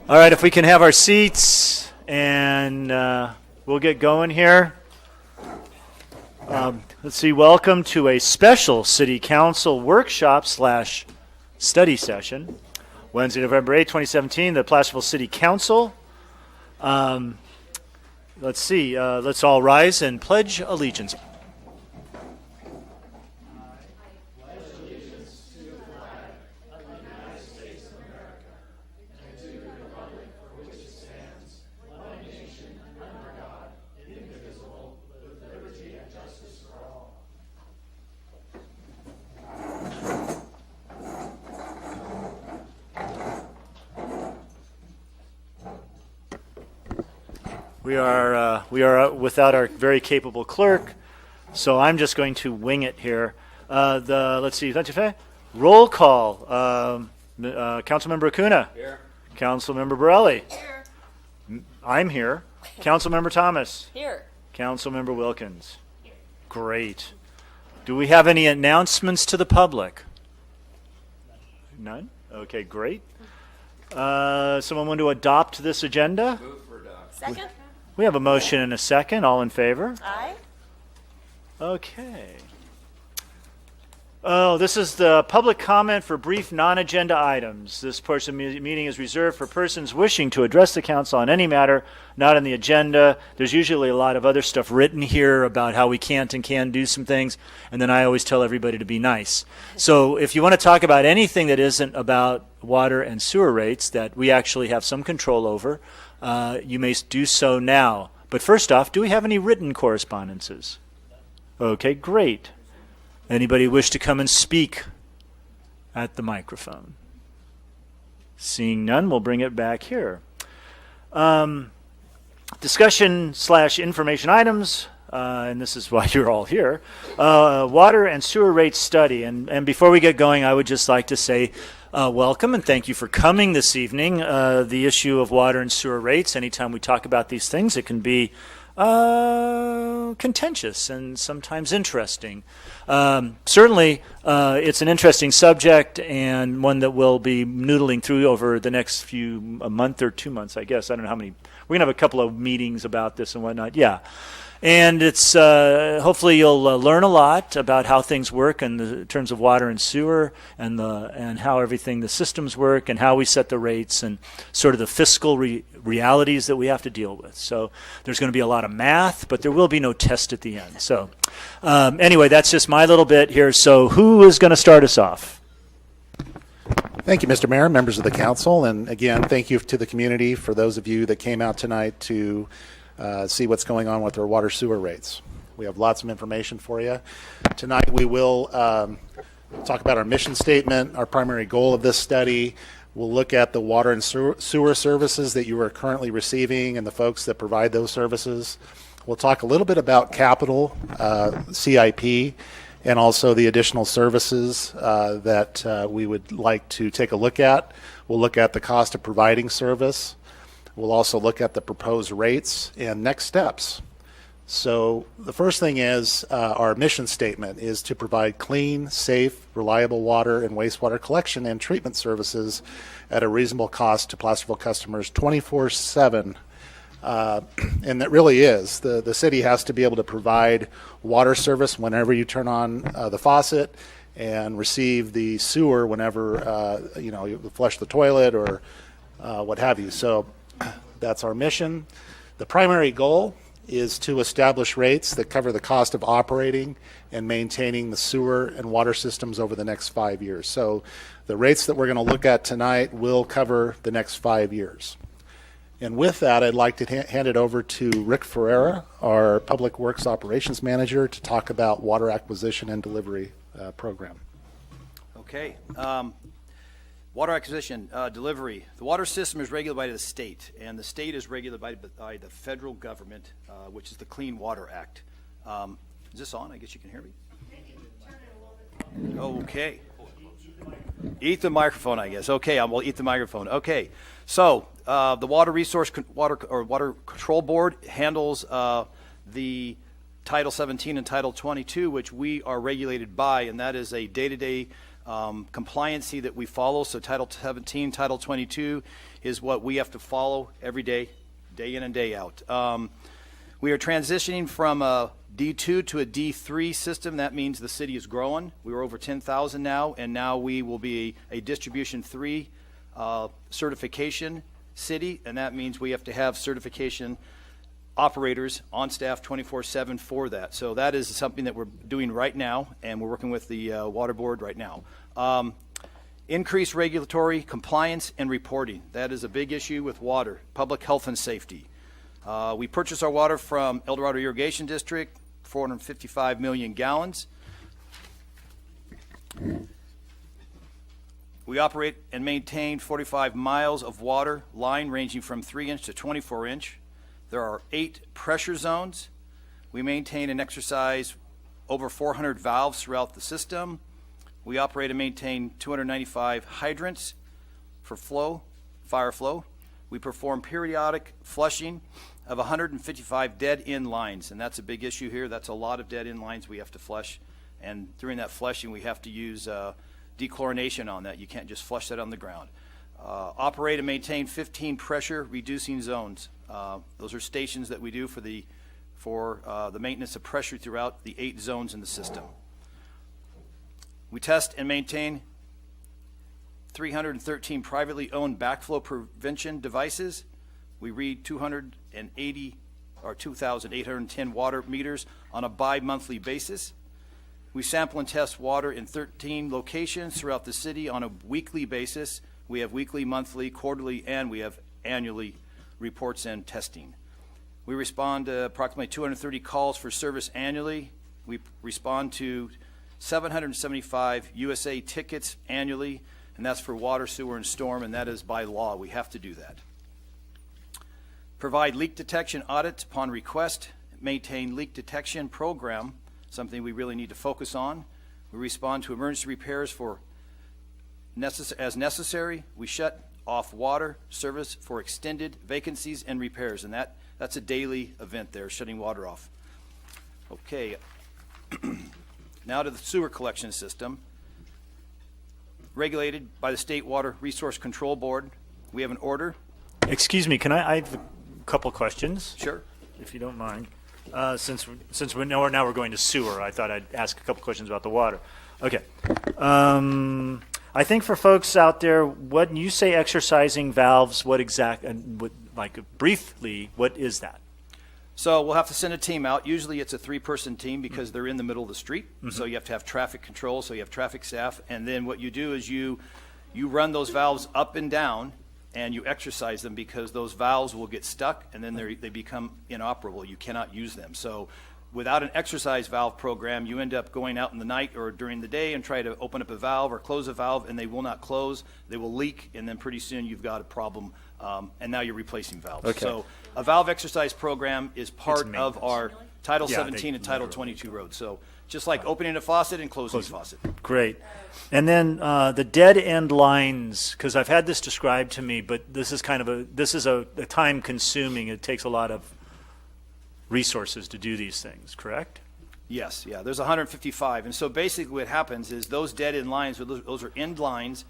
All right, if we can have our seats, and we'll get going here. Let's see, welcome to a special City Council workshop / study session. Wednesday, November 8, 2017, the Placerville City Council. Let's see, let's all rise and pledge allegiance. We are without our very capable clerk, so I'm just going to wing it here. Let's see, roll call. Councilmember Acuna. Here. Councilmember Borelli. Here. I'm here. Councilmember Thomas. Here. Councilmember Wilkins. Here. Great. Do we have any announcements to the public? None? Okay, great. Someone want to adopt this agenda? Move for adopt. Second? We have a motion and a second. All in favor? Aye. Okay. Oh, this is the public comment for brief non-agenda items. This portion of the meeting is reserved for persons wishing to address the council on any matter not on the agenda. There's usually a lot of other stuff written here about how we can't and can do some things, and then I always tell everybody to be nice. So if you want to talk about anything that isn't about water and sewer rates that we actually have some control over, you may do so now. But first off, do we have any written correspondences? Okay, great. Anybody wish to come and speak at the microphone? Seeing none, we'll bring it back here. Discussion / information items, and this is why you're all here. Water and sewer rate study. And before we get going, I would just like to say welcome and thank you for coming this evening. The issue of water and sewer rates, anytime we talk about these things, it can be contentious and sometimes interesting. Certainly, it's an interesting subject and one that we'll be noodling through over the next a month or 2 months, I guess. I don't know how many. We're going to have a couple of meetings about this and whatnot. Yeah. And it's hopefully you'll learn a lot about how things work in the terms of water and sewer and how the systems work and how we set the rates and sort of the fiscal realities that we have to deal with. So there's going to be a lot of math, but there will be no test at the end. So anyway, that's just my little bit here. So who is going to start us off? Thank you, Mr. Mayor, members of the council, and again, thank you to the community for those of you that came out tonight to see what's going on with our water sewer rates. We have lots of information for you. Tonight we will talk about our mission statement, our primary goal of this study. We'll look at the water and sewer services that you are currently receiving and the folks that provide those services. We'll talk a little bit about capital, CIP, and also the additional services that we would like to take a look at. We'll look at the cost of providing service. We'll also look at the proposed rates and next steps. So the first thing is our mission statement is to provide clean, safe, reliable water and wastewater collection and treatment services at a reasonable cost to Placerville customers 24/7. And that really is. The city has to be able to provide water service whenever you turn on the faucet and receive the sewer whenever you flush the toilet or what have you. So that's our mission. The primary goal is to establish rates that cover the cost of operating and maintaining the sewer and water systems over the next 5 years. So the rates that we're going to look at tonight will cover the next 5 years. And with that, I'd like to hand it over to Rick Ferreira, our Public Works Operations Manager, to talk about water acquisition and delivery program. Okay. Water acquisition, delivery. The water system is regulated by the state, and the state is regulated by the federal government, which is the Clean Water Act. Is this on? I guess you can hear me. Okay. Eat the microphone, I guess. Okay, I will eat the microphone. Okay. So the Water Control Board handles the Title 17 and Title 22, which we are regulated by, and that is a day-to-day compliancy that we follow. So Title 17, Title 22 is what we have to follow every day, day in and day out. We are transitioning from a D2 to a D3 system. That means the city is growing. We are over 10,000 now, and now we will be a Distribution 3 certification city, and that means we have to have certification operators on staff 24/7 for that. So that is something that we're doing right now, and we're working with the Water Board right now. Increased regulatory compliance and reporting. That is a big issue with water, public health and safety. We purchase our water from El Dorado Irrigation District, 455 million gallons. We operate and maintain 45 miles of water line ranging from 3-inch to 24-inch. There are 8 pressure zones. We maintain and exercise over 400 valves throughout the system. We operate and maintain 295 hydrants for fire flow. We perform periodic flushing of 155 dead-end lines, and that's a big issue here. That's a lot of dead-end lines we have to flush, and during that flushing, we have to use dechlorination on that. You can't just flush that on the ground. Operate and maintain 15 pressure-reducing zones. Those are stations that we do for the maintenance of pressure throughout the 8 zones in the system. We test and maintain 313 privately owned backflow prevention devices. We read 2,810 water meters on a bi-monthly basis. We sample and test water in 13 locations throughout the city on a weekly basis. We have weekly, monthly, quarterly, and we have annually reports and testing. We respond to approximately 230 calls for service annually. We respond to 775 USA tickets annually, and that's for water, sewer, and storm, and that is by law. We have to do that. Provide leak detection audits upon request. Maintain leak detection program, something we really need to focus on. We respond to emergency repairs as necessary. We shut off water service for extended vacancies and repairs, and that's a daily event there, shutting water off. Okay, now to the sewer collection system. Regulated by the State Water Resource Control Board. We have an order. Excuse me, I have a couple questions? Sure. If you don't mind. Since now we're going to sewer, I thought I'd ask a couple questions about the water. Okay. I think for folks out there, when you say exercising valves, briefly, what is that? So we'll have to send a team out. Usually it's a 3-person team because they're in the middle of the street. So you have to have traffic control, so you have traffic staff. And then what you do is you run those valves up and down and you exercise them because those valves will get stuck and then they become inoperable. You cannot use them. So without an exercise valve program, you end up going out in the night or during the day and try to open up a valve or close a valve, and they will not close. They will leak, and then pretty soon you've got a problem, and now you're replacing valves. Okay. So a valve exercise program is part of our Title Yeah, 17 and Title 22 roads. So just like opening a faucet and closing a faucet. Great. And then the dead end lines, because I've had this described to me, but this is a time consuming. It takes a lot of resources to do these things, correct? Yes, yeah, there's 155. And so basically what happens is those dead end lines, those are end lines,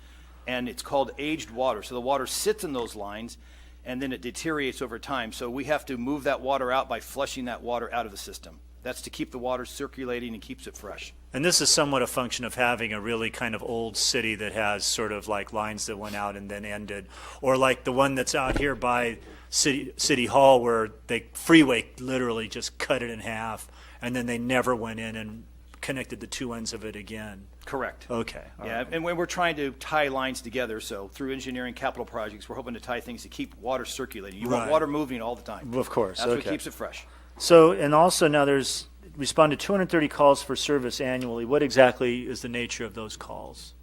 and it's called aged water. So the water sits in those lines, and then it deteriorates over time. So we have to move that water out by flushing that water out of the system. That's to keep the water circulating and keeps it fresh. And this is somewhat a function of having a really kind of old city that has sort of like lines that went out and then ended, or like the one that's out here by City Hall where the freeway literally just cut it in half, and then they never went in and connected the two ends of it again. Correct. Okay. All Yeah, right. and when we're trying to tie lines together, so through engineering capital projects, we're hoping to tie things to keep water circulating. You want Right. water moving all the time. Of course, That's what okay. keeps it fresh. So, and also now there's respond to 230 calls for service annually. What exactly is the nature of those calls?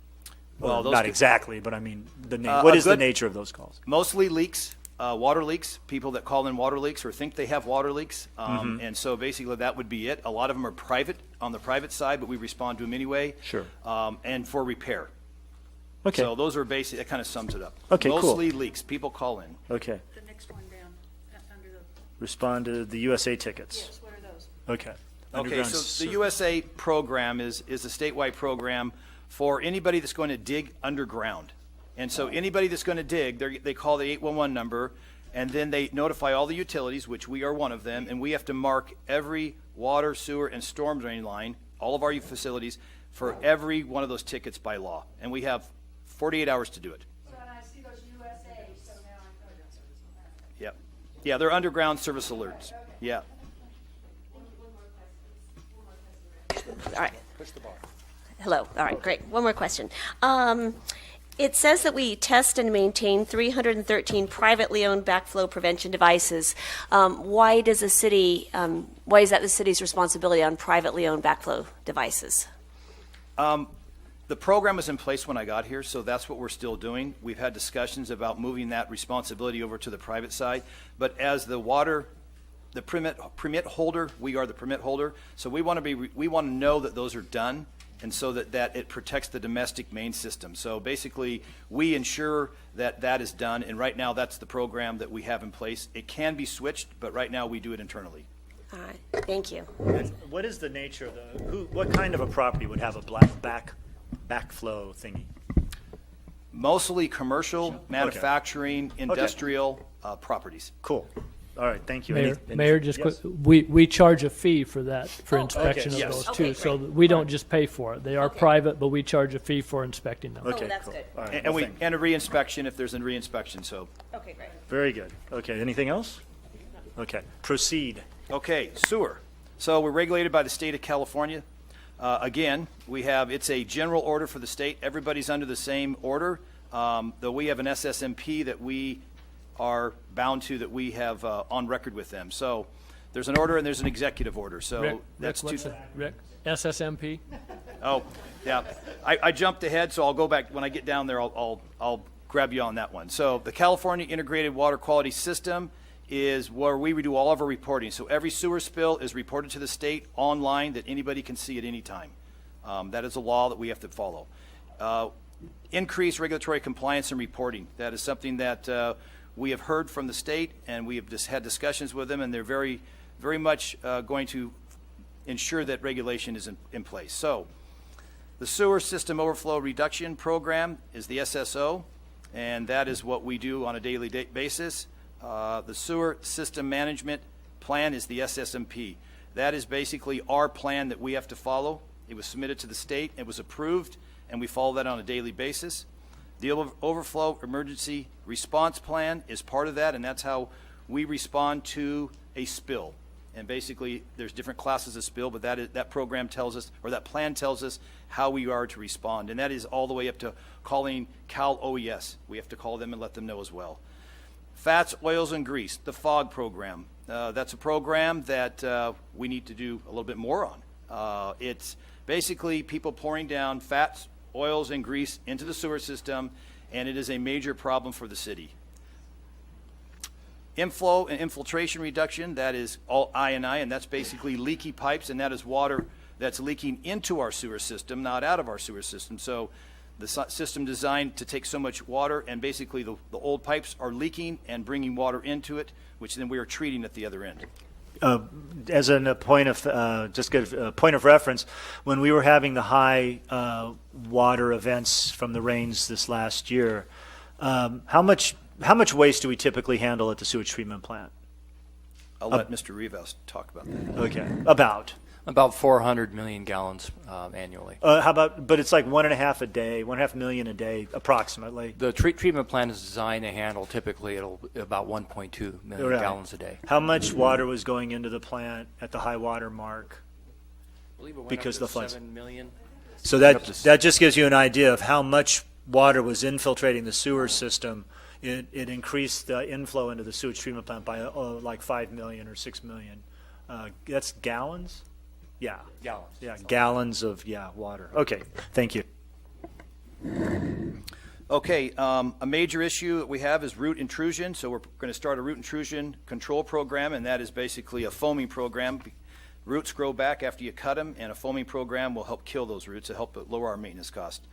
Well, those not could- exactly, but I mean, a what is the good- nature of those calls? Mostly leaks, water leaks, people that call in water leaks or think they have water leaks. And so basically that would be it. A lot of them are private, on the private side, but we respond to them anyway. Sure. And for repair. Okay. So those are basic, that kind of sums it up. Okay, cool. Mostly leaks, people call in. Okay. The next one down, under the, Respond to the USA tickets. yes, what are those? Okay. Okay, Underground so the service. USA program is a statewide program for anybody that's going to dig underground. And so anybody that's going to dig, they call the 811 number, and then they notify all the utilities, which we are one of them, and we have to mark every water, sewer, and storm drain line, all of our facilities, for every one of those tickets by law. And we have 48 hours to do it. So, and I see those USA, so now I know. Yep. Yeah, they're underground service alerts. Yeah. All right. Hello. All right, great. One more question. It says that we test and maintain 313 privately owned backflow prevention devices. Why is that the city's responsibility on privately owned backflow devices? The program was in place when I got here, so that's what we're still doing. We've had discussions about moving that responsibility over to the private side, but as the permit holder, we are the permit holder, so we want to know that those are done, and so that it protects the domestic main system. So basically, we ensure that that is done, and right now that's the program that we have in place. It can be switched, but right now we do it internally. All right, thank you. And what is the nature of what kind of a property would have a backflow thingy? Mostly commercial, manufacturing, industrial properties. Cool. All right, thank you. Mayor, just yes. quick, we charge a fee for that, for inspection okay, of yes. those too. Okay, So great. we don't just pay for it. They are Okay. private, but we charge a fee for inspecting them. Okay, that's cool. good. All right, And well, thank you. a reinspection if there's a reinspection, so. Okay, great. Very good. Okay, anything else? Okay, proceed. Okay, sewer. So we're regulated by the state of California. Again, it's a general order for the state. Everybody's under the same order, though we have an SSMP that we are bound to, that we have on record with them. So there's an order and there's an executive order. So Rick, that's what's two. it? Rick, SSMP? Oh, yeah. I jumped ahead, so I'll go back. When I get down there, I'll grab you on that one. So the California Integrated Water Quality System is where we do all of our reporting. So every sewer spill is reported to the state online that anybody can see at any time. That is a law that we have to follow. Increased regulatory compliance and reporting. That is something that we have heard from the state, and we have just had discussions with them, and they're very, very much going to ensure that regulation is in place. So the Sewer System Overflow Reduction Program is the SSO, and that is what we do on a daily basis. The Sewer System Management Plan is the SSMP. That is basically our plan that we have to follow. It was submitted to the state, it was approved, and we follow that on a daily basis. The Overflow Emergency Response Plan is part of that, and that's how we respond to a spill. And basically, there's different classes of spill, but that program tells us, or that plan tells us, how we are to respond. And that is all the way up to calling Cal OES. We have to call them and let them know as well. Fats, oils, and grease, the FOG program. That's a program that we need to do a little bit more on. It's basically people pouring down fats, oils, and grease into the sewer system, and it is a major problem for the city. Inflow and infiltration reduction, that is all I&I, and that's basically leaky pipes, and that is water that's leaking into our sewer system, not out of our sewer system. So the system designed to take so much water, and basically the old pipes are leaking and bringing water into it, which then we are treating at the other end. As a point of reference, when we were having the high water events from the rains this last year, how much waste do we typically handle at the sewage treatment plant? I'll let Mr. Rivas talk about that. Okay, about 400 million gallons annually. how about? But it's like 1.5 million a day, approximately. The treatment plant is designed to handle typically about 1.2 million Right. gallons a day. How much water was going into the plant at the high water mark? I believe it went Because up to the floods. 7 million. So Up to that just gives you an idea of how much water was infiltrating the sewer system. It increased the inflow into the sewage treatment plant by like 5 million or 6 million. That's gallons? Yeah. Gallons. Yeah, gallons of water. Okay, thank you. Okay, a major issue that we have is root intrusion. So we're going to start a root intrusion control program, and that is basically a foaming program. Roots grow back after you cut them, and a foaming program will help kill those roots to help lower our maintenance cost.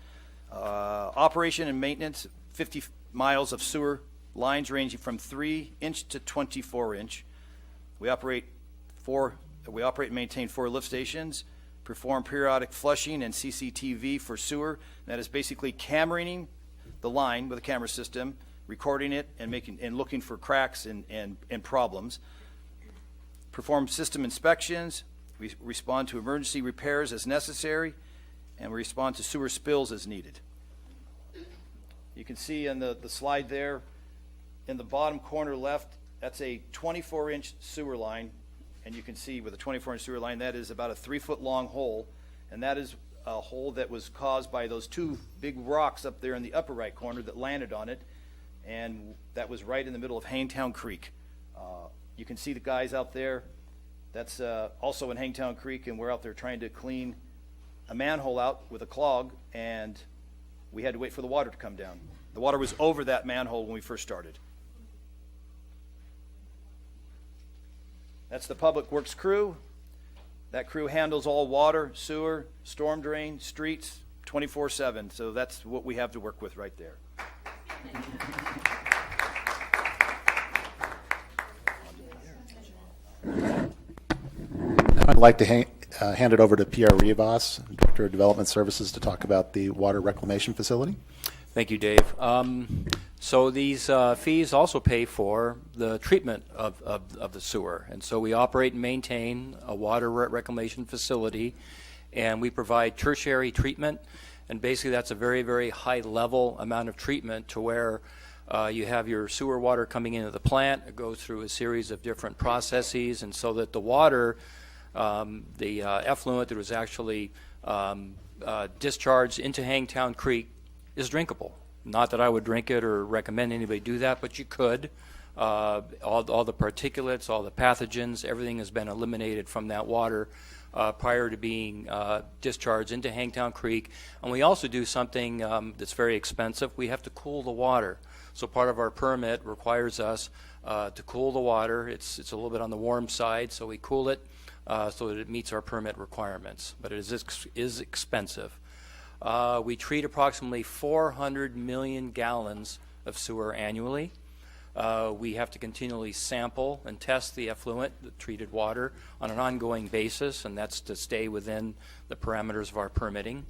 Operation and maintenance, 50 miles of sewer lines ranging from 3-inch to 24-inch. We operate and maintain 4 lift stations, perform periodic flushing and CCTV for sewer. That is basically cameraing the line with a camera system, recording it, and looking for cracks and problems. Perform system inspections. We respond to emergency repairs as necessary, and we respond to sewer spills as needed. You can see on the slide there, in the bottom corner left, that's a 24-inch sewer line, and you can see with a 24-inch sewer line, that is about a 3-foot long hole, and that is a hole that was caused by those two big rocks up there in the upper right corner that landed on it, and that was right in the middle of Hangtown Creek. You can see the guys out there. That's also in Hangtown Creek, and we're out there trying to clean a manhole out with a clog, and we had to wait for the water to come down. The water was over that manhole when we first started. That's the Public Works crew. That crew handles all water, sewer, storm drain, streets, 24/7. So that's what we have to work with right there. I'd like to hand it over to Pierre Rivas, Director of Development Services, to talk about the water reclamation facility. Thank you, Dave. So these fees also pay for the treatment of the sewer. And so we operate and maintain a water reclamation facility, and we provide tertiary treatment. And basically that's a very, very high level amount of treatment to where you have your sewer water coming into the plant. It goes through a series of different processes, and so that the water, the effluent that was actually discharged into Hangtown Creek is drinkable. Not that I would drink it or recommend anybody do that, but you could. All the particulates, all the pathogens, everything has been eliminated from that water prior to being discharged into Hangtown Creek. And we also do something that's very expensive. We have to cool the water. So part of our permit requires us to cool the water. It's a little bit on the warm side, so we cool it so that it meets our permit requirements. But it is expensive. We treat approximately 400 million gallons of sewer annually. We have to continually sample and test the effluent, the treated water, on an ongoing basis, and that's to stay within the parameters of our permitting.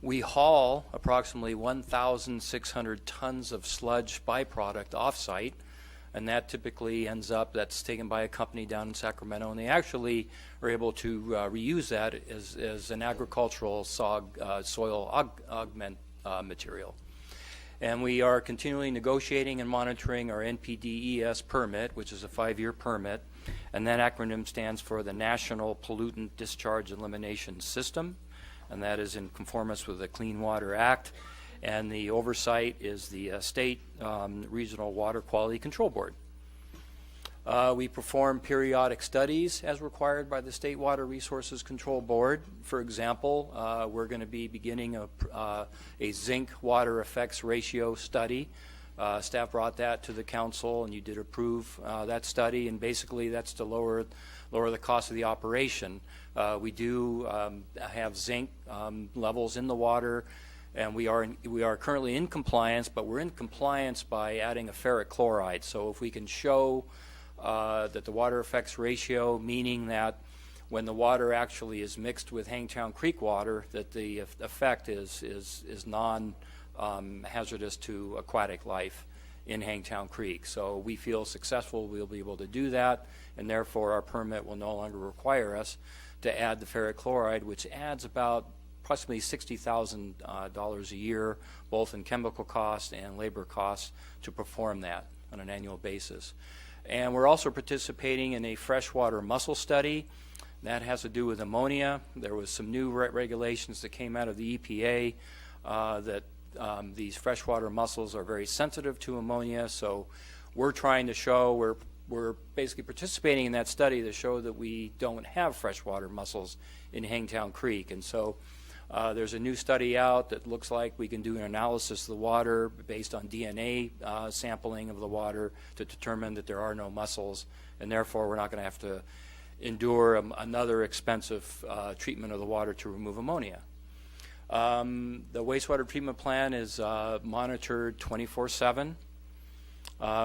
We haul approximately 1,600 tons of sludge byproduct off-site, and that typically ends up, that's taken by a company down in Sacramento, and they actually are able to reuse that as an agricultural soil augment material. And we are continually negotiating and monitoring our NPDES permit, which is a 5-year permit, and that acronym stands for the National Pollutant Discharge Elimination System, and that is in conformance with the Clean Water Act. And the oversight is the State Regional Water Quality Control Board. We perform periodic studies as required by the State Water Resources Control Board. For example, we're going to be beginning a zinc water effects ratio study. Staff brought that to the council, and you did approve that study, and basically that's to lower the cost of the operation. We do have zinc levels in the water, and we are currently in compliance, but we're in compliance by adding a ferric chloride. So if we can show that the water effects ratio, meaning that when the water actually is mixed with Hangtown Creek water, that the effect is non-hazardous to aquatic life in Hangtown Creek. So we feel successful we'll be able to do that, and therefore our permit will no longer require us to add the ferric chloride, which adds about approximately $60,000 a year, both in chemical costs and labor costs, to perform that on an annual basis. And we're also participating in a freshwater mussel study. That has to do with ammonia. There was some new regulations that came out of the EPA that these freshwater mussels are very sensitive to ammonia. So we're trying to show, we're basically participating in that study to show that we don't have freshwater mussels in Hangtown Creek. And so there's a new study out that looks like we can do an analysis of the water based on DNA sampling of the water to determine that there are no mussels, and therefore we're not going to have to endure another expensive treatment of the water to remove ammonia. The wastewater treatment plan is monitored 24/7.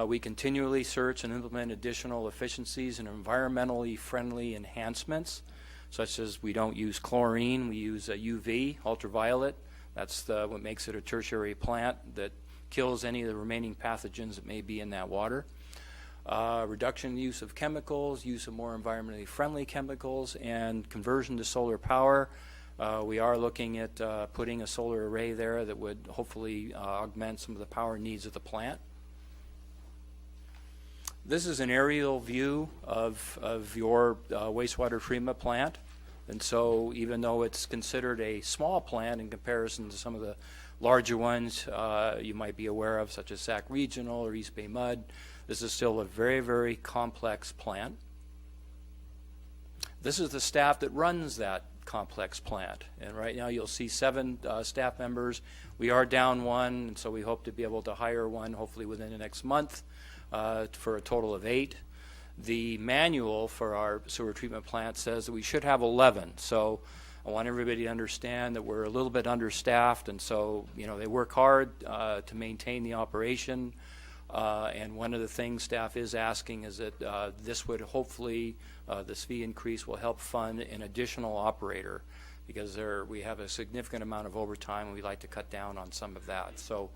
We continually search and implement additional efficiencies and environmentally friendly enhancements such as we don't use chlorine, we use UV, ultraviolet. That's what makes it a tertiary plant that kills any of the remaining pathogens that may be in that water. Reduction in the use of chemicals, use of more environmentally friendly chemicals, and conversion to solar power. We are looking at putting a solar array there that would hopefully augment some of the power needs of the plant. This is an aerial view of your wastewater treatment plant. And so even though it's considered a small plant in comparison to some of the larger ones you might be aware of, such as Sac Regional or East Bay Mud, this is still a very, very complex plant. This is the staff that runs that complex plant. And right now you'll see 7 staff members. We are down 1, and so we hope to be able to hire 1 hopefully within the next month for a total of 8. The manual for our sewer treatment plant says that we should have 11. So I want everybody to understand that we're a little bit understaffed, and so they work hard to maintain the operation. And one of the things staff is asking is that this would hopefully, this fee increase will help fund an additional operator, because we have a significant amount of overtime and we'd like to cut down on some of that. So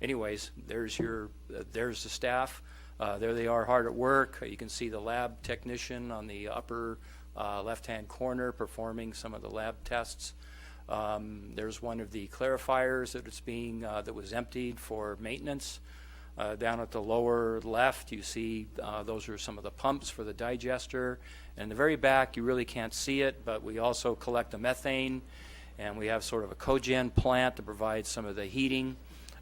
anyways, there's the staff. There they are, hard at work. You can see the lab technician on the upper left-hand corner performing some of the lab tests. There's one of the clarifiers that was emptied for maintenance. Down at the lower left, you see those are some of the pumps for the digester. And in the very back, you really can't see it, but we also collect the methane, and we have sort of a cogen plant to provide some of the heating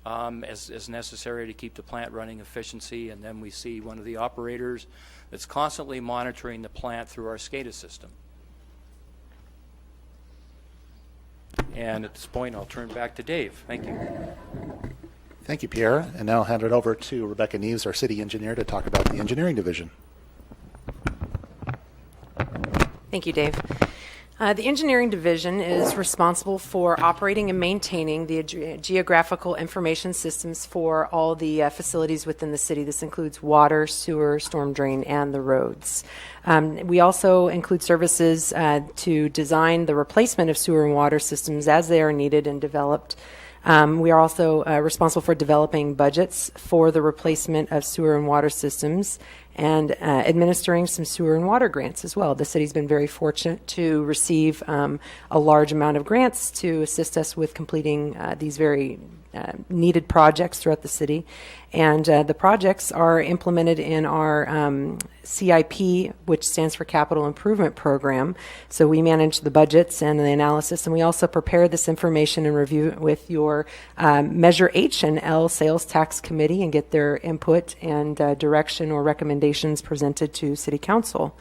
as necessary to keep the plant running efficiency. And then we see one of the operators that's constantly monitoring the plant through our SCADA system. And at this point, I'll turn back to Dave. Thank you. Thank you, Pierre. And now I'll hand it over to Rebecca Neves, our city engineer, to talk about the engineering division. Thank you, Dave. The engineering division is responsible for operating and maintaining the geographical information systems for all the facilities within the city. This includes water, sewer, storm drain, and the roads. We also include services to design the replacement of sewer and water systems as they are needed and developed. We are also responsible for developing budgets for the replacement of sewer and water systems and administering some sewer and water grants as well. The city's been very fortunate to receive a large amount of grants to assist us with completing these very needed projects throughout the city. And the projects are implemented in our CIP, which stands for Capital Improvement Program. So we manage the budgets and the analysis, and we also prepare this information and review it with your Measure H and L Sales Tax Committee and get their input and direction or recommendations presented to City Council.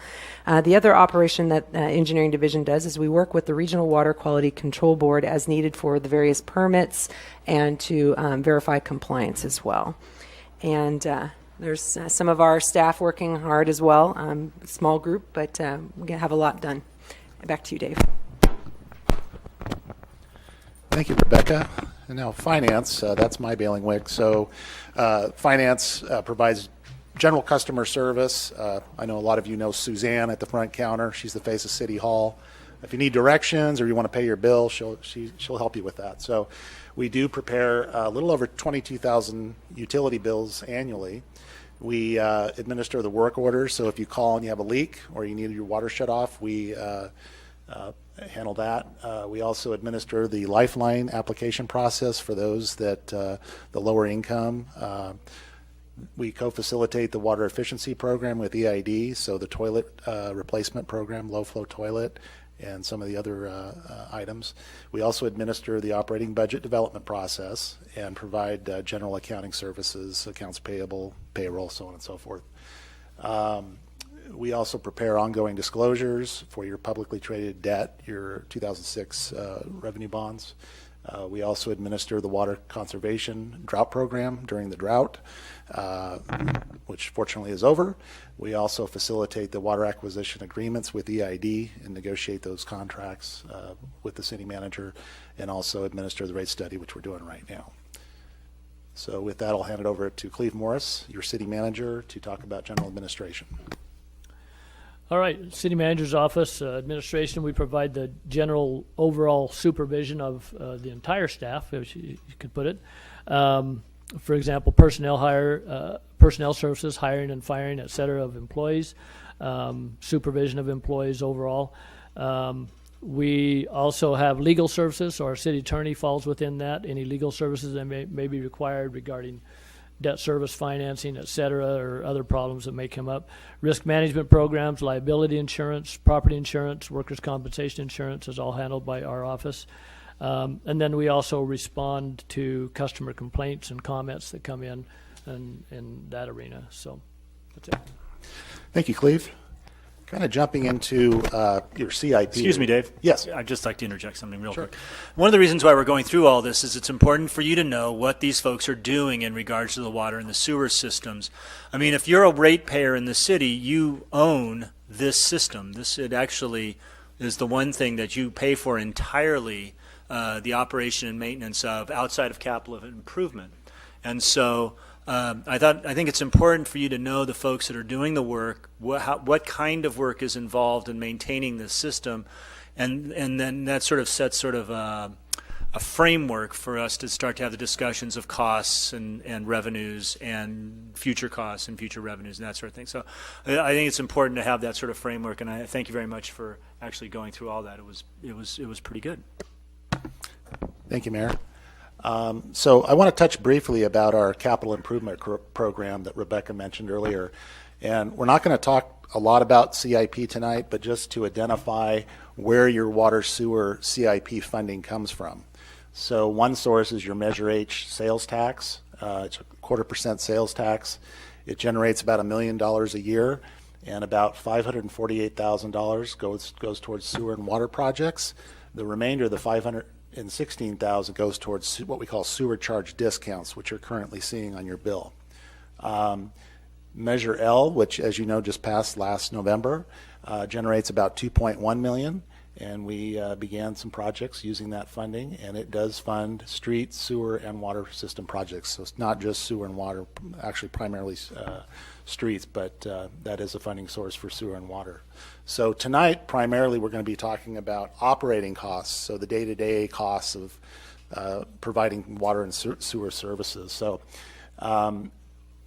The other operation that Engineering Division does is we work with the Regional Water Quality Control Board as needed for the various permits and to verify compliance as well. And there's some of our staff working hard as well, small group, but we have a lot done. Back to you, Dave. Thank you, Rebecca. And now finance, that's my bailiwick. So finance provides general customer service. I know a lot of you know Suzanne at the front counter. She's the face of City Hall. If you need directions or you want to pay your bill, she'll help you with that. So we do prepare a little over 22,000 utility bills annually. We administer the work orders. So if you call and you have a leak or you need your water shut off, we handle that. We also administer the Lifeline application process for those that the lower income. We co-facilitate the water efficiency program with EID, so the toilet replacement program, low flow toilet, and some of the other items. We also administer the operating budget development process and provide general accounting services, accounts payable, payroll, so on and so forth. We also prepare ongoing disclosures for your publicly traded debt, your 2006 revenue bonds. We also administer the water conservation drought program during the drought, which fortunately is over. We also facilitate the water acquisition agreements with EID and negotiate those contracts with the city manager, and also administer the rate study, which we're doing right now. So with that, I'll hand it over to Cleve Morris, your city manager, to talk about general administration. All right, city manager's office, administration, we provide the general overall supervision of the entire staff, if you could put it. For example, personnel hire, personnel services, hiring and firing, et cetera, of employees, supervision of employees overall. We also have legal services, so our city attorney falls within that. Any legal services that may be required regarding debt service financing, et cetera, or other problems that may come up. Risk management programs, liability insurance, property insurance, workers' compensation insurance is all handled by our office. And then we also respond to customer complaints and comments that come in that arena. So that's it. Thank you, Cleve. Kind of jumping into your CIP. Excuse me, Dave. Yes. I'd just like to interject something real quick. One of the reasons why we're going through all this is it's important for you to know what these folks are doing in regards to the water and the sewer systems. I mean, if you're a ratepayer in the city, you own this system. It actually is the one thing that you pay for entirely, the operation and maintenance of, outside of capital improvement. And so I think it's important for you to know the folks that are doing the work, what kind of work is involved in maintaining this system, and then that sort of sets sort of a framework for us to start to have the discussions of costs and revenues and future costs and future revenues and that sort of thing. So I think it's important to have that sort of framework, and I thank you very much for actually going through all that. It was pretty good. Thank you, Mayor. So I want to touch briefly about our capital improvement program that Rebecca mentioned earlier. And we're not going to talk a lot about CIP tonight, but just to identify where your water sewer CIP funding comes from. So one source is your Measure H sales tax. It's a 0.25% sales tax. It generates about $1 million a year, and about $548,000 goes towards sewer and water projects. The remainder of the $516,000 goes towards what we call sewer charge discounts, which you're currently seeing on your bill. Measure L, which, as you know, just passed last November, generates about $2.1 million, and we began some projects using that funding, and it does fund street, sewer, and water system projects. So it's not just sewer and water, actually primarily streets, but that is a funding source for sewer and water. So tonight, primarily, we're going to be talking about operating costs, so the day-to-day costs of providing water and sewer services. So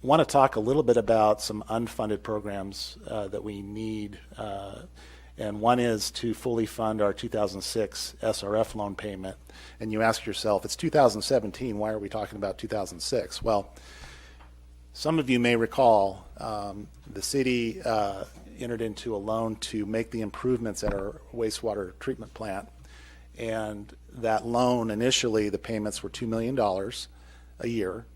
want to talk a little bit about some unfunded programs that we need, and one is to fully fund our 2006 SRF loan payment. And you ask yourself, it's 2017, why are we talking about 2006? Well, some of you may recall the city entered into a loan to make the improvements at our wastewater treatment plant. And that loan, initially, the payments were $2 million a year.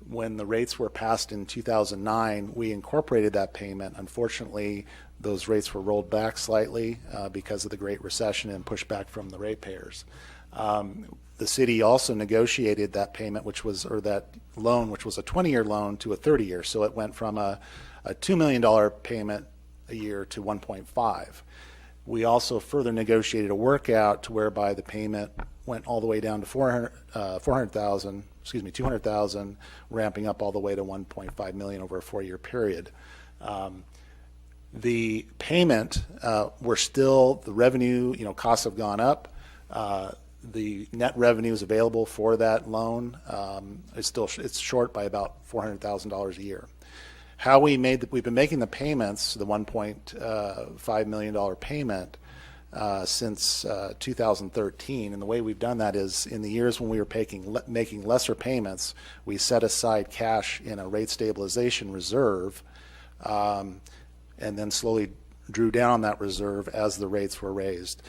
When the rates were passed in 2009, we incorporated that payment. Unfortunately, those rates were rolled back slightly because of the Great Recession and pushback from the ratepayers. The city also negotiated that payment, or that loan, which was a 20-year loan, to a 30-year. So it went from a $2 million payment a year to 1.5. We also further negotiated a workout to whereby the payment went all the way down to $200,000, ramping up all the way to $1.5 million over a 4-year period. The payment, we're still, the revenue, costs have gone up. The net revenues available for that loan it's short by about $400,000 a year. How we've been making the payments, the $1.5 million payment, since 2013, and the way we've done that is in the years when we were making lesser payments, we set aside cash in a rate stabilization reserve, and then slowly drew down that reserve as the rates were raised.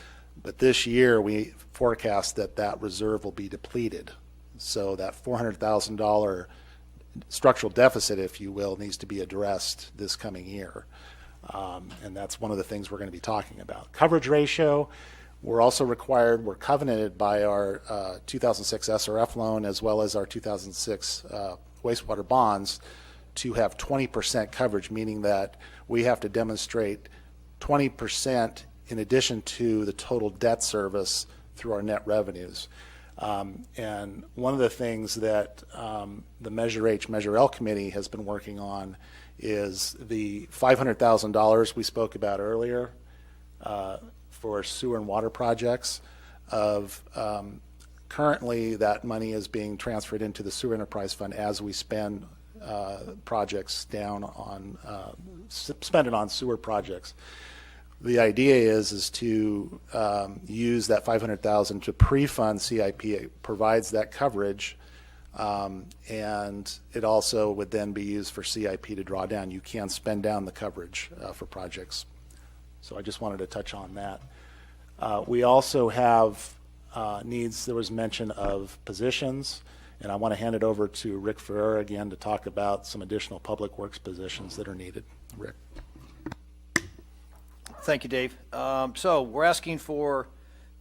But this year we forecast that reserve will be depleted, so that $400,000 structural deficit, if you will, needs to be addressed this coming year. And that's one of the things we're going to be talking about. Coverage ratio, we're covenanted by our 2006 SRF loan as well as our 2006 wastewater bonds to have 20% coverage, meaning that we have to demonstrate 20% in addition to the total debt service through our net revenues. And one of the things that the Measure H, Measure L committee has been working on is the $500,000 we spoke about earlier for sewer and water projects. Currently, that money is being transferred into the sewer enterprise fund as we spend projects down on spend it on sewer projects. The idea is to use that $500,000 to pre-fund CIP. It provides that coverage, and it also would then be used for CIP to draw down. You can spend down the coverage for projects. So I just wanted to touch on that. We also have needs. There was mention of positions, and I want to hand it over to Rick Ferrer again to talk about some additional public works positions that are needed. Rick. Thank you, Dave. So we're asking for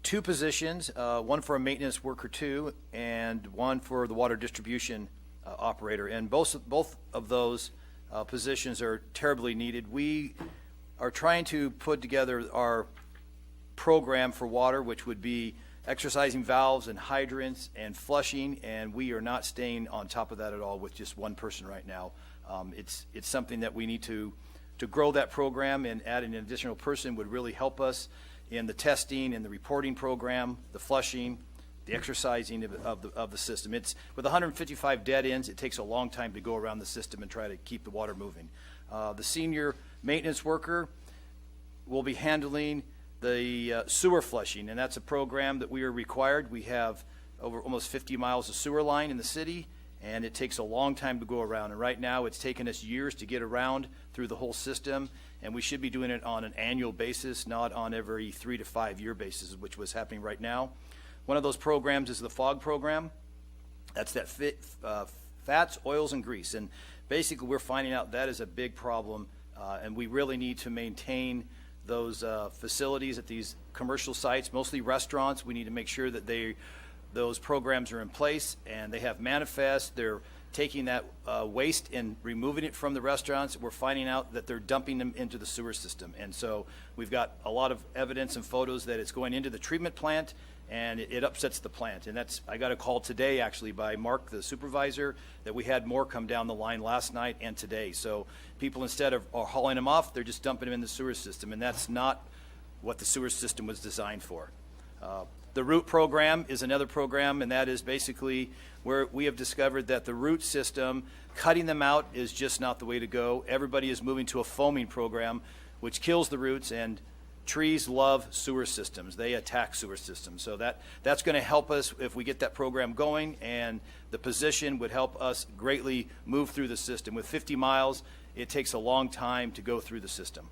2 positions, one for a maintenance worker 2 and one for the water distribution operator. And both of those positions are terribly needed. We are trying to put together our program for water, which would be exercising valves and hydrants and flushing, and we are not staying on top of that at all with just one person right now. It's something that we need to grow that program, and adding an additional person would really help us in the testing and the reporting program, the flushing, the exercising of the system. It's with 155 dead ends, it takes a long time to go around the system and try to keep the water moving. The senior maintenance worker will be handling the sewer flushing, and that's a program that we are required. We have over almost 50 miles of sewer line in the city, and it takes a long time to go around. And right now, it's taken us years to get around through the whole system, and we should be doing it on an annual basis, not on every 3 to 5 year basis, which was happening right now. One of those programs is the FOG program. That's that fats, oils, and grease. And basically, we're finding out that is a big problem, and we really need to maintain those facilities at these commercial sites, mostly restaurants. We need to make sure that those programs are in place and they have manifests. They're taking that waste and removing it from the restaurants. We're finding out that they're dumping them into the sewer system. And so we've got a lot of evidence and photos that it's going into the treatment plant, and it upsets the plant. And I got a call today actually by Mark, the supervisor, that we had more come down the line last night and today. So people, instead of hauling them off, they're just dumping them in the sewer system, and that's not what the sewer system was designed for. The ROOT program is another program, and that is basically where we have discovered that the ROOT system, cutting them out is just not the way to go. Everybody is moving to a foaming program, which kills the roots, and trees love sewer systems. They attack sewer systems. So that's going to help us if we get that program going, and the position would help us greatly move through the system. With 50 miles, it takes a long time to go through the system.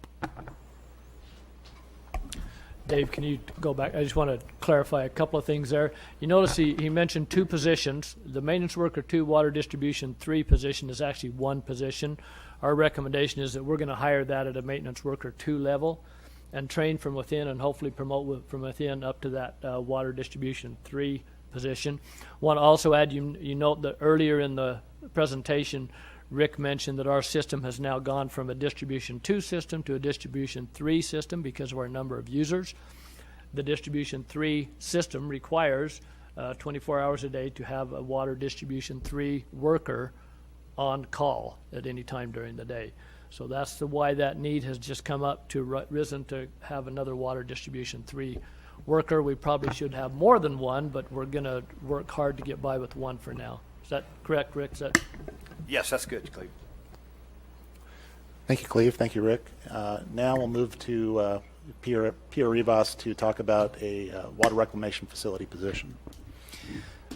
Dave, can you go back? I just want to clarify a couple of things there. You notice he mentioned 2 positions. The maintenance worker 2, water distribution 3 position is actually 1 position. Our recommendation is that we're going to hire that at a maintenance worker 2 level and train from within and hopefully promote from within up to that water distribution 3 position. Want to also add, you note that earlier in the presentation, Rick mentioned that our system has now gone from a distribution 2 system to a distribution 3 system because of our number of users. The distribution 3 system requires 24 hours a day to have a water distribution 3 worker on call at any time during the day. So that's why that need has just come up to risen to have another water distribution 3 worker. We probably should have more than 1, but we're going to work hard to get by with 1 for now. Is that correct, Rick? Yes, that's good, Cleve. Thank you, Cleve. Thank you, Rick. Now we'll move to Pierre Rivas to talk about a water reclamation facility position.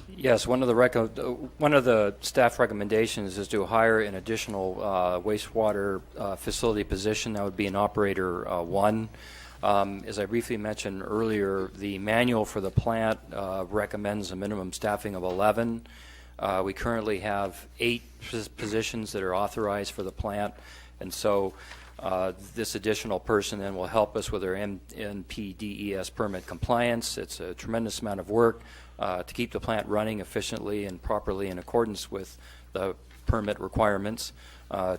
Yes, one of the staff recommendations is to hire an additional wastewater facility position. That would be an operator 1. As I briefly mentioned earlier, the manual for the plant recommends a minimum staffing of 11. We currently have 8 positions that are authorized for the plant, and so this additional person then will help us with our NPDES permit compliance. It's a tremendous amount of work to keep the plant running efficiently and properly in accordance with the permit requirements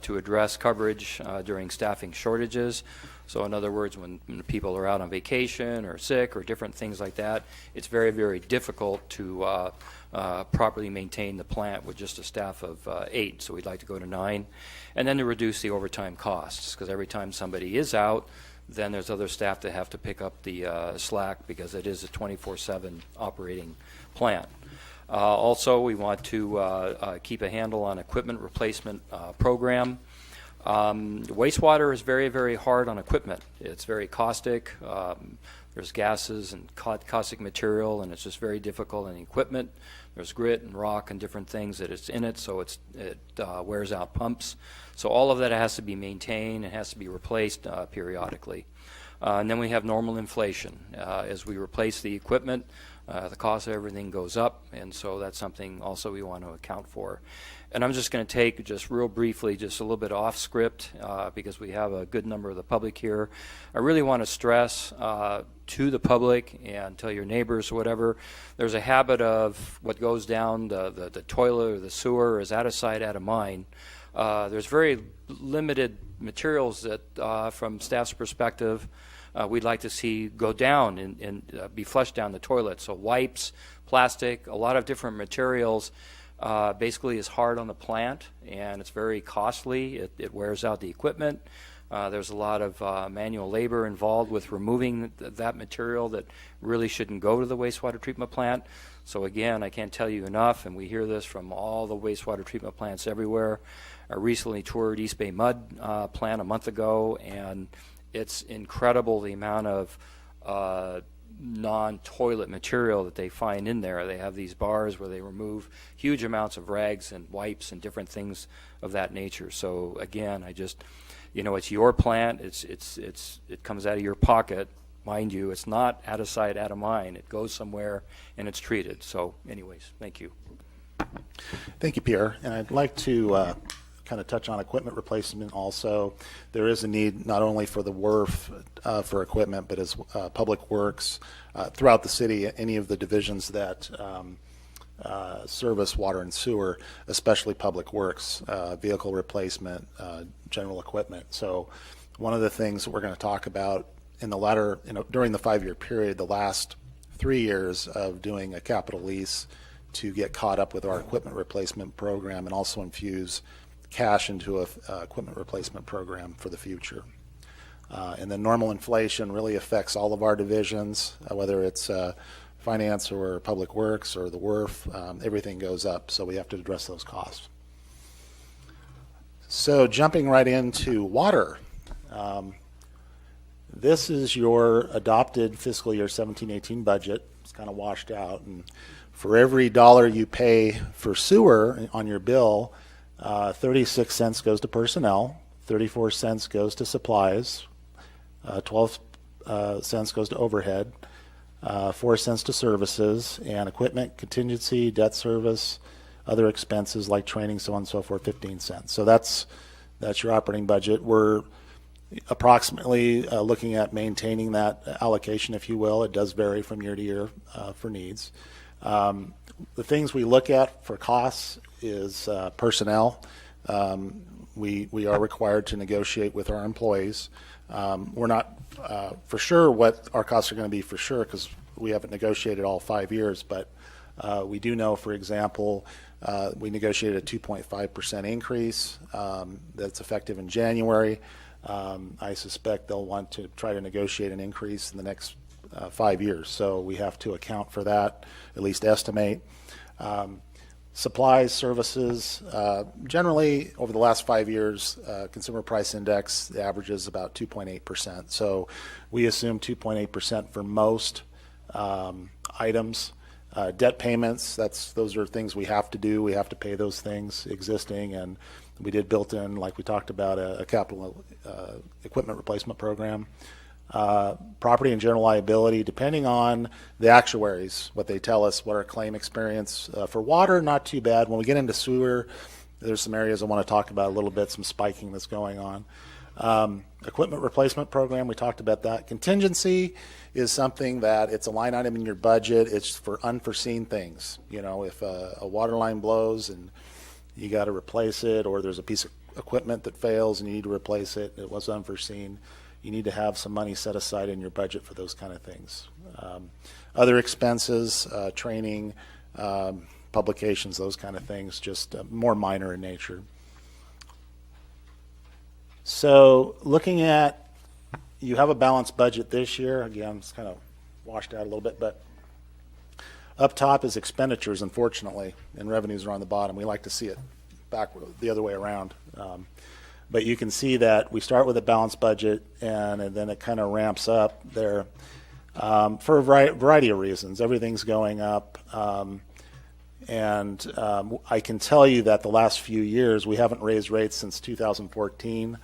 to address coverage during staffing shortages. So in other words, when people are out on vacation or sick or different things like that, it's very, very difficult to properly maintain the plant with just a staff of 8. So we'd like to go to 9. And then to reduce the overtime costs, because every time somebody is out, then there's other staff that have to pick up the slack, because it is a 24/7 operating plant. Also, we want to keep a handle on equipment replacement program. Wastewater is very, very hard on equipment. It's very caustic. There's gases and caustic material, and it's just very difficult on the equipment. There's grit and rock and different things that it's in it, so it wears out pumps. So all of that has to be maintained and has to be replaced periodically. And then we have normal inflation. As we replace the equipment, the cost of everything goes up, and so that's something also we want to account for. And I'm just going to take, just real briefly, just a little bit off script, because we have a good number of the public here. I really want to stress to the public and tell your neighbors or whatever, there's a habit of what goes down the toilet or the sewer is out of sight, out of mind. There's very limited materials that, from staff's perspective, we'd like to see go down and be flushed down the toilet. So wipes, plastic, a lot of different materials basically is hard on the plant, and it's very costly. It wears out the equipment. There's a lot of manual labor involved with removing that material that really shouldn't go to the wastewater treatment plant. So again, I can't tell you enough, and we hear this from all the wastewater treatment plants everywhere. I recently toured East Bay Mud plant a month ago, and it's incredible the amount of non-toilet material that they find in there. They have these bars where they remove huge amounts of rags and wipes and different things of that nature. So again, it's your plant. It comes out of your pocket, mind you. It's not out of sight, out of mind. It goes somewhere and it's treated. So, anyways, thank you. Thank you, Pierre. And I'd like to kind of touch on equipment replacement also. There is a need not only for the WRF for equipment, but as Public Works throughout the city, any of the divisions that service water and sewer, especially Public Works, vehicle replacement, general equipment. So one of the things that we're going to talk about in the latter, during the 5-year period, the last 3 years of doing a capital lease to get caught up with our equipment replacement program and also infuse cash into a equipment replacement program for the future. And then normal inflation really affects all of our divisions, whether it's finance or Public Works or the WRF, everything goes up, so we have to address those costs. So jumping right into water. This is your adopted fiscal year 17-18 budget. It's kind of washed out, and for every $1 you pay for sewer on your bill, 36 cents goes to personnel, 34 cents goes to supplies, 12 cents goes to overhead, 4 cents to services, and equipment, contingency, debt service, other expenses like training, so on and so forth, 15 cents. So that's your operating budget. We're approximately looking at maintaining that allocation, if you will. It does vary from year to year for needs. The things we look at for costs is personnel. We are required to negotiate with our employees. We're not for sure what our costs are going to be for sure, because we haven't negotiated all 5 years, but we do know, for example, we negotiated a 2.5% increase that's effective in January. I suspect they'll want to try to negotiate an increase in the next 5 years, so we have to account for that, at least estimate. Supplies, services, generally over the last 5 years, consumer price index, the average is about 2.8%. So we assume 2.8% for most items. Debt payments, those are things we have to do. We have to pay those things existing, and we did built in, like we talked about, a capital equipment replacement program. Property and general liability, depending on the actuaries, what they tell us, what our claim experience. For water, not too bad. When we get into sewer, there's some areas I want to talk about a little bit, some spiking that's going on. Equipment replacement program, we talked about that. Contingency is something that it's a line item in your budget. It's for unforeseen things. If a water line blows and you got to replace it, or there's a piece of equipment that fails and you need to replace it, it was unforeseen, you need to have some money set aside in your budget for those kind of things. Other expenses, training, publications, those kind of things, just more minor in nature. So looking at, you have a balanced budget this year. Again, it's kind of washed out a little bit, but up top is expenditures, unfortunately, and revenues are on the bottom. We like to see it back the other way around. But you can see that we start with a balanced budget, and then it kind of ramps up there for a variety of reasons. Everything's going up. I can tell you that the last few years, we haven't raised rates since 2014.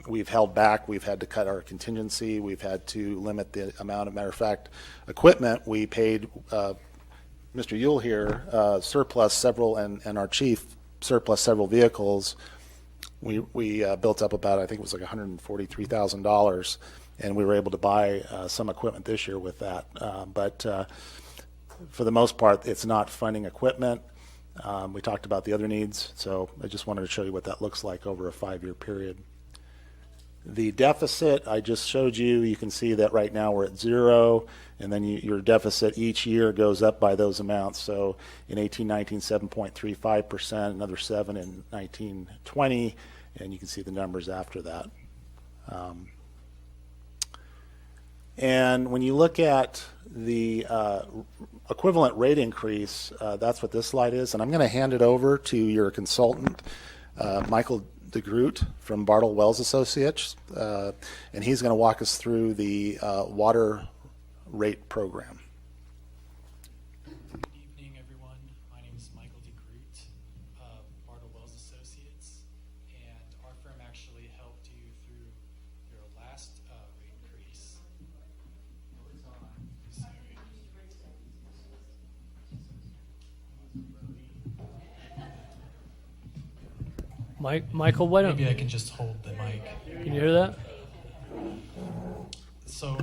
We've held back. We've had to cut our contingency. We've had to limit the amount. Of matter of fact, equipment, we paid Mr. Yule here surplus several, and our chief surplus several vehicles. We built up about, I think it was like $143,000, and we were able to buy some equipment this year with that. But for the most part, it's not funding equipment. We talked about the other needs, so I just wanted to show you what that looks like over a 5-year period. The deficit I just showed you, you can see that right now we're at 0, and then your deficit each year goes up by those amounts. So in 18-19, 7.35%, another 7 in 19-20, and you can see the numbers after that. And when you look at the equivalent rate increase, that's what this slide is. And I'm going to hand it over to your consultant, Michael DeGroot from Bartle Wells Associates, and he's going to walk us through the water rate program. Good evening, everyone. My name is Michael DeGroot of Bartle Wells Associates, and our firm actually helped you through your last rate increase. Michael, why don't Maybe I can just hold the mic. can you hear that? So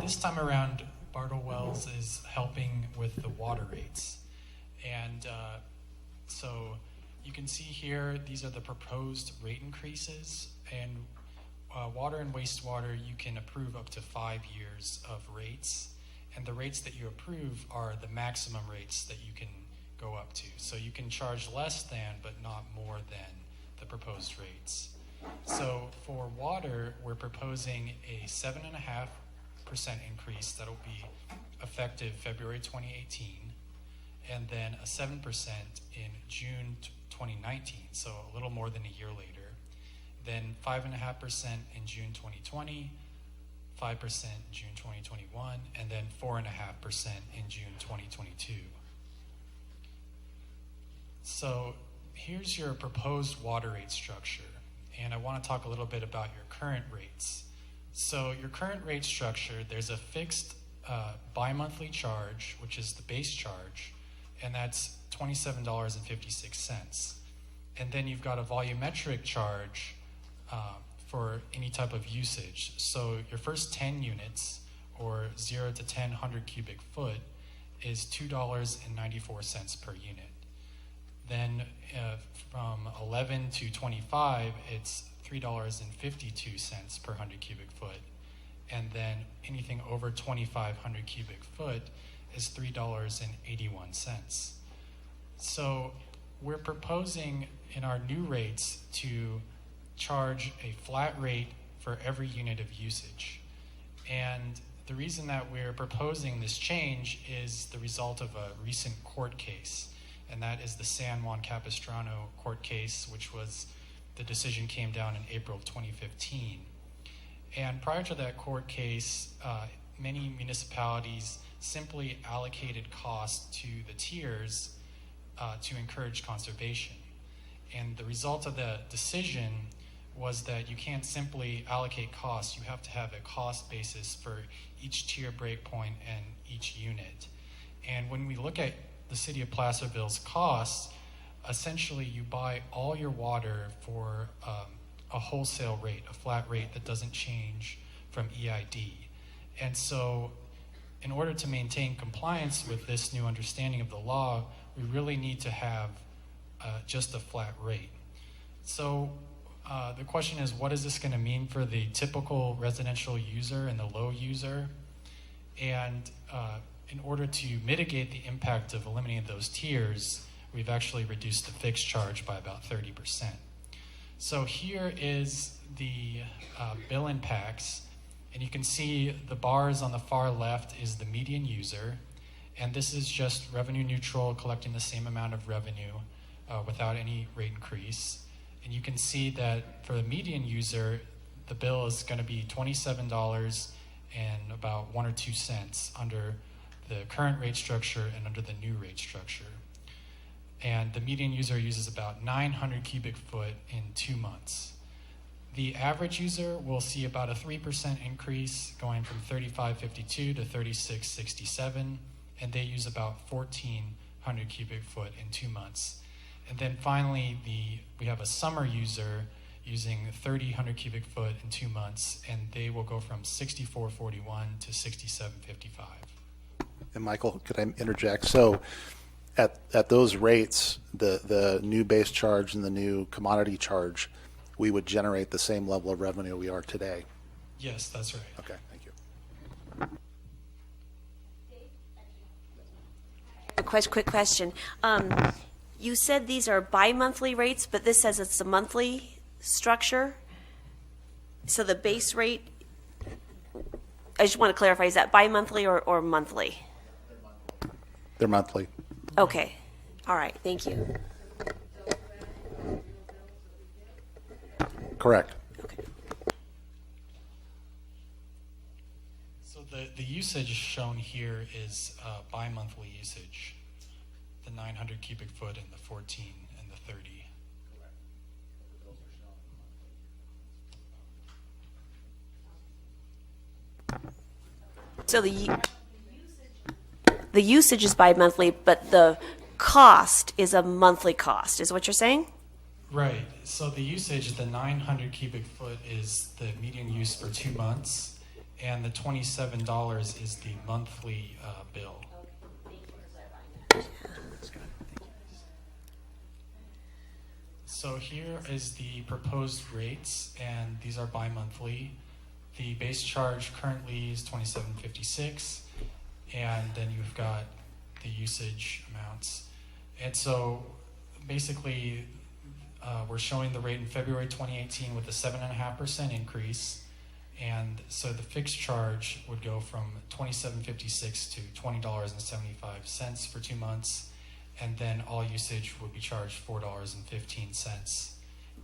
this time around, Bartle Wells is helping with the water rates. And so you can see here, these are the proposed rate increases. And water and wastewater, you can approve up to 5 years of rates. And the rates that you approve are the maximum rates that you can go up to. So you can charge less than, but not more than the proposed rates. So for water, we're proposing a 7.5% increase that'll be effective February 2018, and then a 7% in June 2019, so a little more than a year later. Then 5.5% in June 2020, 5% in June 2021, and then 4.5% in June 2022. So here's your proposed water rate structure, and I want to talk a little bit about your current rates. So your current rate structure, there's a fixed bi-monthly charge, which is the base charge, and that's $27.56. And then you've got a volumetric charge for any type of usage. So your first 10 units, or 0 to 10 100 cubic foot, is $2.94 per unit. Then from 11 to 25, it's $3.52 per 100 cubic foot. And then anything over 2,500 cubic foot is $3.81. So we're proposing in our new rates to charge a flat rate for every unit of usage. And the reason that we're proposing this change is the result of a recent court case, and that is the San Juan Capistrano court case, which was, the decision came down in April of 2015. And prior to that court case, many municipalities simply allocated costs to the tiers to encourage conservation. And the result of the decision was that you can't simply allocate costs. You have to have a cost basis for each tier breakpoint and each unit. And when we look at the city of Placerville's costs, essentially you buy all your water for a wholesale rate, a flat rate that doesn't change from EID. And so in order to maintain compliance with this new understanding of the law, we really need to have just a flat rate. So the question is, what is this going to mean for the typical residential user and the low user? And in order to mitigate the impact of eliminating those tiers, we've actually reduced the fixed charge by about 30%. So here is the bill impacts, and you can see the bars on the far left is the median user, and this is just revenue neutral, collecting the same amount of revenue without any rate increase. And you can see that for the median user, the bill is going to be $27 and about 1 or 2 cents under the current rate structure and under the new rate structure. And the median user uses about 900 cubic foot in 2 months. The average user will see about a 3% increase going from 3552 to 3667, and they use about 1400 cubic foot in 2 months. And then finally, we have a summer user using 3,000 cubic foot in 2 months, and they will go from 6441 to 6755. And Michael, could I interject? So at those rates, the new base charge and the new commodity charge, we would generate the same level of revenue we are today. Yes, that's right. Okay, thank you. A quick question. You said these are bi-monthly rates, but this says it's a monthly structure. So the base rate, I just want to clarify, is that bi-monthly or monthly? They're monthly. Okay. All right. Thank you. Correct. So the usage shown here is bi-monthly usage, the 900 cubic foot and the 14 and the 30. So the usage is bi-monthly, but the cost is a monthly cost, is what you're saying? Right. So the usage, the 900 cubic foot is the median use for 2 months, and the $27 is the monthly bill. So here is the proposed rates, and these are bi-monthly. The base charge currently is $27.56, and then you've got the usage amounts. And so basically, we're showing the rate in February 2018 with a 7.5% increase. And so the fixed charge would go from $27.56 to $20.75 for 2 months. And then all usage would be charged $4.15.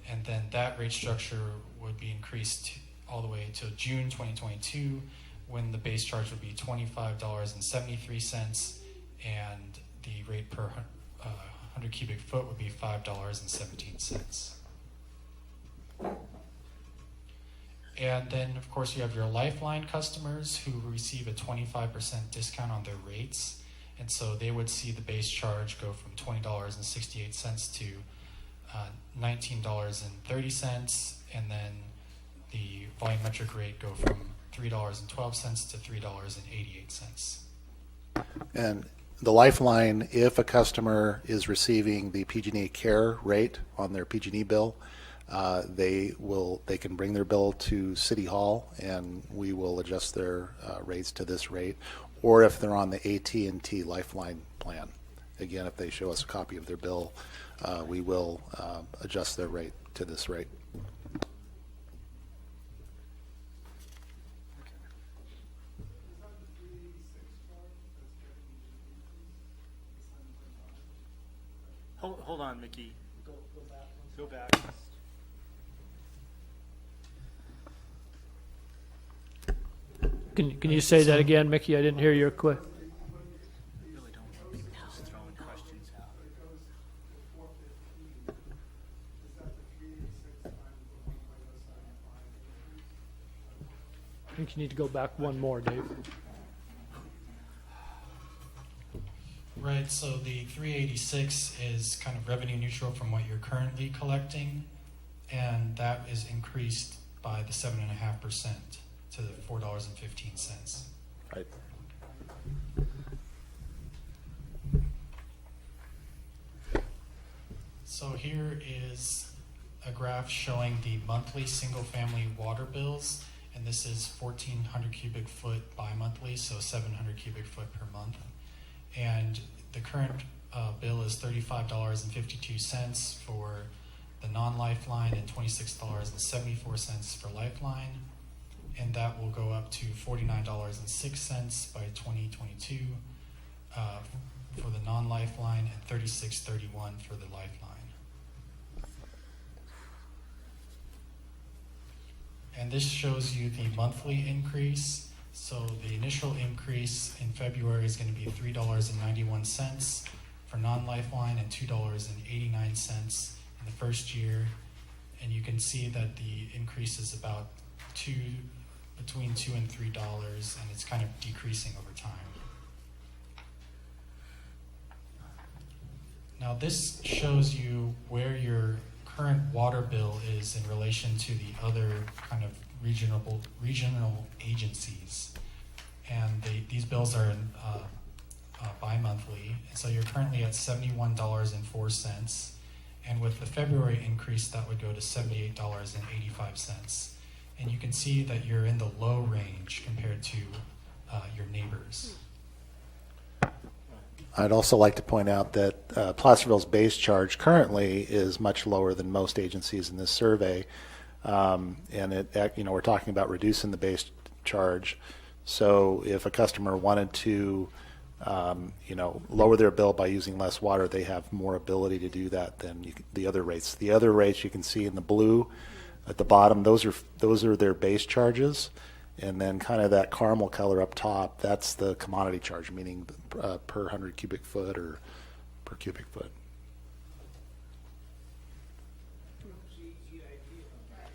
And then that rate structure would be increased all the way to June 2022, when the base charge would be $25.73, and the rate per 100 cubic foot would be $5.17. And then, of course, you have your Lifeline customers who receive a 25% discount on their rates. And so they would see the base charge go from $20.68 to $19.30, and then the volumetric rate go from $3.12 to $3.88. And the Lifeline, if a customer is receiving the PG&E Care rate on their PG&E bill, they can bring their bill to City Hall, and we will adjust their rates to this rate. Or if they're on the AT&T Lifeline plan, again, if they show us a copy of their bill, we will adjust their rate to this rate. Hold on, Mickey. Go back. Can you say that again, Mickey? I didn't hear your quick. Really don't want people just throwing questions out. I think you need to go back one more, Dave. Right, so the 386 is kind of revenue neutral from what you're currently collecting, and that is increased by the 7.5% to the $4.15. Right. So here is a graph showing the monthly single-family water bills, and this is 1,400 cubic foot bi-monthly, so 700 cubic foot per month. And the current bill is $35.52 for the non-Lifeline and $26.74 for Lifeline, and that will go up to $49.06 by 2022 for the non-Lifeline and $36.31 for the Lifeline. And this shows you the monthly increase. So the initial increase in February is going to be $3.91 for non-Lifeline and $2.89 in the first year. And you can see that the increase is about between $2 and $3, and it's kind of decreasing over time. Now this shows you where your current water bill is in relation to the other kind of regional agencies, and these bills are bi-monthly. So you're currently at $71.04, and with the February increase, that would go to $78.85. And you can see that you're in the low range compared to your neighbors. I'd also like to point out that Placerville's base charge currently is much lower than most agencies in this survey, and we're talking about reducing the base charge. So if a customer wanted to, lower their bill by using less water, they have more ability to do that than the other rates. The other rates you can see in the blue at the bottom; those are their base charges. And then kind of that caramel color up top, that's the commodity charge, meaning per 100 cubic foot or per cubic foot.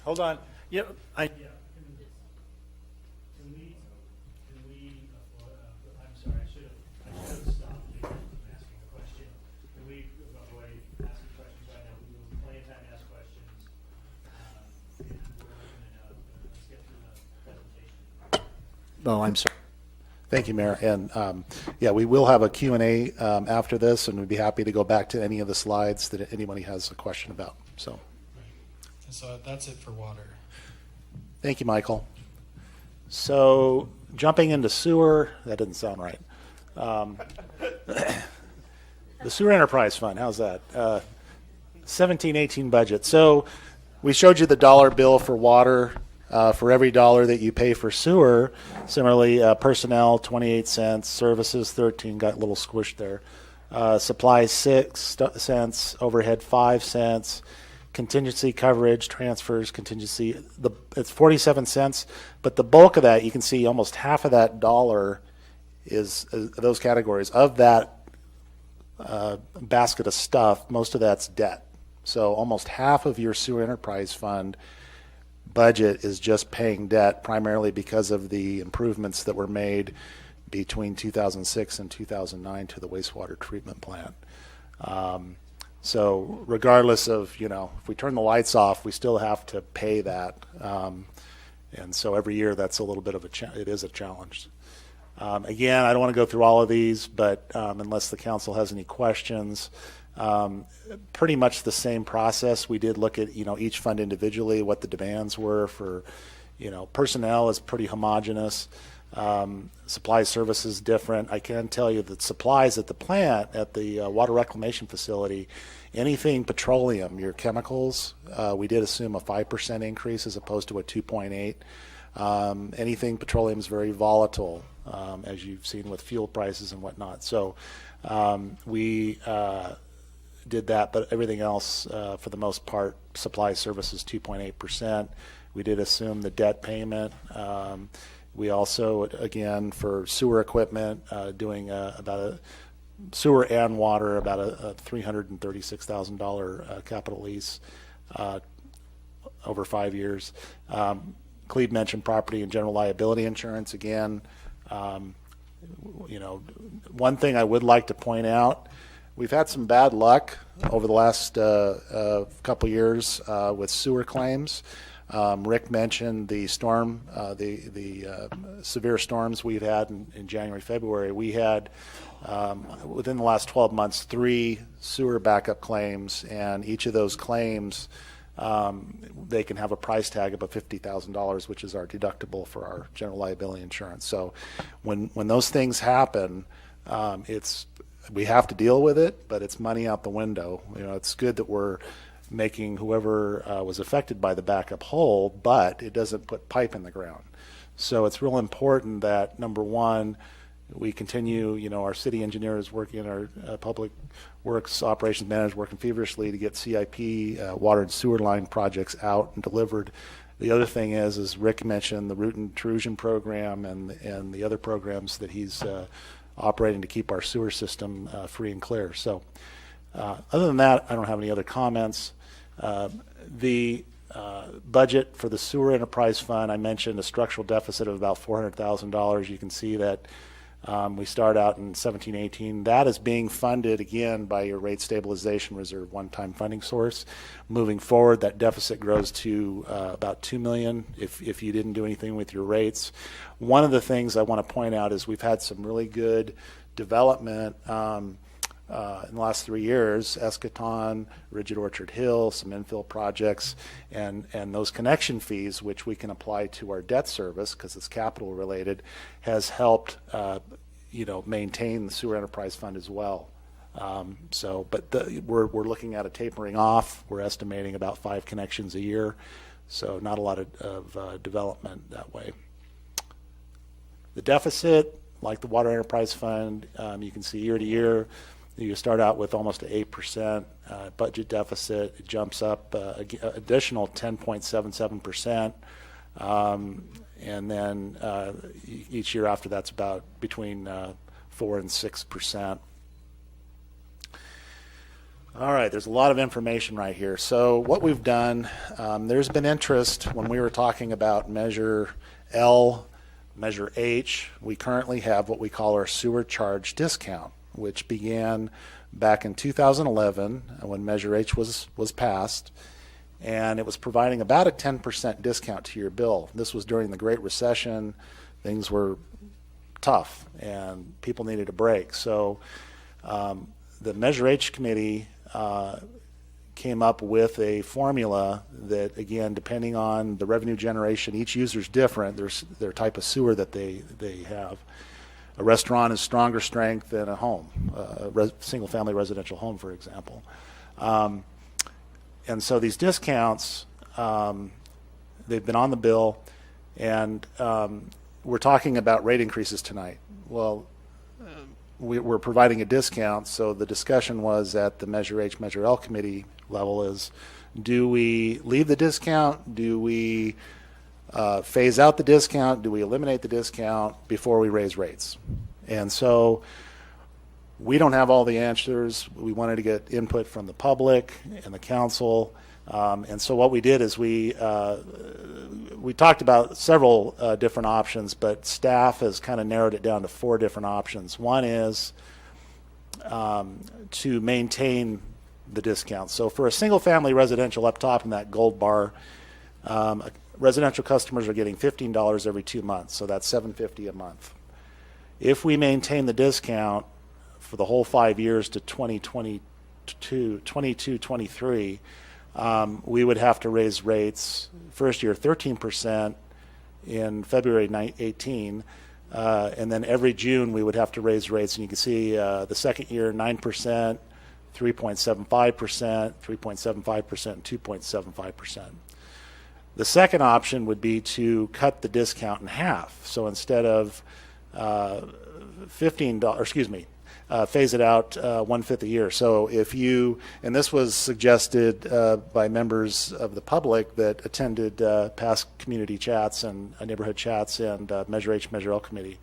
Hold on. Yep. I'm sorry, I should have stopped you from asking a question. Can we avoid asking questions right now? We will plenty of time to ask questions. Let's get through the presentation. Oh, I'm sorry. Thank you, Mayor. And we will have a Q&A after this, and we'd be happy to go back to any of the slides that anybody has a question about. So, And so that's it for water. thank you, Michael. So, jumping into sewer, that didn't sound right. The Sewer Enterprise Fund, how's that? 17-18 budget. So, we showed you the dollar bill for water. For every dollar that you pay for sewer, similarly, personnel 28 cents, services 13, got a little squished there. Supplies 6 cents, overhead 5 cents, contingency coverage, transfers, contingency, it's 47 cents, but the bulk of that, you can see almost half of that dollar is those categories. Of that basket of stuff, most of that's debt. So almost half of your Sewer Enterprise Fund budget is just paying debt, primarily because of the improvements that were made between 2006 and 2009 to the wastewater treatment plant. So regardless of, if we turn the lights off, we still have to pay that. And so every year that's a little bit of it is a challenge. Again, I don't want to go through all of these, but unless the council has any questions, pretty much the same process. We did look at, each fund individually, what the demands were for, personnel is pretty homogeneous. Supply services different. I can tell you that supplies at the plant, at the water reclamation facility, anything petroleum, your chemicals, we did assume a 5% increase as opposed to a 2.8. Anything petroleum is very volatile, as you've seen with fuel prices and whatnot. So we did that, but everything else, for the most part, supply services 2.8%. We did assume the debt payment. We also, again, for sewer equipment, doing about a sewer and water, about a $336,000 capital lease over 5 years. Cleve mentioned property and general liability insurance. Again, one thing I would like to point out, we've had some bad luck over the last couple years with sewer claims. Rick mentioned the storm, severe storms we've had in January, February. We had, within the last 12 months, 3 sewer backup claims, and each of those claims, they can have a price tag of $50,000, which is our deductible for our general liability insurance. So when those things happen, we have to deal with it, but it's money out the window. You know, it's good that we're making whoever was affected by the backup whole, but it doesn't put pipe in the ground. So it's real important that, number one, we continue, you know, our city engineers working, our public works operations managers working feverishly to get CIP water and sewer line projects out and delivered. The other thing is, as Rick mentioned, the root intrusion program and the other programs that he's operating to keep our sewer system free and clear. So other than that, I don't have any other comments. The budget for the sewer enterprise fund, I mentioned a structural deficit of about $400,000. You can see that we start out in 17-18. That is being funded again by your rate stabilization reserve, one-time funding source. Moving forward, that deficit grows to about $2 million if you didn't do anything with your rates. One of the things I want to point out is we've had some really good development in the last 3 years, Eschaton, Rigid Orchard Hill, some infill projects, and those connection fees, which we can apply to our debt service because it's capital related, has helped maintain the sewer enterprise fund as well. We're looking at a tapering off. We're estimating about 5 connections a year, so not a lot of development that way. The deficit, like the water enterprise fund, you can see year to year. You start out with almost an 8% budget deficit. It jumps up additional 10.77%. And then each year after that's about between 4 and 6%. All right, there's a lot of information right here. So what we've done, there's been interest when we were talking about Measure L, Measure H. We currently have what we call our sewer charge discount, which began back in 2011 when Measure H was passed, and it was providing about a 10% discount to your bill. This was during the Great Recession. Things were tough, and people needed a break. So the Measure H committee came up with a formula that, again, depending on the revenue generation, each user's different. There's their type of sewer that they have. A restaurant is stronger strength than a home, single-family residential home, for example. And so these discounts, they've been on the bill, and we're talking about rate increases tonight. Well, we're providing a discount, so the discussion was at the Measure H, Measure L committee level is, do we leave the discount? Do we phase out the discount? Do we eliminate the discount before we raise rates? And so we don't have all the answers. We wanted to get input from the public and the council. And so what we did is we talked about several different options, but staff has kind of narrowed it down to 4 different options. One is to maintain the discount. So for a single-family residential up top in that gold bar, residential customers are getting $15 every 2 months, so that's $7.50 a month. If we maintain the discount for the whole 5 years to 22-23, we would have to raise rates first year 13% in February 18, and then every June we would have to raise rates. And you can see the second year 9%, 3.75%, 3.75%, and 2.75%. The second option would be to cut the discount in half. So instead of phase it out 1/5 a year. So if you, and this was suggested by members of the public that attended past community chats and neighborhood chats and Measure H, Measure L committee,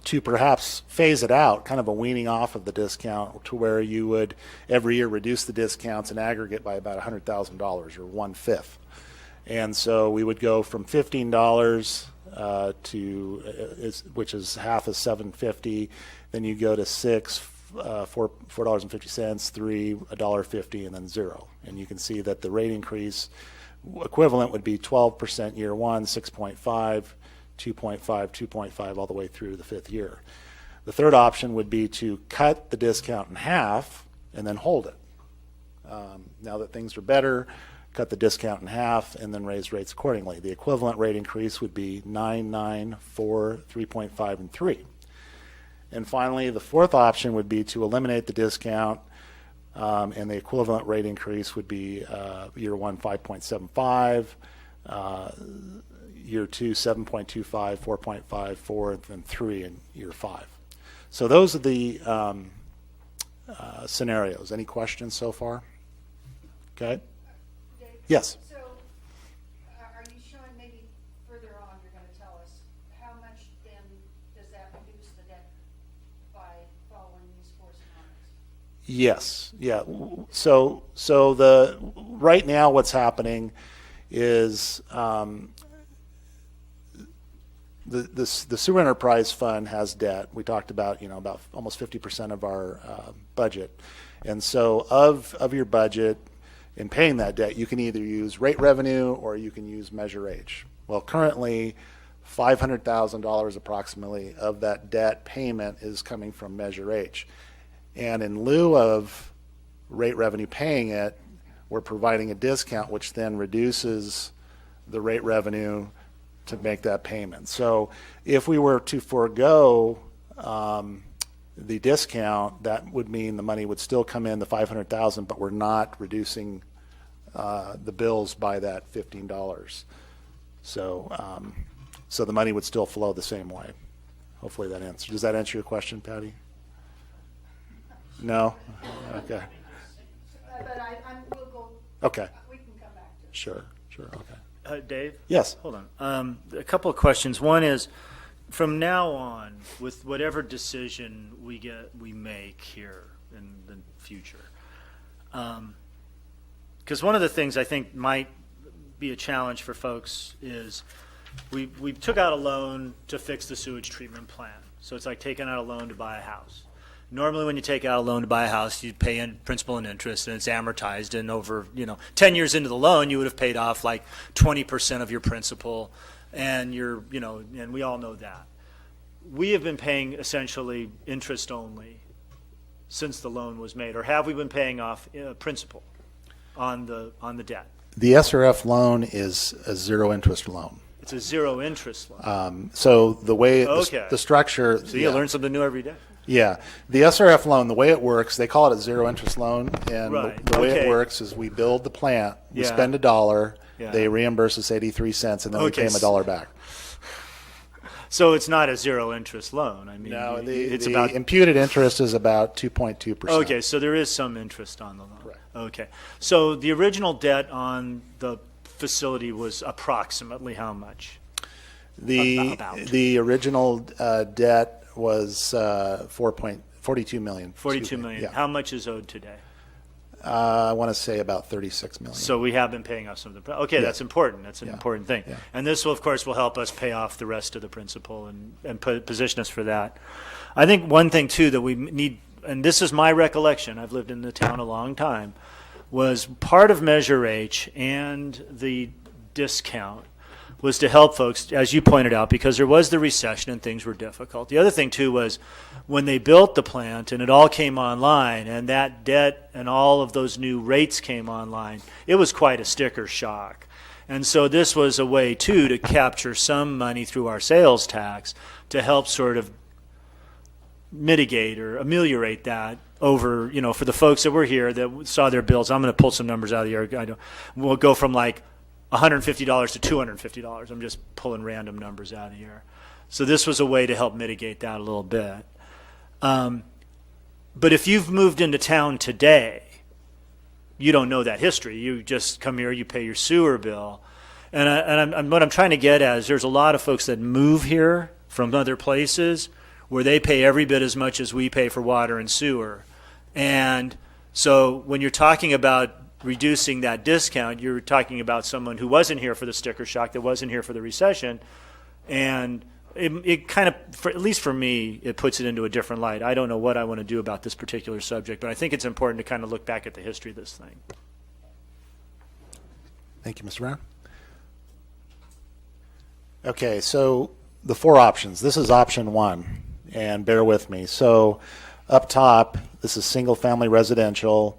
to perhaps phase it out, kind of a weaning off of the discount to where you would every year reduce the discounts in aggregate by about $100,000 or 1/5. And so we would go from $15 which is half of $7.50. Then you go to $6, $4.50, $3, $1.50, and then $0. And you can see that the rate increase equivalent would be 12% year one, 6.5, 2.5, 2.5, all the way through the 5th year. The third option would be to cut the discount in half and then hold it. Now that things are better, cut the discount in half and then raise rates accordingly. The equivalent rate increase would be 9, 9, 4, 3.5, and 3. And finally, the fourth option would be to eliminate the discount, and the equivalent rate increase would be year one, 5.75, year two, 7.25, 4.5, 4, and 3 in year 5. So those are the scenarios. Any questions so far? Okay. Dave? Yes. So, are you showing, maybe further on, you're gonna tell us, how much then does that reduce the debt by following these four scenarios? Yes. Yeah. So the right now what's happening is the sewer enterprise fund has debt. We talked about about almost 50% of our budget, and so of your budget in paying that debt, you can either use rate revenue or you can use Measure H. Well, currently, $500,000 approximately of that debt payment is coming from Measure H. And in lieu of rate revenue paying it, we're providing a discount, which then reduces the rate revenue to make that payment. So if we were to forego the discount, that would mean the money would still come in, the $500,000, but we're not reducing the bills by that $15. So so the money would still flow the same way. Hopefully that answers. Does that answer your question, Patty? No? Okay. But we'll go, Okay. we can come back to it. Sure. Okay. Dave? Yes. Hold on. A couple of questions. One is, from now on, with whatever decision we make here in the future, because one of the things I think might be a challenge for folks is we took out a loan to fix the sewage treatment plant. So it's like taking out a loan to buy a house. Normally, when you take out a loan to buy a house, you pay in principal and interest, and it's amortized. And over 10 years into the loan, you would have paid off like 20% of your principal, and and we all know that. We have been paying essentially interest only since the loan was made, or have we been paying off principal on the debt? The SRF loan is a zero interest loan. It's a zero interest loan. So the way Okay. the structure. So you learn something new every day. Yeah, the SRF loan, the way it works, they call it a zero interest loan, and Right, the way it okay. works is we build the plant, we Yeah. spend $1, Yeah. they reimburse us 83 cents, and then we Okay, pay them $1 back. So it's not a zero interest loan. I mean, No, it's the about imputed interest is about 2.2%. Okay, so there is some interest on the loan. Correct. Okay, so the original debt on the facility was approximately how much? About. The original debt was 42 million. 42 million. Yeah. How much is owed today? I want to say about 36 million. So we have been paying off some of the. Okay, Yeah. that's important. That's an Yeah. important thing. Yeah. And this will, of course, will help us pay off the rest of the principal and position us for that. I think one thing too that we need, and this is my recollection. I've lived in the town a long time. Was part of Measure H and the discount was to help folks, as you pointed out, because there was the recession and things were difficult. The other thing, too, was when they built the plant and it all came online and that debt and all of those new rates came online, it was quite a sticker shock. And so this was a way, too, to capture some money through our sales tax to help sort of mitigate or ameliorate that over, for the folks that were here that saw their bills. I'm going to pull some numbers out of the air. We'll go from like $150 to $250. I'm just pulling random numbers out of here. So this was a way to help mitigate that a little bit. But if you've moved into town today, you don't know that history. You just come here, you pay your sewer bill. And what I'm trying to get at is there's a lot of folks that move here from other places where they pay every bit as much as we pay for water and sewer. And so when you're talking about reducing that discount, you're talking about someone who wasn't here for the sticker shock, that wasn't here for the recession, and it kind of, at least for me, it puts it into a different light. I don't know what I want to do about this particular subject, but I think it's important to kind of look back at the history of this thing. Thank you, Mr. Brown. Okay, so the four options. This is option one, and bear with me. So up top, this is single-family residential.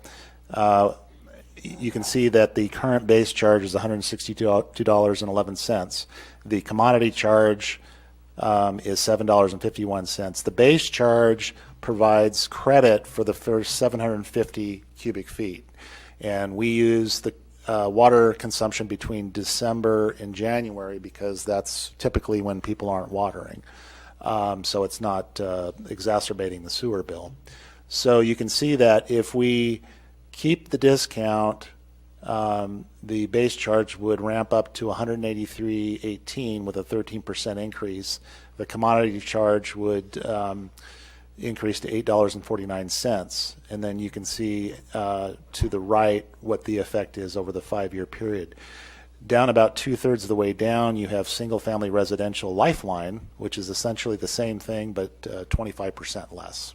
You can see that the current base charge is $162.11. The commodity charge is $7.51. The base charge provides credit for the first 750 cubic feet. And we use the water consumption between December and January because that's typically when people aren't watering. So it's not exacerbating the sewer bill. So you can see that if we keep the discount, the base charge would ramp up to $183.18 with a 13% increase. The commodity charge would increase to $8.49. And then you can see to the right what the effect is over the 5-year period. Down about 2/3 of the way down, you have single-family residential Lifeline, which is essentially the same thing, but 25% less.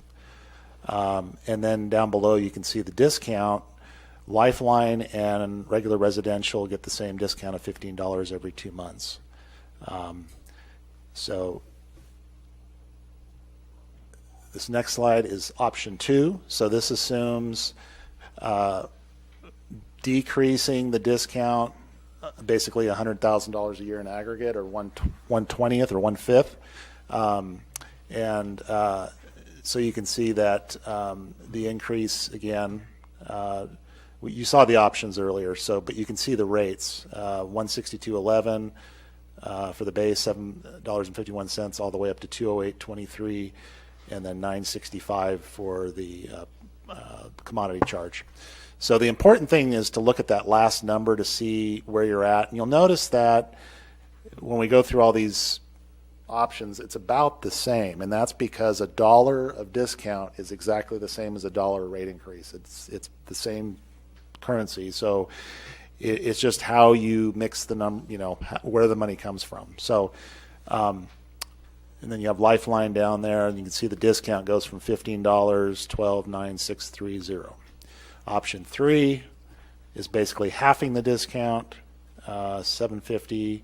And then down below, you can see the discount. Lifeline and regular residential get the same discount of $15 every 2 months. So this next slide is option 2. So this assumes decreasing the discount, basically $100,000 a year in aggregate, or 1/20th or 1/5. So you can see that the increase again. You saw the options earlier, but you can see the rates: $162.11 for the base, $7.51 all the way up to $208.23, and then $9.65 for the commodity charge. So the important thing is to look at that last number to see where you're at, and you'll notice that when we go through all these options, it's about the same, and that's because $1 of discount is exactly the same as $1 rate increase. It's the same currency, so it's just how you mix the where the money comes from. So, and then you have Lifeline down there, and you can see the discount goes from $15, $12,960. Option 3 is basically halving the discount, $750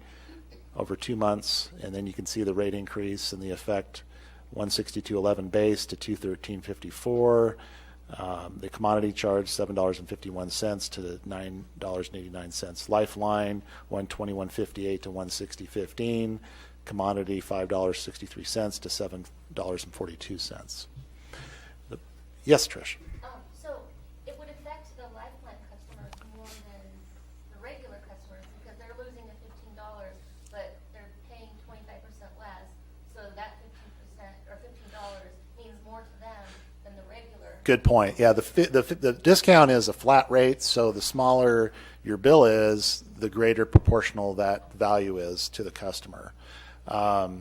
over 2 months, and then you can see the rate increase and the effect: $162.11 base to $213.54. The commodity charge $7.51 to $9.89. Lifeline $121.58 to $160.15. Commodity $5.63 to $7.42. Yes, Trish. So it would affect the Lifeline customers more than the regular customers because they're losing the $15, but they're paying 25% less. So that 15% or $15 means more to them than the regular. Good point. Yeah, the discount is a flat rate, so the smaller your bill is, the greater proportional that value is to the customer. The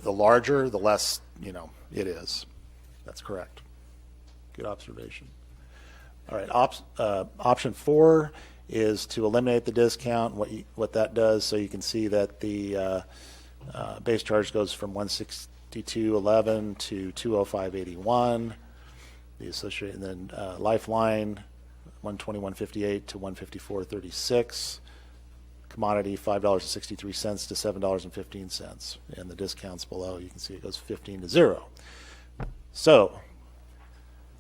larger, the less it is. That's correct. Good observation. All right. Option 4 is to eliminate the discount. What that does, so you can see that the base charge goes from $162.11 to $205.81. The associated, and then Lifeline $121.58 to $154.36. Commodity $5.63 to $7.15, and the discounts below, you can see it goes 15 to 0. So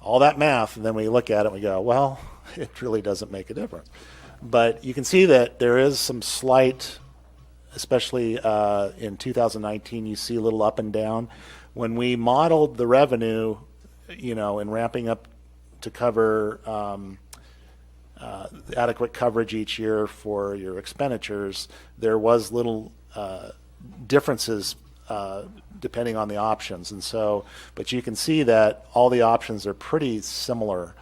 all that math, and then we look at it and we go, well, it really doesn't make a difference. But you can see that there is some slight, especially in 2019, you see a little up and down. When we modeled the revenue, and ramping up to cover adequate coverage each year for your expenditures, there was little differences depending on the options. And so, but you can see that all the options are pretty similar.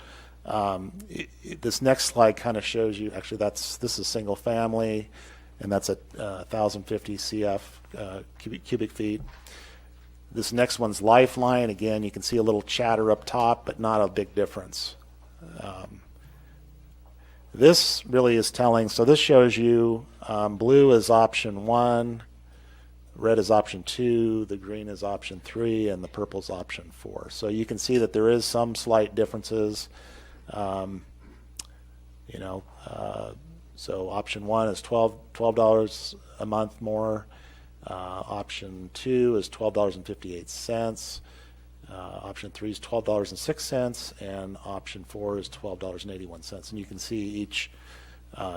This next slide kind of shows you, actually this is single family, and that's at 1,050 CF cubic feet. This next one's Lifeline. Again, you can see a little chatter up top, but not a big difference. This really is telling. So this shows you blue is option 1, red is option 2, the green is option 3, and the purple is option 4. So you can see that there is some slight differences. So option 1 is $12 a month more. Option 2 is $12.58. Option 3 is $12.06, and option 4 is $12.81. And you can see each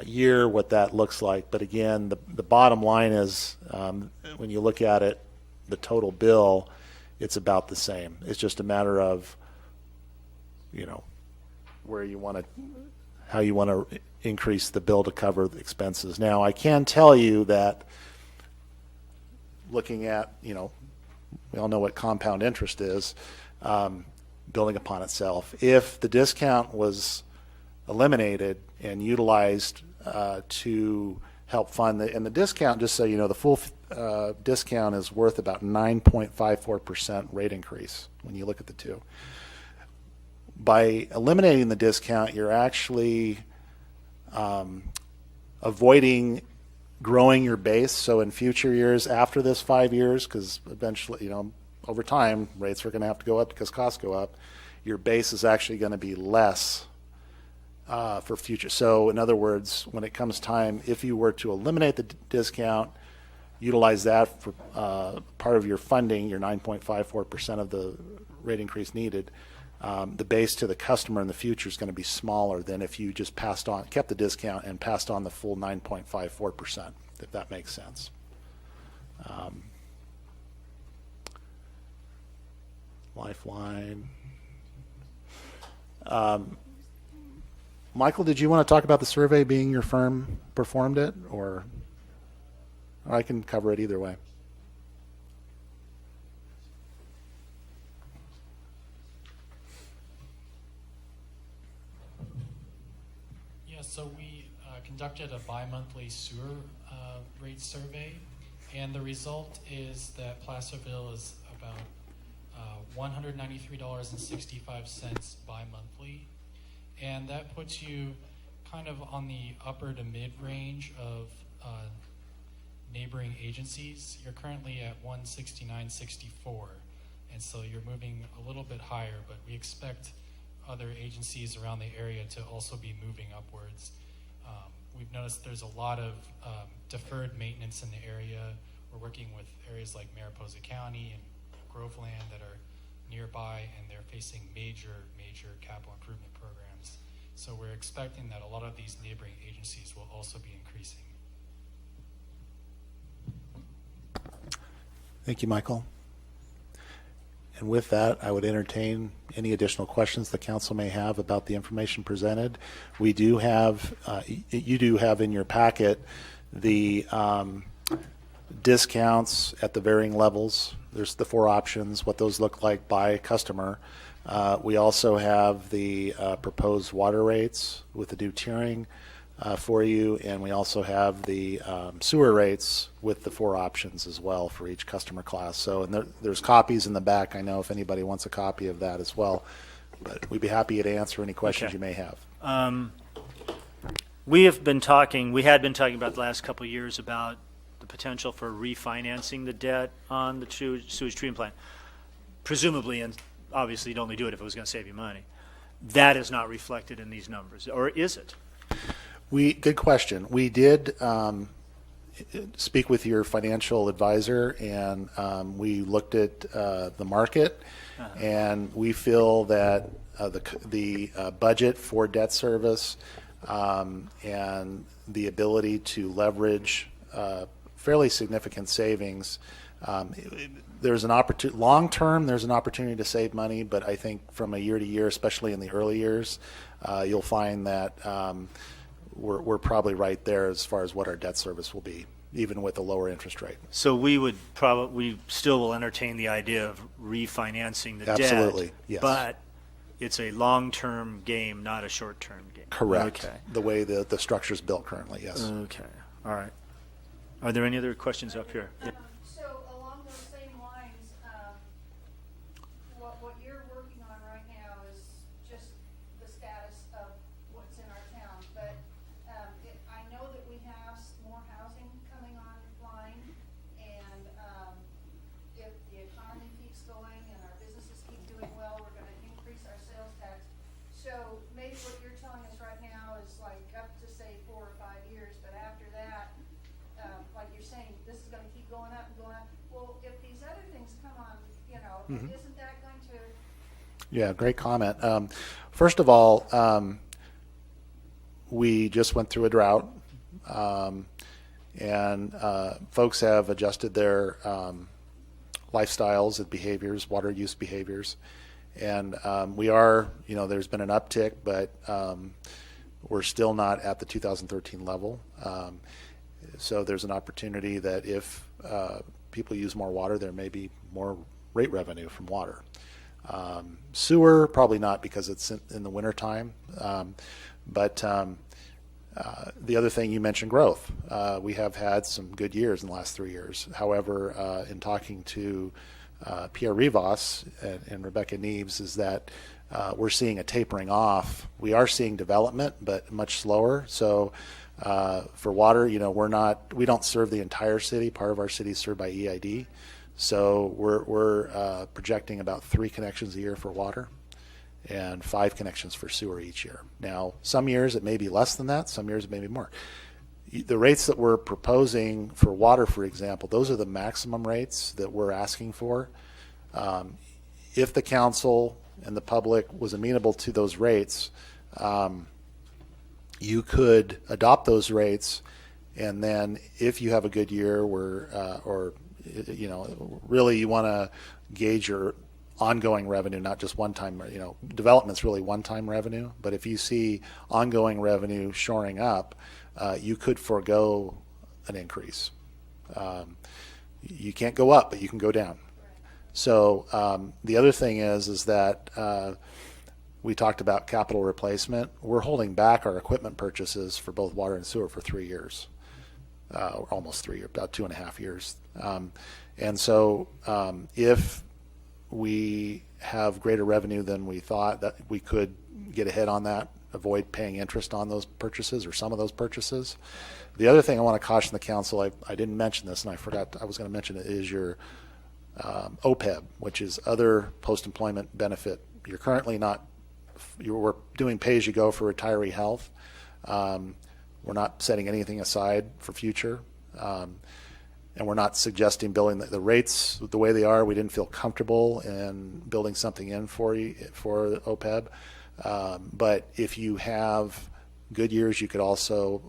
year what that looks like. But again, the bottom line is, when you look at it, the total bill, it's about the same. It's just a matter of, where you want to, how you want to increase the bill to cover the expenses. Now, I can tell you that looking at, we all know what compound interest is, building upon itself. If the discount was eliminated and utilized to help fund and the discount, just so you know, the full discount is worth about 9.54% rate increase when you look at the two. By eliminating the discount, you're actually avoiding growing your base. So in future years after this 5 years, because eventually, over time, rates are going to have to go up because costs go up, your base is actually going to be less for future. So in other words, when it comes time, if you were to eliminate the discount, utilize that for part of your funding, your 9.54% of the rate increase needed, the base to the customer in the future is going to be smaller than if you just kept the discount and passed on the full 9.54%, if that makes sense. Lifeline. Michael, did you want to talk about the survey being your firm performed it, or I can cover it either way? So we conducted a bi-monthly sewer rate survey, and the result is that Placerville is about $193.65 bi-monthly, and that puts you kind of on the upper to mid-range of neighboring agencies. You're currently at $169.64, and so you're moving a little bit higher, but we expect other agencies around the area to also be moving upwards. We've noticed there's a lot of deferred maintenance in the area. We're working with areas like Mariposa County and Groveland that are nearby, and they're facing major capital improvement programs. So we're expecting that a lot of these neighboring agencies will also be increasing. Thank you, Michael. And with that, I would entertain any additional questions the council may have about the information presented. We do have, you do have in your packet the discounts at the varying levels. There's the 4 options, what those look like by customer. We also have the proposed water rates with the new tiering for you, and we also have the sewer rates with the 4 options as well for each customer class. So, and there's copies in the back. I know if anybody wants a copy of that as well, but we'd be happy to answer any questions you may have. We had been talking about the last couple of years about the potential for refinancing the debt on the sewage treatment plant. Presumably, and obviously you'd only do it if it was going to save you money. That is not reflected in these numbers, or is it? Good question. We did speak with your financial advisor, and we looked at the market, and we feel that the budget for debt service and the ability to leverage fairly significant savings. There's an opportunity, long term, there's an opportunity to save money, but I think from a year to year, especially in the early years, you'll find that we're probably right there as far as what our debt service will be, even with a lower interest rate. So we still will entertain the idea of refinancing the debt. Absolutely, yes. But it's a long-term game, not a short-term game. Correct. Okay. The way the structure is built currently, yes. Okay. All right. Are there any other questions up here? Yeah. So along those same lines, what you're working on right now is just the status of what's in our town. But I know that we have more housing coming online, and if the economy keeps going and our businesses keep doing well, we're going to increase our sales tax. So maybe what you're telling us right now is like up to say 4 or 5 years. isn't that going to, Yeah, great comment. First of all, we just went through a drought, and folks have adjusted their lifestyles and behaviors, water use behaviors. And we are, there's been an uptick, but we're still not at the 2013 level. So there's an opportunity that if people use more water, there may be more rate revenue from water. Sewer, probably not because it's in the wintertime. But the other thing, you mentioned growth. We have had some good years in the last 3 years. However, in talking to Pierre Rivas and Rebecca Neves, is that we're seeing a tapering off. We are seeing development, but much slower. So for water, we don't serve the entire city. Part of our city is served by EID. So we're projecting about 3 connections a year for water and 5 connections for sewer each year. Now, some years it may be less than that. Some years it may be more. The rates that we're proposing for water, for example, those are the maximum rates that we're asking for. If the council and the public was amenable to those rates, you could adopt those rates, and then if you have a good year really you want to gauge your ongoing revenue, not just one-time, development's really one-time revenue, but if you see ongoing revenue shoring up, you could forego an increase. You can't go up, but you can go down. So the other thing is that we talked about capital replacement. We're holding back our equipment purchases for both water and sewer for 3 years, or almost 3 years, about 2.5 years. And so if we have greater revenue than we thought, that we could get ahead on that, avoid paying interest on those purchases or some of those purchases. The other thing I want to caution the council, I didn't mention this and I forgot I was going to mention it, is your OPEB, which is other post-employment benefit. You're currently not, we're doing pay-as-you-go for retiree health. We're not setting anything aside for future. And we're not suggesting building the rates the way they are. We didn't feel comfortable in building something in for OPEB. But if you have good years, you could also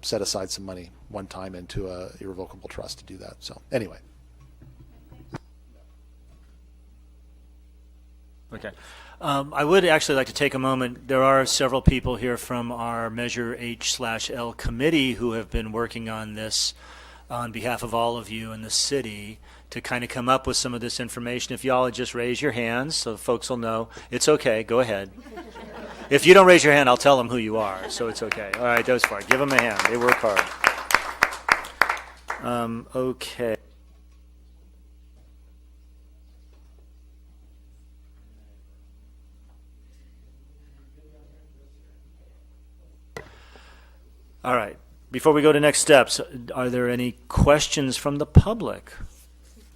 set aside some money one time into a irrevocable trust to do that. So anyway. Okay. I would actually like to take a moment. There are several people here from our Measure H/L committee who have been working on this on behalf of all of you in the city to kind of come up with some of this information. If y'all would just raise your hands so folks will know. It's okay. Go ahead. If you don't raise your hand, I'll tell them who you are, so it's okay. All right, those far. Give them a hand. They work hard. Okay. All right. Before we go to next steps, are there any questions from the public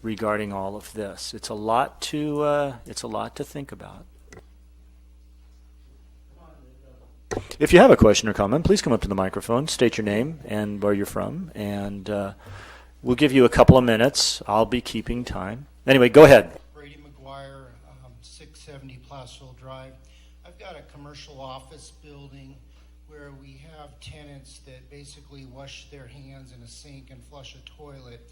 regarding all of this? It's a lot to think about. If you have a question or comment, please come up to the microphone, state your name and where you're from, and we'll give you a couple of minutes. I'll be keeping time. Anyway, go ahead. Brady McGuire, 670 Placerville Drive. I've got a commercial office building where we have tenants that basically wash their hands in a sink and flush a toilet.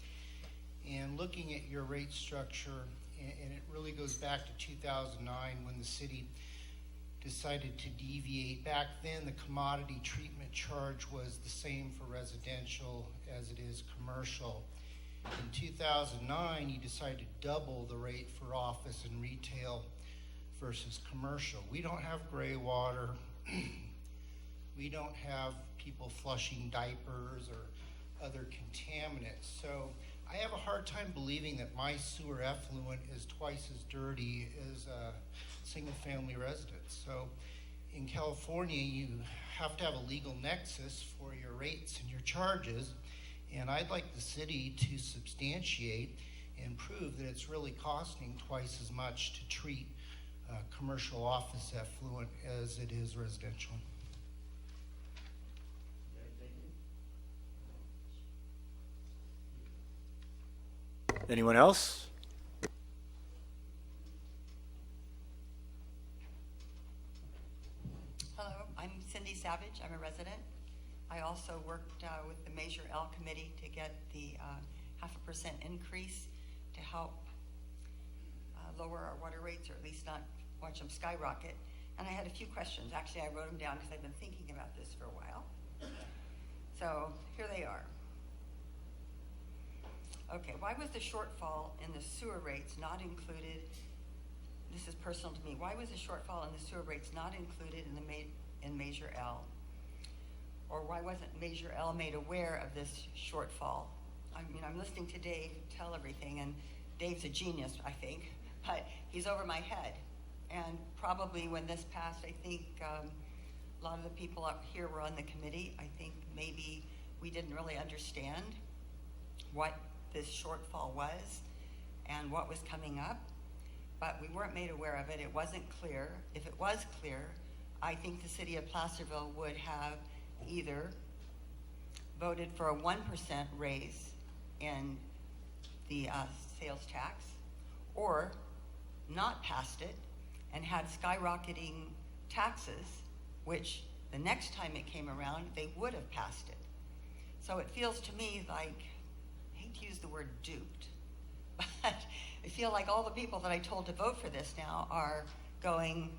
And looking at your rate structure, and it really goes back to 2009 when the city decided to deviate. Back then, the commodity treatment charge was the same for residential as it is commercial. In 2009, you decided to double the rate for office and retail versus commercial. We don't have gray water. We don't have people flushing diapers or other contaminants. So I have a hard time believing that my sewer effluent is twice as dirty as a single-family residence. So in California, you have to have a legal nexus for your rates and your charges, and I'd like the city to substantiate and prove that it's really costing twice as much to treat commercial office effluent as it is residential. Anyone else? Cottage. I'm a resident. I also worked with the Measure L committee to get the 0.5% increase to help lower our water rates, or at least not watch them skyrocket. And I had a few questions. Actually, I wrote them down because I've been thinking about this for a while. So here they are. Okay, why was the shortfall in the sewer rates not included? This is personal to me. Why was the shortfall in the sewer rates not included in Measure L? Or why wasn't Measure L made aware of this shortfall? I mean, I'm listening to Dave tell everything, and Dave's a genius, I think, but he's over my head. And probably when this passed, I think a lot of the people up here were on the committee. I think maybe we didn't really understand what this shortfall was and what was coming up, but we weren't made aware of it. It wasn't clear. If it was clear, I think the city of Placerville would have either voted for a 1% raise in the sales tax, or not passed it and had skyrocketing taxes, which the next time it came around, they would have passed it. So it feels to me like, I hate to use the word duped, but I feel like all the people that I told to vote for this now are going,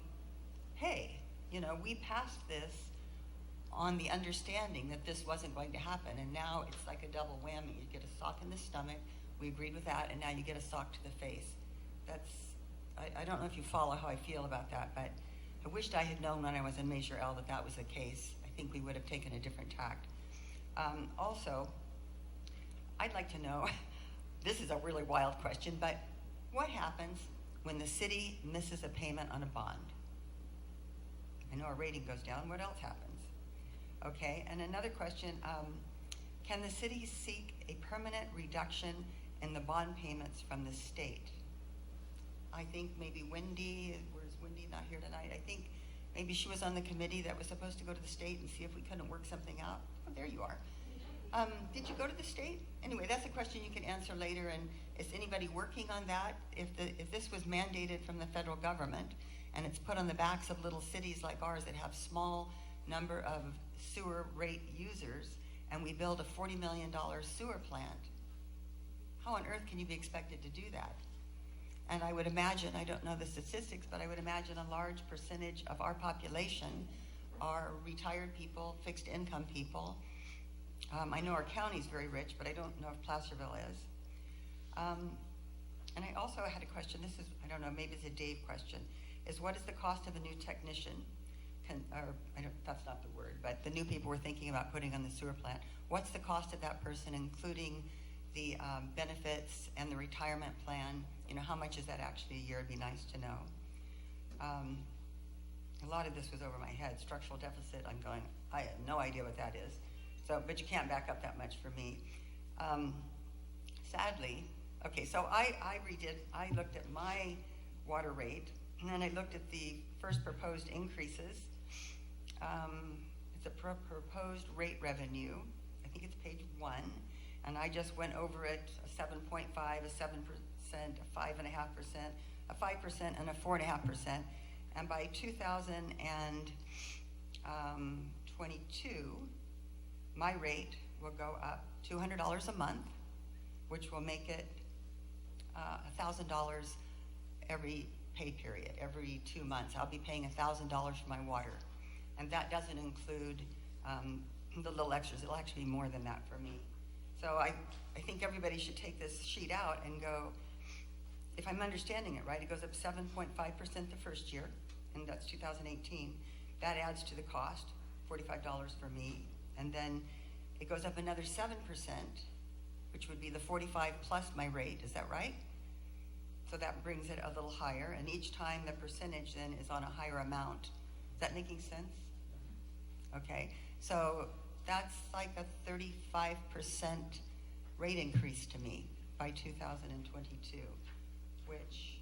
hey, you know, we passed this on the understanding that this wasn't going to happen, and now it's like a double whammy. You get a sock in the stomach, we agreed with that, and now you get a sock to the face. That's, I don't know if you follow how I feel about that, but I wished I had known when I was in Measure L that that was the case. I think we would have taken a different tact. Also, I'd like to know, this is a really wild question, but what happens when the city misses a payment on a bond? I know our rating goes down. What else happens? Okay, and another question, can the city seek a permanent reduction in the bond payments from the state? I think maybe Wendy, where's Wendy not here tonight? I think maybe she was on the committee that was supposed to go to the state and see if we couldn't work something out. Oh, there you are. Did you go to the state? Anyway, that's a question you can answer later, and is anybody working on that? If this was mandated from the federal government and it's put on the backs of little cities like ours that have small number of sewer rate users, and we build a $40 million sewer plant, how on earth can you be expected to do that? And I would imagine, I don't know the statistics, but I would imagine a large percentage of our population are retired people, fixed income people. I know our county's very rich, but I don't know if Placerville is. And I also had a question, this is, I don't know, maybe it's a Dave question, is what is the cost of a new technician? That's not the word, but the new people we're thinking about putting on the sewer plant. What's the cost of that person, including the benefits and the retirement plan? You know, how much is that actually a year? It'd be nice to know. A lot of this was over my head. Structural deficit, I'm going, I have no idea what that is. So, but you can't back up that much for me. Sadly, okay, so I looked at my water rate, and then I looked at the first proposed increases. It's a proposed rate revenue. I think it's page 1, and I just went over it: a 7.5, a 7%, a 5.5%, a 5%, and a 4.5%. And by 2022, my rate will go up $200 a month, which will make it $1,000 every pay period, every 2 months. I'll be paying $1,000 for my water. And that doesn't include the little extras. It'll actually be more than that for me. So I think everybody should take this sheet out and go, if I'm understanding it right, it goes up 7.5% the first year, and that's 2018. That adds to the cost, $45 for me. And then it goes up another 7%, which would be the 45 plus my rate. Is that right? So that brings it a little higher. And each time the percentage then is on a higher amount. Is that making sense? Okay. So that's like a 35% rate increase to me by 2022, which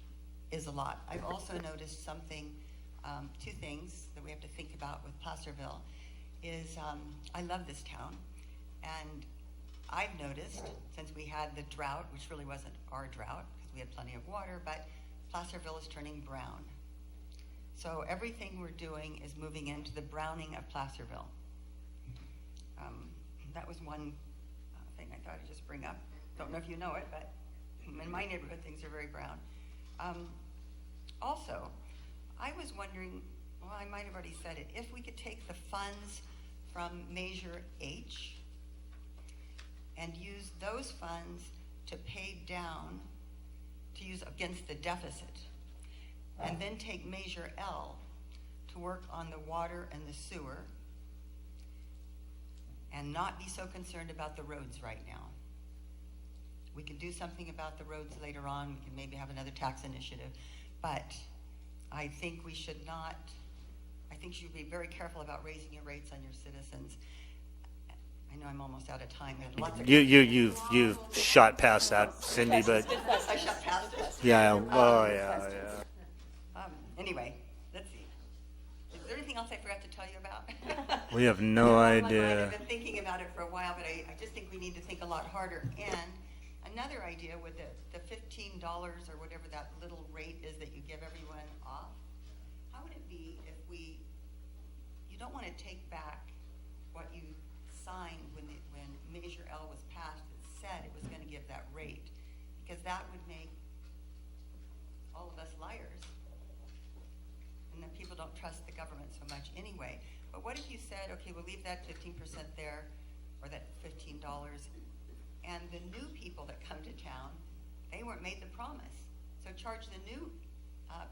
is a lot. I've also noticed something, 2 things that we have to think about with Placerville is I love this town, and I've noticed since we had the drought, which really wasn't our drought because we had plenty of water, but Placerville is turning brown. So everything we're doing is moving into the browning of Placerville. That was one thing I thought I'd just bring up. Don't know if you know it, but in my neighborhood, things are very brown. Also, I was wondering, well, I might have already said it, if we could take the funds from Measure H and use those funds to pay down, to use against the deficit, and then take Measure L to work on the water and the sewer, and not be so concerned about the roads right now. We can do something about the roads later on. We can maybe have another tax initiative. But I think we should not, I think you should be very careful about raising your rates on your citizens. I know I'm almost out of time. I had lots of You've shot past that, Cindy, but I shut past it. yeah, oh yeah. Anyway, let's see. Is there anything else I forgot to tell you about? We have no I've idea. been thinking about it for a while, but I just think we need to think a lot harder. And another idea with the $15 or whatever that little rate is that you give everyone off, how would it be if you don't want to take back what you signed when Measure L was passed that said it was going to give that rate, because that would make all of us liars. And then people don't trust the government so much anyway. But what if you said, okay, we'll leave that 15% there, or that $15, and the new people that come to town, they weren't made the promise. So charge the new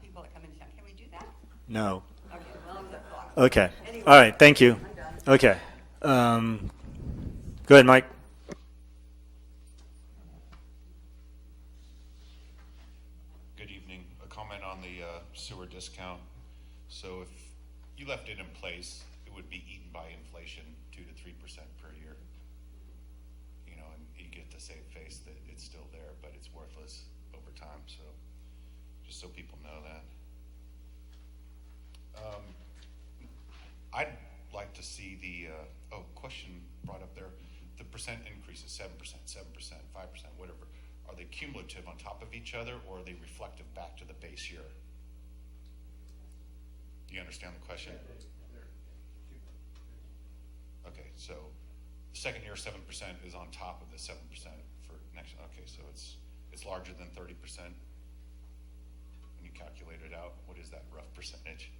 people that come into town. Can we do that? No. Okay, well, that's a thought. Okay. Anyway, All right. Thank you. I'm done. Okay. Go ahead, Mike. Good evening. A comment on the sewer discount. So if you left it in place, it would be eaten by inflation, 2 to 3% per year. You know, and you get to save face that it's still there, but it's worthless over time. So just so people know that. I'd like to see the question brought up there. The percent increases, 7%, 7%, 5%, whatever. Are they cumulative on top of each other, or are they reflective back to the base year? Do you understand the question? Okay, so the second year 7% is on top of the 7% for next. Okay, so it's larger than 30%. When you calculate it out, what is that rough percentage?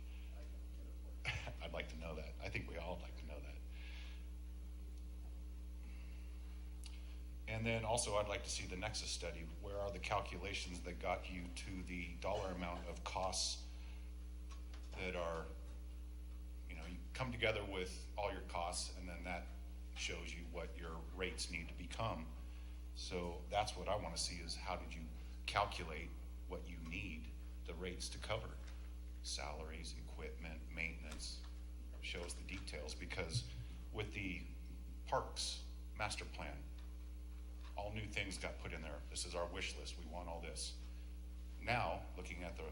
I'd like to know that. I think we all would like to know that. And then also I'd like to see the Nexus study. Where are the calculations that got you to the dollar amount of costs that are, you know, you come together with all your costs, and then that shows you what your rates need to become. So that's what I want to see, is how did you calculate what you need the rates to cover? Salaries, equipment, maintenance, shows the details, because with the parks master plan, all new things got put in there. This is our wish list. We want all this. Now, looking at the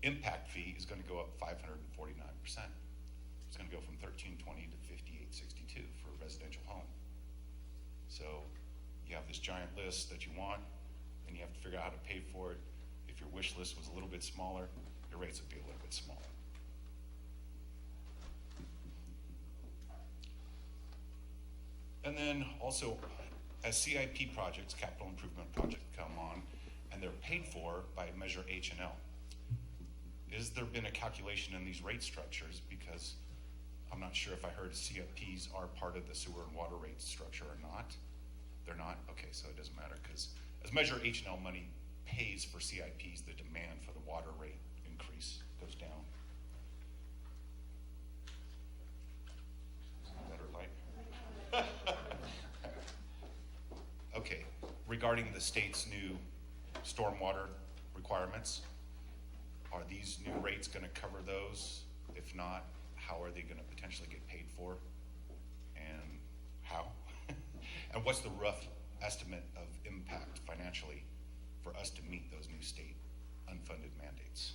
impact fee is going to go up 549%. It's going to go from $13.20 to $58.62 for a residential home. So you have this giant list that you want, and you have to figure out how to pay for it. If your wish list was a little bit smaller, your rates would be a little bit smaller. And then also, as CIP projects, capital improvement projects, come on, and they're paid for by Measure H and L, is there been a calculation in these rate structures? Because I'm not sure if I heard CIPs are part of the sewer and water rate structure or not. They're not? Okay, so it doesn't matter, because as Measure H and L money pays for CIPs, the demand for the water rate increase goes down. Better light? Okay, regarding the state's new stormwater requirements, are these new rates going to cover those? If not, how are they going to potentially get paid for? And how? And what's the rough estimate of impact financially for us to meet those new state unfunded mandates?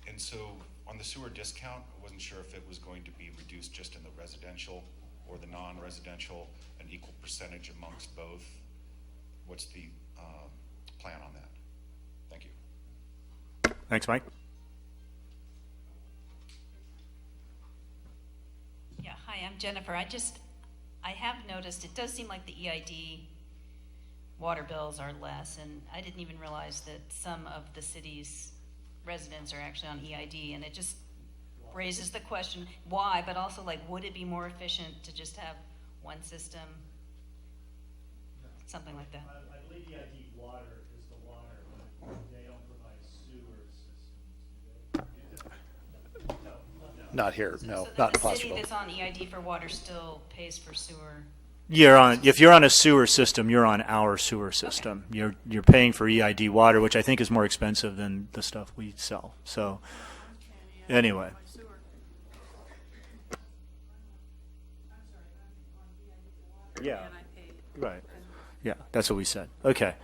And so on the sewer discount, I wasn't sure if it was going to be reduced just in the residential or the non-residential, an equal percentage amongst both. What's the plan on that? Thanks, Mike. Yeah, hi, I'm Jennifer. I have noticed, it does seem like the EID water bills are less, and I didn't even realize that some of the city's residents are actually on EID, and it just raises the question, why, but also like, would it be more efficient to just have one system? Something like that. I believe EID water is the water, but they don't provide sewer systems, do they? Not here, no, So not in the city Placerville. that's on EID for water still pays for sewer? If you're on a sewer system, you're on our sewer system. Okay. You're paying for EID water, which I think is more expensive than the stuff we sell. So, anyway. Yeah. Right. Yeah, that's what we said. Okay.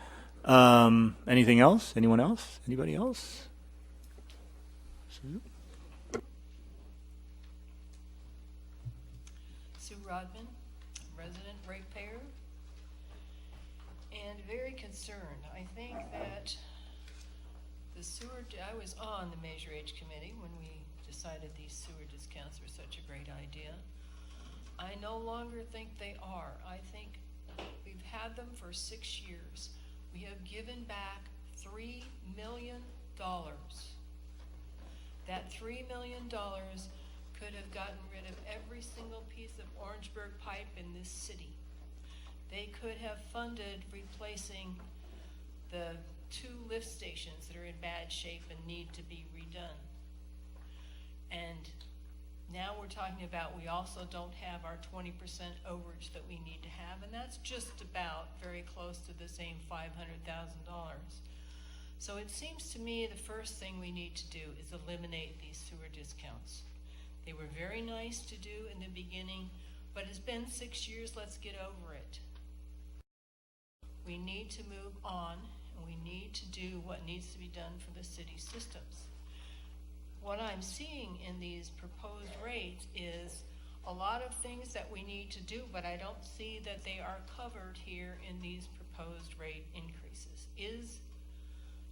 Anything else? Anyone else? Anybody else? Sue Rodman, resident ratepayer, and very concerned. I think that the sewer, I was on the Measure H committee when we decided these sewer discounts were such a great idea. I no longer think they are. I think we've had them for 6 years. We have given back $3 million. That $3 million could have gotten rid of every single piece of Orangeburg pipe in this city. They could have funded replacing the 2 lift stations that are in bad shape and need to be redone. And now we're talking about we also don't have our 20% overage that we need to have, and that's just about very close to the same $500,000. So it seems to me the first thing we need to do is eliminate these sewer discounts. They were very nice to do in the beginning, but it's been 6 years, let's get over it. We need to move on, and we need to do what needs to be done for the city systems. What I'm seeing in these proposed rates is a lot of things that we need to do, but I don't see that they are covered here in these proposed rate increases.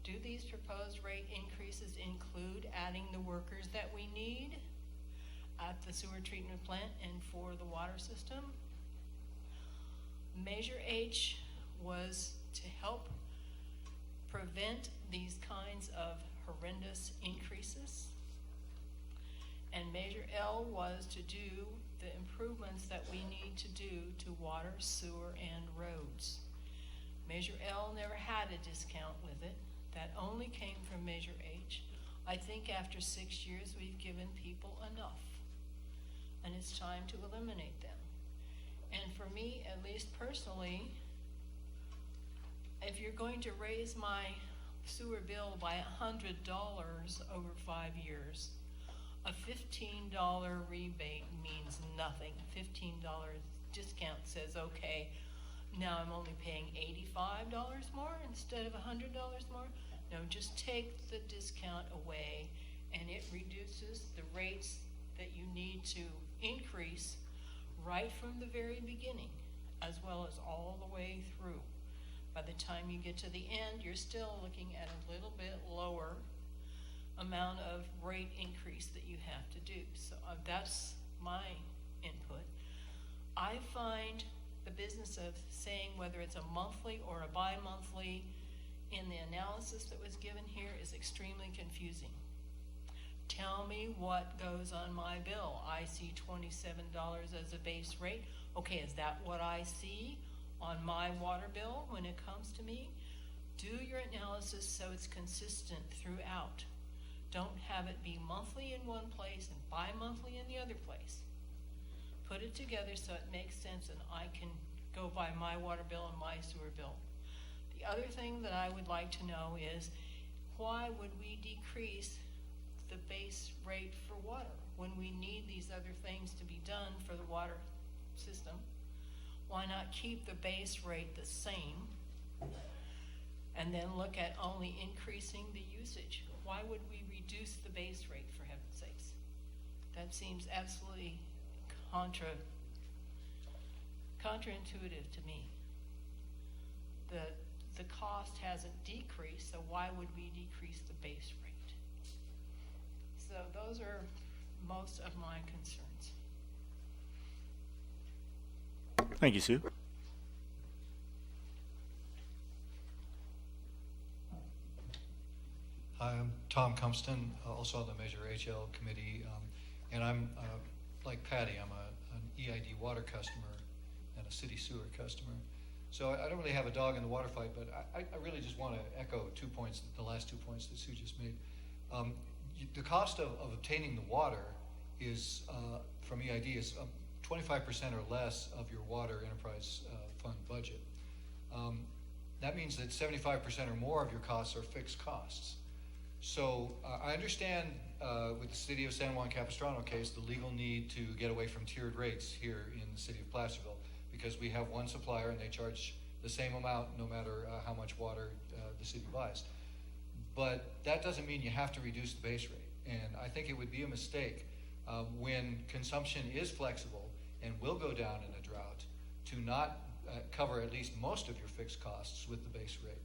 Do these proposed rate increases include adding the workers that we need at the sewer treatment plant and for the water system? Measure H was to help prevent these kinds of horrendous increases. And Measure L was to do the improvements that we need to do to water, sewer, and roads. Measure L never had a discount with it. That only came from Measure H. I think after 6 years, we've given people enough, and it's time to eliminate them. And for me, at least personally, if you're going to raise my sewer bill by $100 over 5 years, a $15 rebate means nothing. A $15 discount says, okay, now I'm only paying $85 more instead of $100 more. No, just take the discount away, and it reduces the rates that you need to increase right from the very beginning, as well as all the way through. By the time you get to the end, you're still looking at a little bit lower amount of rate increase that you have to do. So that's my input. I find the business of saying whether it's a monthly or a bi-monthly in the analysis that was given here is extremely confusing. Tell me what goes on my bill. I see $27 as a base rate. Okay, is that what I see on my water bill when it comes to me? Do your analysis so it's consistent throughout. Don't have it be monthly in one place and bi-monthly in the other place. Put it together so it makes sense and I can go by my water bill and my sewer bill. The other thing that I would like to know is, why would we decrease the base rate for water when we need these other things to be done for the water system? Why not keep the base rate the same and then look at only increasing the usage? Why would we reduce the base rate, for heaven's sakes? That seems absolutely counterintuitive to me. The cost hasn't decreased, so why would we decrease the base rate? So those are most of my concerns. Thank you, Sue. Hi, I'm Tom Compston, also on the Measure HL committee, and I'm, like Patty, I'm an EID water customer and a city sewer customer. So I don't really have a dog in the water fight, but I really just want to echo 2 points, the last 2 points that Sue just made. The cost of obtaining the water is, from EID, is 25% or less of your water enterprise fund budget. That means that 75% or more of your costs are fixed costs. So I understand with the city of San Juan Capistrano case, the legal need to get away from tiered rates here in the city of Placerville, because we have one supplier and they charge the same amount no matter how much water the city buys. But that doesn't mean you have to reduce the base rate. And I think it would be a mistake when consumption is flexible and will go down in a drought to not cover at least most of your fixed costs with the base rate.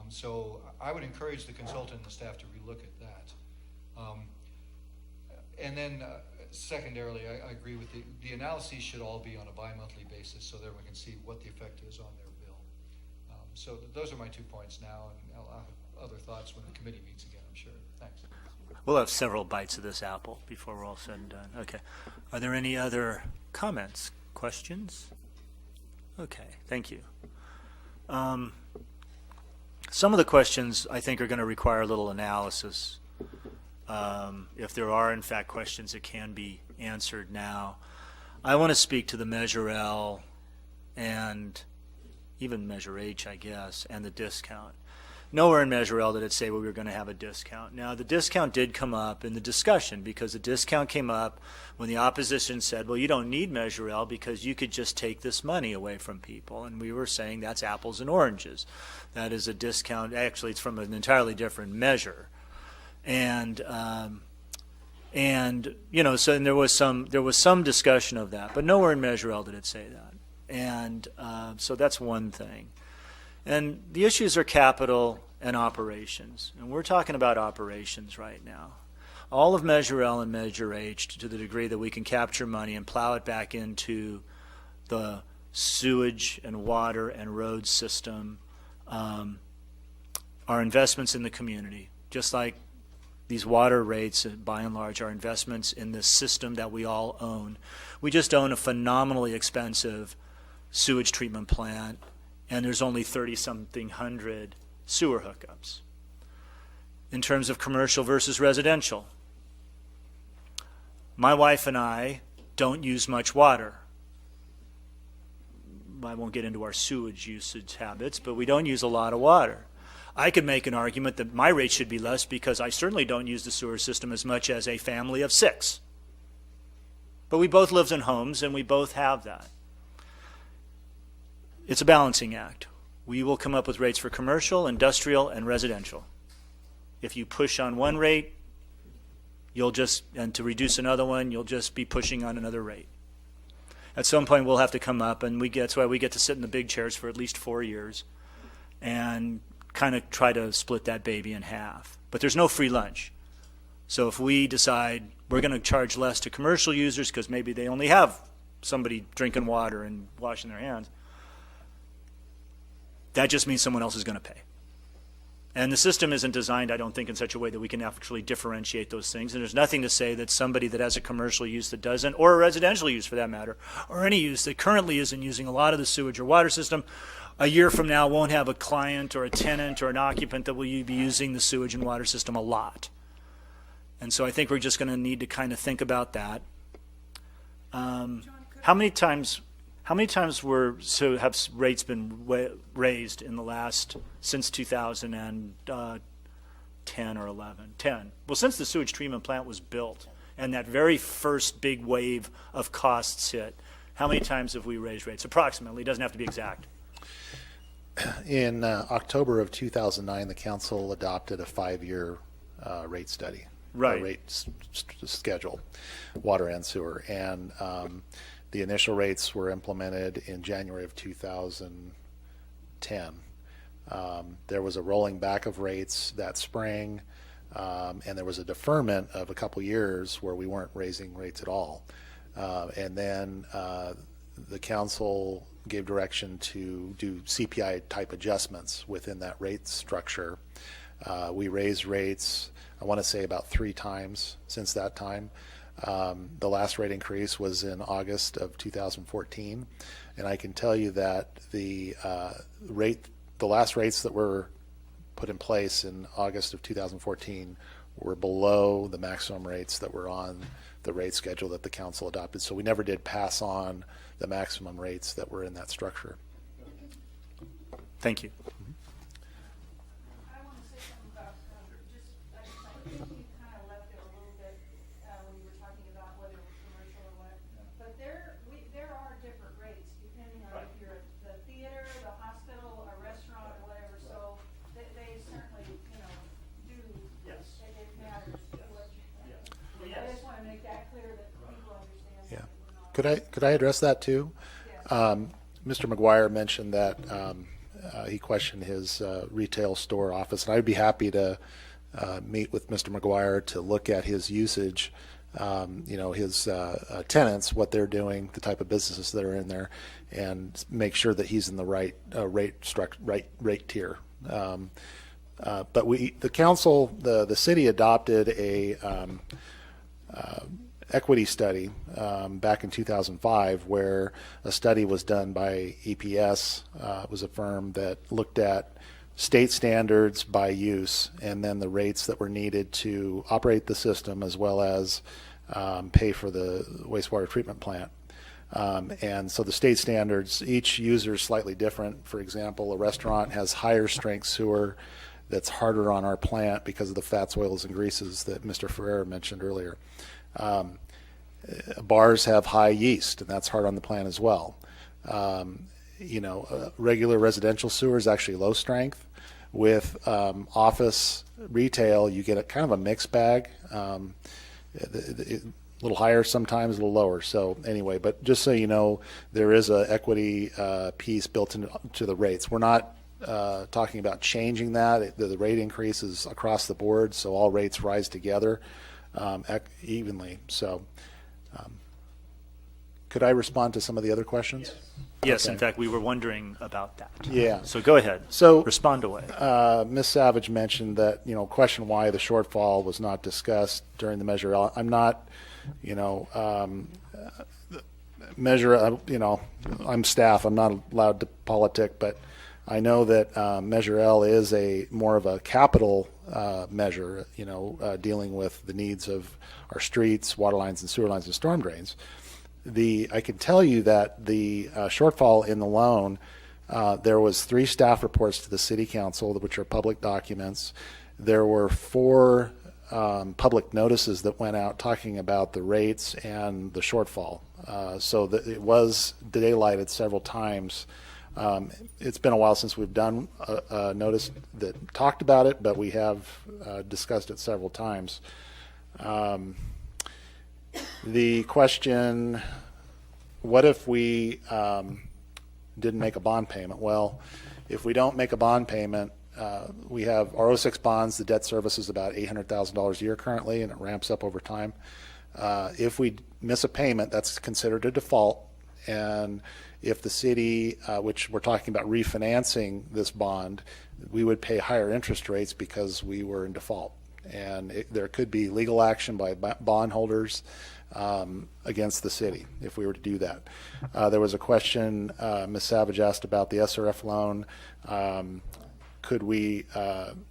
So I would encourage the consultant and the staff to relook at that. And then secondarily, I agree with the analyses should all be on a bi-monthly basis so that we can see what the effect is on their bill. So those are my 2 points now, and I'll have other thoughts when the committee meets again, I'm sure. Thanks. We'll have several bites of this apple before we're all said and done. Okay. Are there any other comments, questions? Okay, thank you. Some of the questions I think are going to require a little analysis. If there are, in fact, questions that can be answered now. I want to speak to the Measure L and even Measure H, I guess, and the discount. Nowhere in Measure L did it say we were going to have a discount. Now, the discount did come up in the discussion because the discount came up when the opposition said, well, you don't need Measure L because you could just take this money away from people. And we were saying that's apples and oranges. That is a discount. Actually, it's from an entirely different measure. And you know, so and there was some discussion of that, but nowhere in Measure L did it say that. And so that's one thing. And the issues are capital and operations. And we're talking about operations right now. All of Measure L and Measure H, to the degree that we can capture money and plow it back into the sewage and water and road system, are investments in the community. Just like these water rates, by and large, are investments in this system that we all own. We just own a phenomenally expensive sewage treatment plant, and there's only 30-something hundred sewer hookups. In terms of commercial versus residential, my wife and I don't use much water. I won't get into our sewage usage habits, but we don't use a lot of water. I could make an argument that my rate should be less because I certainly don't use the sewer system as much as a family of 6. But we both live in homes and we both have that. It's a balancing act. We will come up with rates for commercial, industrial, and residential. If you push on one rate, and to reduce another one, you'll just be pushing on another rate. At some point, we'll have to come up, and that's why we get to sit in the big chairs for at least 4 years and kind of try to split that baby in half. But there's no free lunch. So if we decide we're going to charge less to commercial users because maybe they only have somebody drinking water and washing their hands, that just means someone else is going to pay. And the system isn't designed, I don't think, in such a way that we can actually differentiate those things. And there's nothing to say that somebody that has a commercial use that doesn't, or a residential use for that matter, or any use that currently isn't using a lot of the sewage or water system, a year from now won't have a client or a tenant or an occupant that will be using the sewage and water system a lot. And so I think we're just going to need to kind of think about that. How many times have rates been raised in the last, since 2010 or 11? 10. Well, since the sewage treatment plant was built and that very first big wave of costs hit, how many times have we raised rates? Approximately. It doesn't have to be exact. In October of 2009, the council adopted a 5-year rate study. Right. Rate schedule, water and sewer. And the initial rates were implemented in January of 2010. There was a rolling back of rates that spring. And there was a deferment of a couple years where we weren't raising rates at all. And then the council gave direction to do CPI type adjustments within that rate structure. We raised rates, I want to say about 3 times since that time. The last rate increase was in August of 2014, and I can tell you that the last rates that were put in place in August of 2014 were below the maximum rates that were on the rate schedule that the council adopted. So we never did pass on the maximum rates that were in that structure. Thank you. I want to say something about, I think you kind of left it a little bit when you were talking about whether it was commercial or what. But there are different rates depending on if you're at the theater, the hospital, a restaurant, or whatever. So they certainly, do. Yes. It matters. I just want to make that clear that people understand. Yeah. That we're not. Could I address that too? Mr. McGuire mentioned that he questioned his retail store office, and I'd be happy to meet with Mr. McGuire to look at his usage, his tenants, what they're doing, the type of businesses that are in there, and make sure that he's in the right rate tier. But the council, the city adopted a equity study back in 2005, where a study was done by EPS. It was a firm that looked at state standards by use and then the rates that were needed to operate the system as well as pay for the wastewater treatment plant. And so the state standards, each user is slightly different. For example, a restaurant has higher strength sewer that's harder on our plant because of the fats, oils, and greases that Mr. Ferrer mentioned earlier. Bars have high yeast, and that's hard on the plant as well. Regular residential sewer is actually low strength. With office retail, you get kind of a mixed bag. A little higher sometimes, a little lower. So anyway, but just so you know, there is a equity piece built into the rates. We're not talking about changing that. The rate increase is across the board, so all rates rise together evenly. So could I respond to some of the other questions? Yes, Okay. in fact, we were wondering about that. Yeah. So go ahead. So respond away. Ms. Savage mentioned that, question why the shortfall was not discussed during the Measure L. I'm not, I'm staff. I'm not allowed to politic, but I know that Measure L is more of a capital measure, dealing with the needs of our streets, water lines, and sewer lines, and storm drains. I can tell you that the shortfall in the loan, there was 3 staff reports to the city council, which are public documents. There were 4 public notices that went out talking about the rates and the shortfall. So that it was daylighted several times. It's been a while since we've done a notice that talked about it, but we have discussed it several times. The question, what if we didn't make a bond payment? Well, if we don't make a bond payment, we have our 06 bonds, the debt service is about $800,000 a year currently, and it ramps up over time. If we miss a payment, that's considered a default, and if the city, which we're talking about refinancing this bond, we would pay higher interest rates because we were in default. And there could be legal action by bondholders against the city if we were to do that. There was a question Ms. Savage asked about the SRF loan. Could we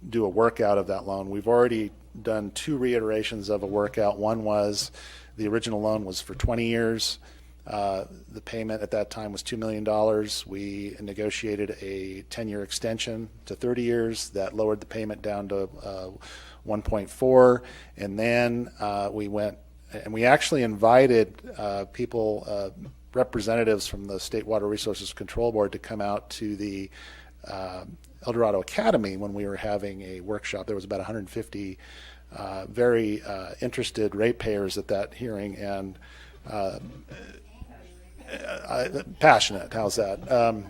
do a workout of that loan? We've already done 2 reiterations of a workout. One was the original loan was for 20 years. The payment at that time was $2 million. We negotiated a 10-year extension to 30 years that lowered the payment down to 1.4, and then we went and we actually invited representatives from the State Water Resources Control Board to come out to the El Dorado Academy when we were having a workshop. There was about 150 very interested ratepayers at that hearing, and passionate. How's that?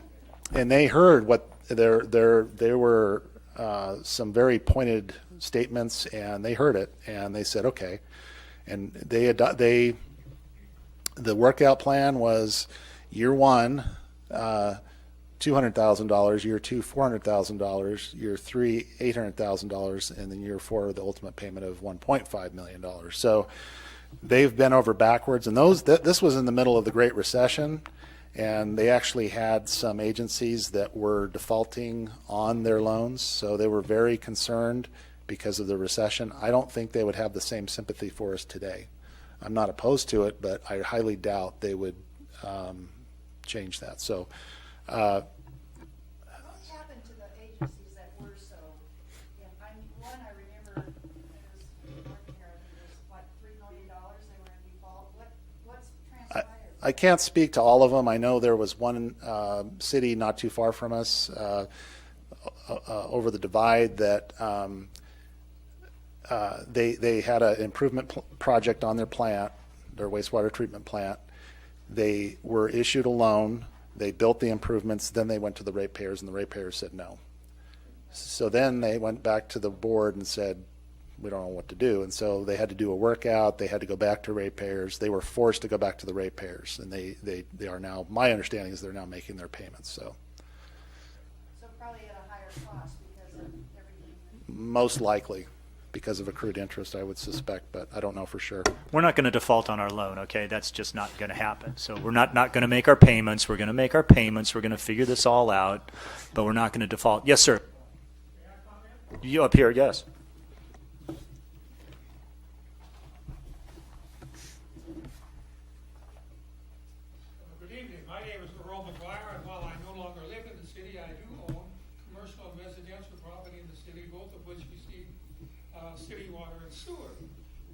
And they heard what they were some very pointed statements, and they heard it, and they said, okay. And the workout plan was year one, $200,000, year two, $400,000, year three, $800,000, and then year four, the ultimate payment of $1.5 million. So they've been over backwards, and this was in the middle of the Great Recession, and they actually had some agencies that were defaulting on their loans, so they were very concerned because of the recession. I don't think they would have the same sympathy for us today. I'm not opposed to it, but I highly doubt they would change that. So. What happened to the agencies that were so? I remember it was what, $3 million they were in default. What's transpired? I can't speak to all of them. I know there was one city not too far from us over the divide that they had an improvement project on their plant, their wastewater treatment plant. They were issued a loan. They built the improvements. Then they went to the ratepayers, and the ratepayers said no. So then they went back to the board and said, we don't know what to do. And so they had to do a workout. They had to go back to ratepayers. They were forced to go back to the ratepayers, and they are now, my understanding is they're now making their payments. So Probably at a higher cost because of everything. most likely because of accrued interest, I would suspect, but I don't know for sure. We're not going to default on our loan, okay? That's just not going to happen. So we're not going to make our payments. We're going to make our payments. We're going to figure this all out, but we're not going to default. Yes, sir. You up here, yes. Good evening. My name is Earl McGuire, and while I no longer live in the city, I do own commercial and residential property in the city, both of which receive city water and sewer.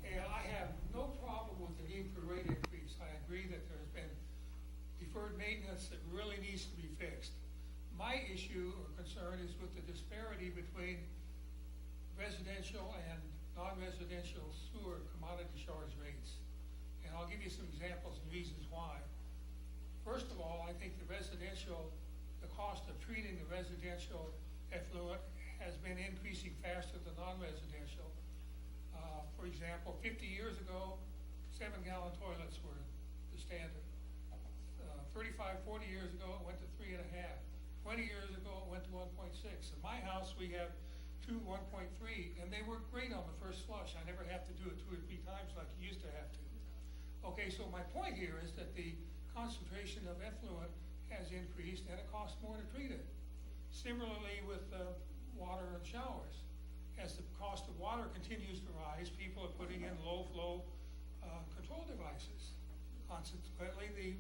And I have no problem with the need for rate increase. I agree that there's been deferred maintenance that really needs to be fixed. My issue or concern is with the disparity between residential and non-residential sewer commodity charge rates. And I'll give you some examples and reasons why. First of all, I think the cost of treating the residential effluent has been increasing faster than non-residential. For example, 50 years ago, 7-gallon toilets were the standard. 35, 40 years ago, it went to 3.5. 20 years ago, it went to 1.6. In my house, we have two 1.3, and they work great on the first flush. I never have to do it 2 or 3 times like you used to have to. Okay, so my point here is that the concentration of effluent has increased, and it costs more to treat it. Similarly with water and showers. As the cost of water continues to rise, people are putting in low-flow control devices. Consequently,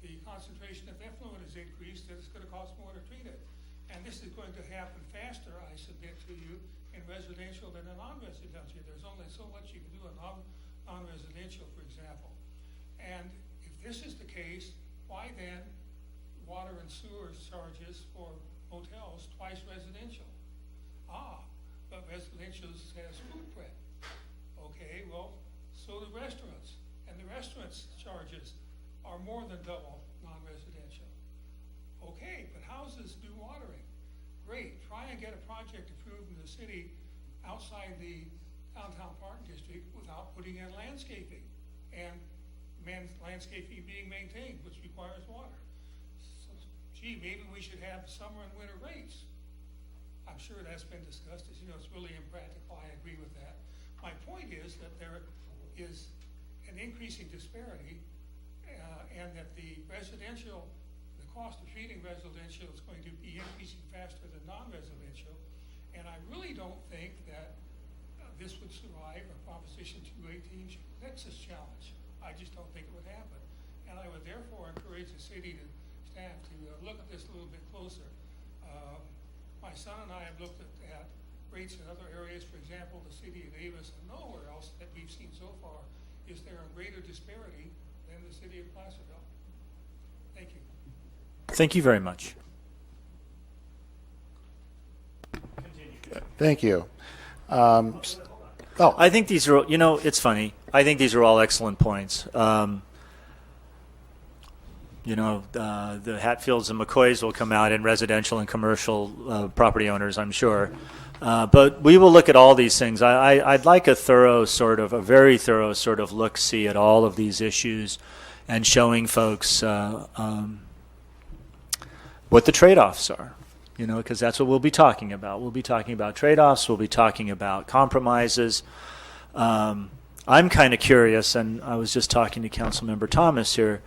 the concentration of effluent has increased, and it's going to cost more to treat it. And this is going to happen faster, I submit to you, in residential than in non-residential. There's only so much you can do in non-residential, for example. And if this is the case, why then water and sewer charges for hotels twice residential? But residential has food prep. Okay, well, so do restaurants. And the restaurants' charges are more than double non-residential. Okay, but houses do watering. Great, try and get a project approved in the city outside the downtown park district without putting in landscaping and landscaping being maintained, which requires water. So, gee, maybe we should have summer and winter rates. I'm sure that's been discussed. As you know, it's really impractical. I agree with that. My point is that there is an increasing disparity and that the cost of treating residential is going to be increasing faster than non-residential. And I really don't think that this would survive a Proposition 218 Nexus challenge. I just don't think it would happen. And I would therefore encourage the city staff to look at this a little bit closer. My son and I have looked at rates in other areas. For example, the city of Davis, and nowhere else that we've seen so far is there a greater disparity than the city of Placerville. Thank you. Thank you very much. Thank you. I think these are, it's funny. I think these are all excellent points. the Hatfields and McCoys will come out in residential and commercial property owners, I'm sure. But we will look at all these things. I'd like a very thorough sort of look-see at all of these issues and showing folks what the trade-offs are, because that's what we'll be talking about. We'll be talking about trade-offs. We'll be talking about compromises. I'm kind of curious, and I was just talking to Councilmember Thomas here,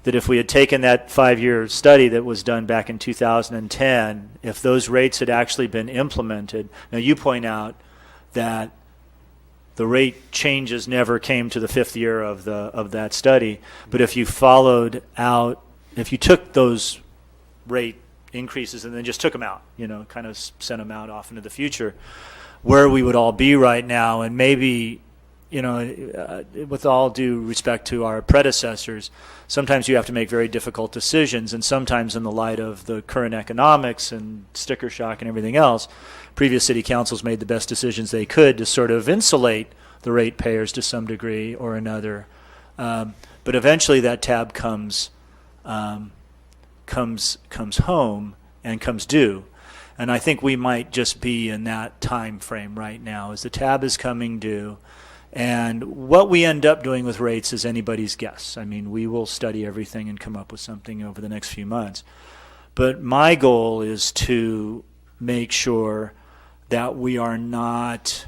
that if we had taken that 5-year study that was done back in 2010, if those rates had actually been implemented. Now, you point out that the rate changes never came to the 5th year of that study, but if you if you took those rate increases and then just took them out, kind of sent them out off into the future, where we would all be right now, and maybe, with all due respect to our predecessors, sometimes you have to make very difficult decisions, and sometimes in the light of the current economics and sticker shock and everything else, previous city councils made the best decisions they could to sort of insulate the ratepayers to some degree or another. But eventually that tab comes home and comes due. And I think we might just be in that time frame right now as the tab is coming due. And what we end up doing with rates is anybody's guess. I mean, we will study everything and come up with something over the next few months. But my goal is to make sure that we are not,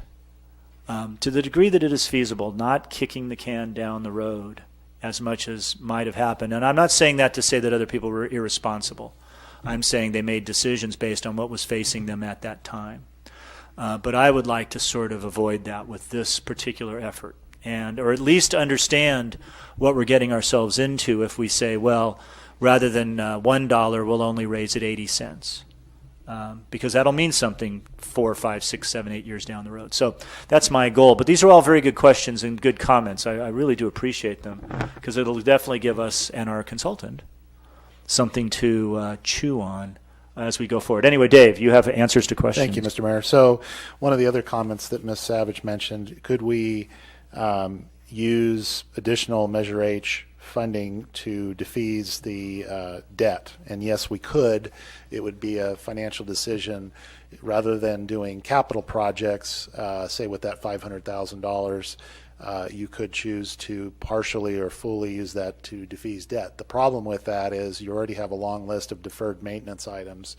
to the degree that it is feasible, not kicking the can down the road as much as might have happened. And I'm not saying that to say that other people were irresponsible. I'm saying they made decisions based on what was facing them at that time. But I would like to sort of avoid that with this particular effort, or at least understand what we're getting ourselves into if we say, well, rather than $1, we'll only raise it 80 cents. Because that'll mean something 4, 5, 6, 7, 8 years down the road. So that's my goal. But these are all very good questions and good comments. I really do appreciate them, because it'll definitely give us and our consultant something to chew on as we go forward. Anyway, Dave, you have answers to questions. Thank you, Mr. Mayor. So one of the other comments that Ms. Savage mentioned, could we use additional Measure H funding to defease the debt? And yes, we could. It would be a financial decision. Rather than doing capital projects, say with that $500,000, you could choose to partially or fully use that to defease debt. The problem with that is you already have a long list of deferred maintenance items.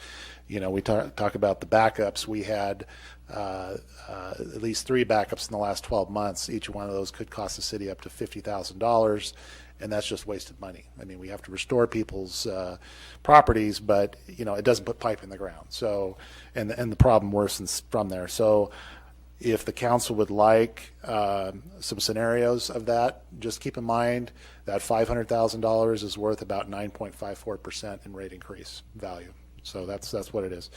We talk about the backups. We had at least 3 backups in the last 12 months. Each one of those could cost the city up to $50,000, and that's just wasted money. I mean, we have to restore people's properties, but it doesn't put pipe in the ground. So, and the problem worsens from there. So, if the council would like some scenarios of that, just keep in mind that $500,000 is worth about 9.54% in rate increase value. So that's what it is.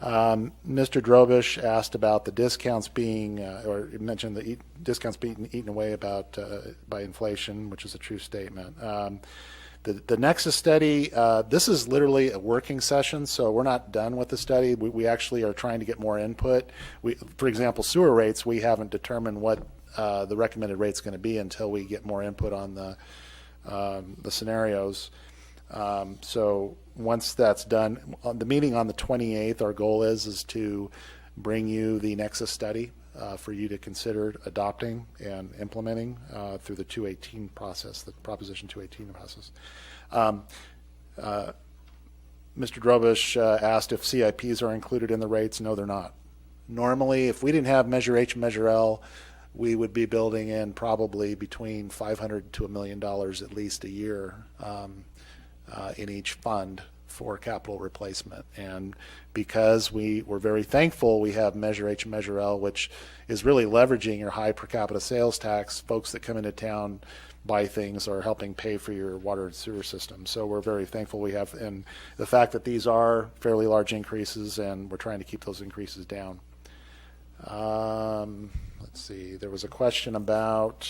Mr. Drobish asked about the discounts being, or mentioned the discounts being eaten away by inflation, which is a true statement. The Nexus study, this is literally a working session, so we're not done with the study. We actually are trying to get more input. For example, sewer rates, we haven't determined what the recommended rate's going to be until we get more input on the scenarios. So once that's done, on the meeting on the 28th, our goal is to bring you the Nexus study for you to consider adopting and implementing through the 218 process, the Proposition 218 process. Mr. Drobish asked if CIPs are included in the rates. No, they're not. Normally, if we didn't have Measure H and Measure L, we would be building in probably between $500 to $1 million at least a year in each fund for capital replacement. And because we're very thankful we have Measure H and Measure L, which is really leveraging your high per capita sales tax, folks that come into town buy things or helping pay for your water and sewer system. So we're very thankful we have, and the fact that these are fairly large increases, and we're trying to keep those increases down. Let's see, there was a question about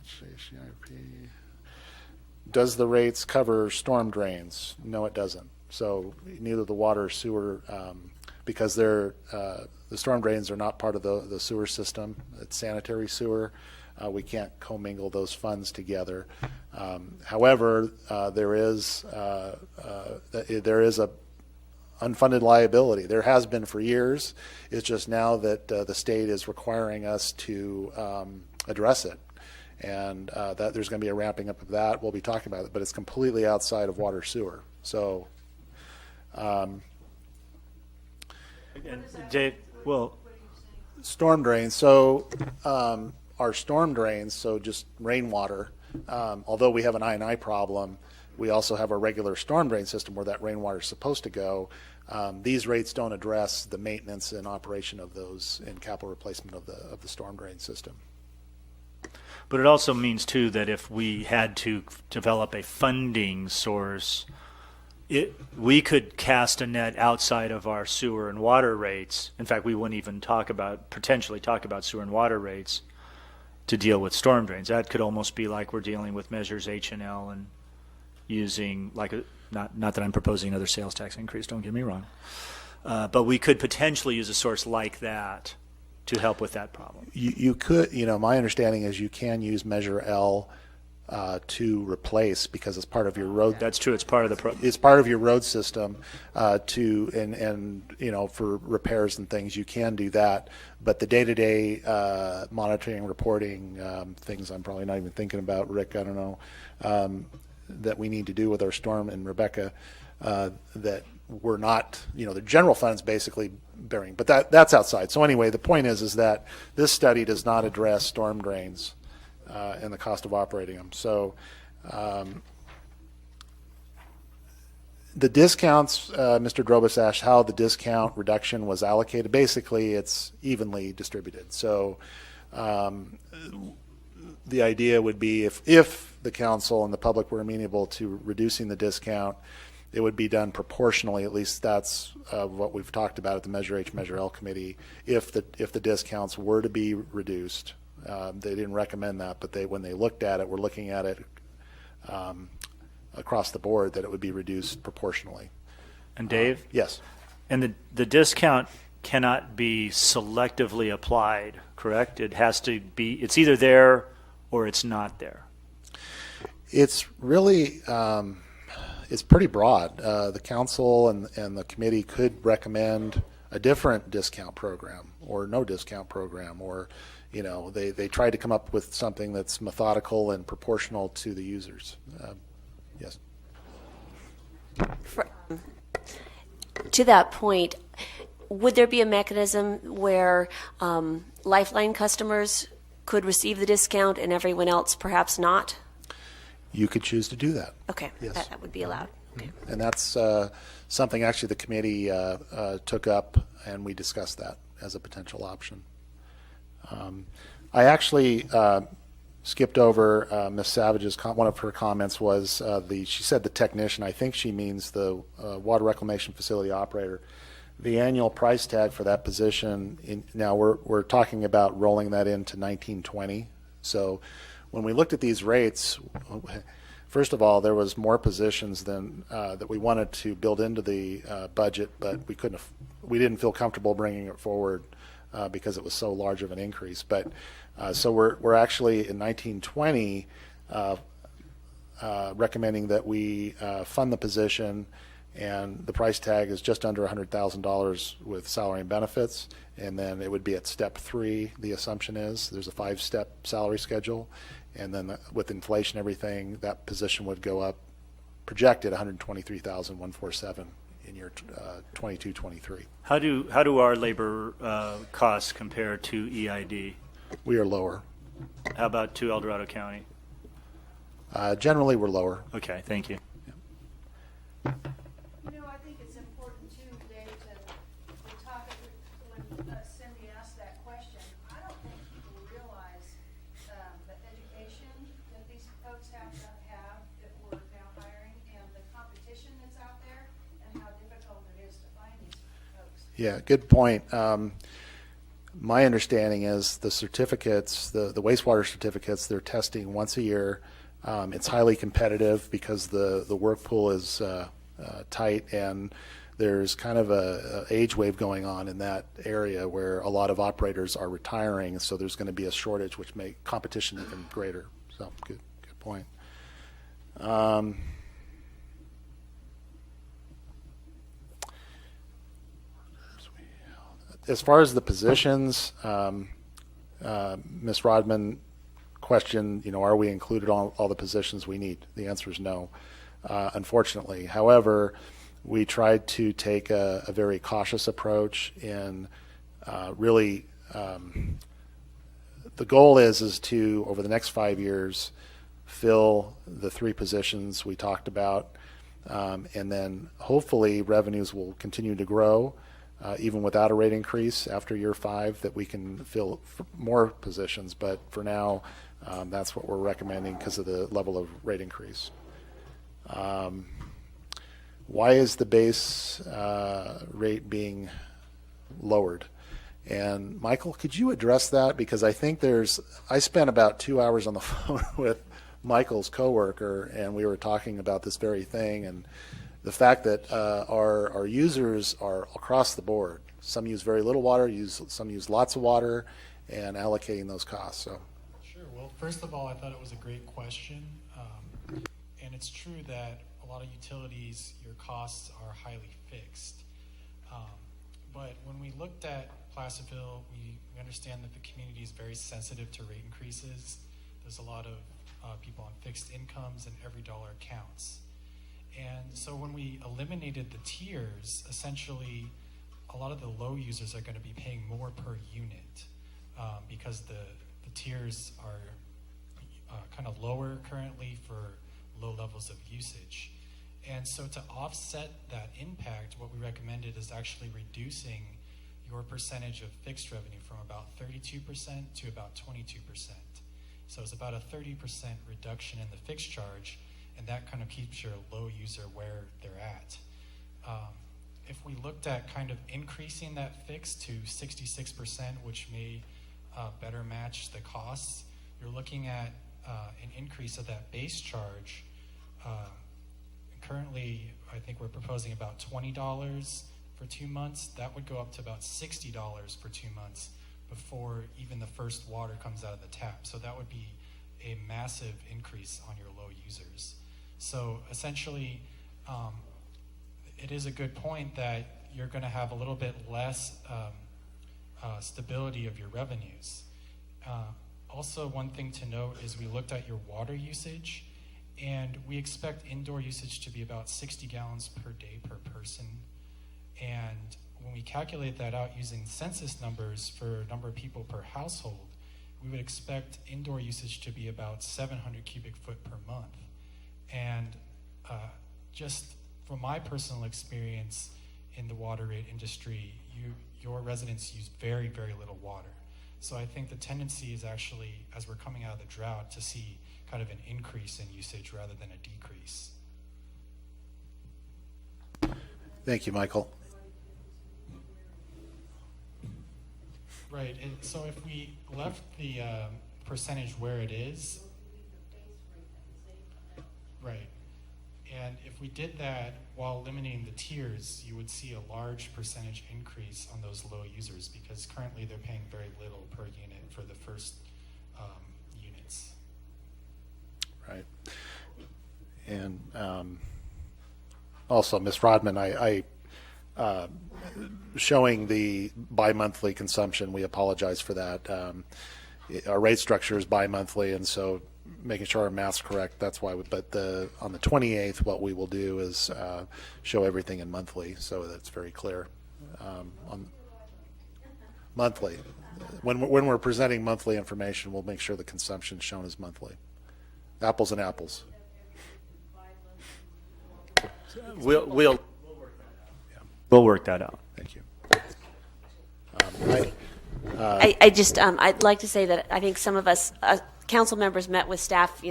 CIP. Does the rates cover storm drains? No, it doesn't. So neither the water or sewer, because the storm drains are not part of the sewer system. It's sanitary sewer. we can't commingle those funds together. However, there is a unfunded liability. There has been for years. It's just now that the state is requiring us to address it. And that there's going to be a ramping up of that. We'll be talking about it, but it's completely outside of water sewer. So, And Dave, well, storm drains. So our storm drains, so just rainwater, although we have an I&I problem, we also have a regular storm drain system where that rainwater is supposed to go. These rates don't address the maintenance and operation of those and capital replacement of the storm drain system. but it also means too that if we had to develop a funding source, we could cast a net outside of our sewer and water rates. In fact, we wouldn't even potentially talk about sewer and water rates to deal with storm drains. That could almost be like we're dealing with measures H&L and using not that I'm proposing another sales tax increase, don't get me wrong. But we could potentially use a source like that to help with that problem. You could, my understanding is you can use Measure L to replace, because it's part of your road. That's true. It's part of the it's part of your road system and for repairs and things. You can do that, but the day-to-day monitoring, reporting things I'm probably not even thinking about, Rick. I don't know that we need to do with our storm and Rebecca that we're not. The general fund's basically bearing, but that's outside. So anyway, the point is that this study does not address storm drains and the cost of operating them. So the discounts, Mr. Drobus asked how the discount reduction was allocated. Basically, it's evenly distributed. So the idea would be if the council and the public were amenable to reducing the discount, it would be done proportionally. At least that's what we've talked about at the Measure H, Measure L committee. If the discounts were to be reduced, they didn't recommend that, but when they looked at it, were looking at it across the board that it would be reduced proportionally. And Dave? Yes. And the discount cannot be selectively applied, correct? It has to be, it's either there or it's not there. It's really, it's pretty broad. The council and the committee could recommend a different discount program or no discount program, or they tried to come up with something that's methodical and proportional to the users. Yes. To that point, would there be a mechanism where Lifeline customers could receive the discount and everyone else perhaps not? You could choose to do that. Okay, yes. that would be allowed. Okay. And that's something actually the committee took up, and we discussed that as a potential option. I actually skipped over Ms. Savage's one of her comments was she said the technician. I think she means the water reclamation facility operator. The annual price tag for that position. Now we're talking about rolling that into 1920. So when we looked at these rates, first of all, there was more positions than that we wanted to build into the budget, but we didn't feel comfortable bringing it forward because it was so large of an increase. But so we're actually in 1920 recommending that we fund the position, and the price tag is just under $100,000 with salary and benefits, and then it would be at step 3. The assumption is there's a 5-step salary schedule, and then with inflation, everything, that position would go up, projected $123,147 in year 22-23. How do our labor costs compare to EID? We are lower. How about to El Dorado County? Generally, we're lower. Okay, thank you. I think it's important too, Dave, to talk, when Cindy asked that question, I don't think people realize the education that these folks have to have that we're now hiring, and the competition that's out there, and how difficult it is to find these folks. Yeah, good point. My understanding is the certificates, the wastewater certificates, they're testing once a year. It's highly competitive because the work pool is tight, and there's kind of a age wave going on in that area where a lot of operators are retiring, so there's going to be a shortage, which make competition even greater. So good point. As far as the positions, Ms. Rodman questioned, are we included on all the positions we need? The answer is no, unfortunately. However, we tried to take a very cautious approach in really, the goal is to, over the next 5 years, fill the 3 positions we talked about, and then hopefully revenues will continue to grow, even without a rate increase after year 5, that we can fill more positions. But for now, that's what we're recommending because of the level of rate increase. Why is the base rate being lowered? And Michael, could you address that? Because I think I spent about 2 hours on the phone with Michael's coworker, and we were talking about this very thing, and the fact that our users are across the board. Some use very little water, some use lots of water, and allocating those costs. So. Sure. Well, first of all, I thought it was a great question, and it's true that a lot of utilities, your costs are highly fixed. But when we looked at Placerville, we understand that the community is very sensitive to rate increases. There's a lot of people on fixed incomes, and every dollar counts. And so when we eliminated the tiers, essentially a lot of the low users are going to be paying more per unit because the tiers are kind of lower currently for low levels of usage. And so to offset that impact, what we recommended is actually reducing your percentage of fixed revenue from about 32% to about 22%. So it's about a 30% reduction in the fixed charge, and that kind of keeps your low user where they're at. If we looked at kind of increasing that fix to 66%, which may better match the costs, you're looking at an increase of that base charge. Currently, I think we're proposing about $20 for 2 months. That would go up to about $60 for 2 months before even the first water comes out of the tap. So that would be a massive increase on your low users. So essentially, it is a good point that you're going to have a little bit less stability of your revenues. Also, one thing to note is we looked at your water usage, and we expect indoor usage to be about 60 gallons per day per person. And when we calculate that out using census numbers for number of people per household, we would expect indoor usage to be about 700 cubic foot per month. And just from my personal experience in the water rate industry, your residents use very, very little water. So I think the tendency is actually, as we're coming out of the drought, to see kind of an increase in usage rather than a decrease. Thank you, Michael. Right, and so if we left the percentage where it is, right, and if we did that while eliminating the tiers, you would see a large percentage increase on those low users because currently they're paying very little per unit for the first units. Right. And also, Ms. Rodman, I showing the bi-monthly consumption, we apologize for that. Our rate structure is bi-monthly, and so making sure our math's correct, that's why. But on the 28th, what we will do is show everything in monthly, so that's very clear. On monthly, when we're presenting monthly information, we'll make sure the consumption is shown as monthly. Apples and apples. We'll work that out. Thank you. I'd like to say that I think some of us, council members, met with staff,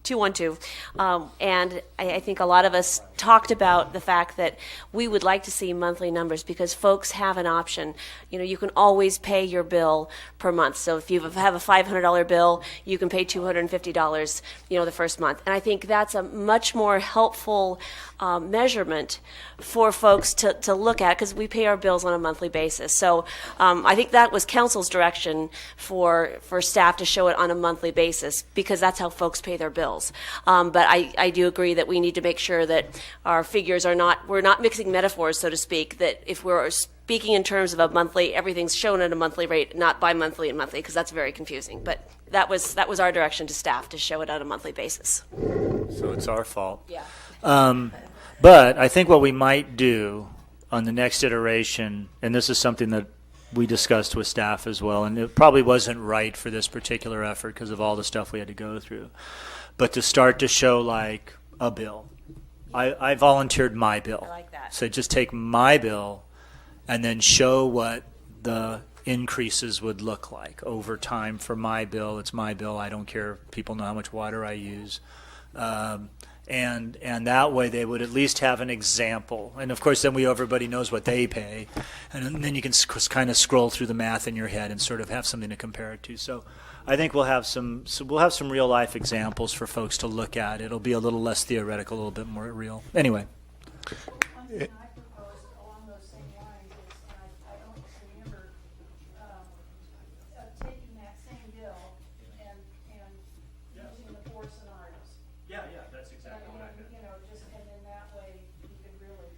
212. And I think a lot of us talked about the fact that we would like to see monthly numbers because folks have an option. You know, you can always pay your bill per month. So if you have a $500 bill, you can pay $250, the first month. And I think that's a much more helpful measurement for folks to look at because we pay our bills on a monthly basis. So I think that was council's direction for staff to show it on a monthly basis because that's how folks pay their bills. But I do agree that we need to make sure that our figures we're not mixing metaphors, so to speak, that if we're speaking in terms of a monthly, everything's shown at a monthly rate, not bi-monthly and monthly, because that's very confusing. But that was our direction to staff to show it on a monthly basis. So it's our fault. Yeah. But I think what we might do on the next iteration, and this is something that we discussed with staff as well, and it probably wasn't right for this particular effort because of all the stuff we had to go through, but to start to show like a bill. I volunteered my bill. I like that. So just take my bill and then show what the increases would look like over time for my bill. It's my bill. I don't care. People know how much water I use. And that way they would at least have an example. And of course, then everybody knows what they pay. And then you can kind of scroll through the math in your head and sort of have something to compare it to. So I think we'll have some real life examples for folks to look at. It'll be a little less theoretical, a little bit more real. Anyway. One thing I proposed along those same lines is, and I don't remember taking that same bill and using the 4 scenarios. Yeah, that's exactly And then that way you could really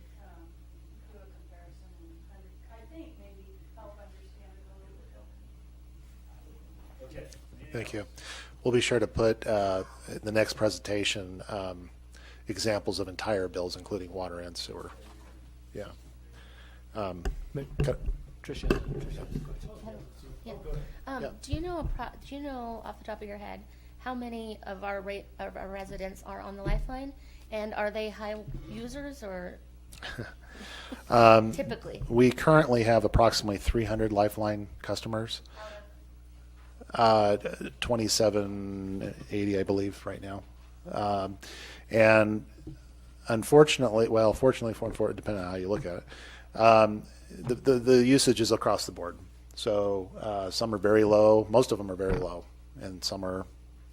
do a comparison and I think maybe help understand it a little bit better. Okay. Thank you. We'll be sure to put in the next presentation examples of entire bills, including water and sewer. Yeah. Tricia. Yeah. Yeah. Do you know off the top of your head how many of our residents are on the Lifeline, and are they high users or typically? We currently have approximately 300 Lifeline customers. 2780, I believe, right now. And unfortunately, fortunately, depending on how you look at it, the usage is across the board. So some are very low, most of them are very low, and some are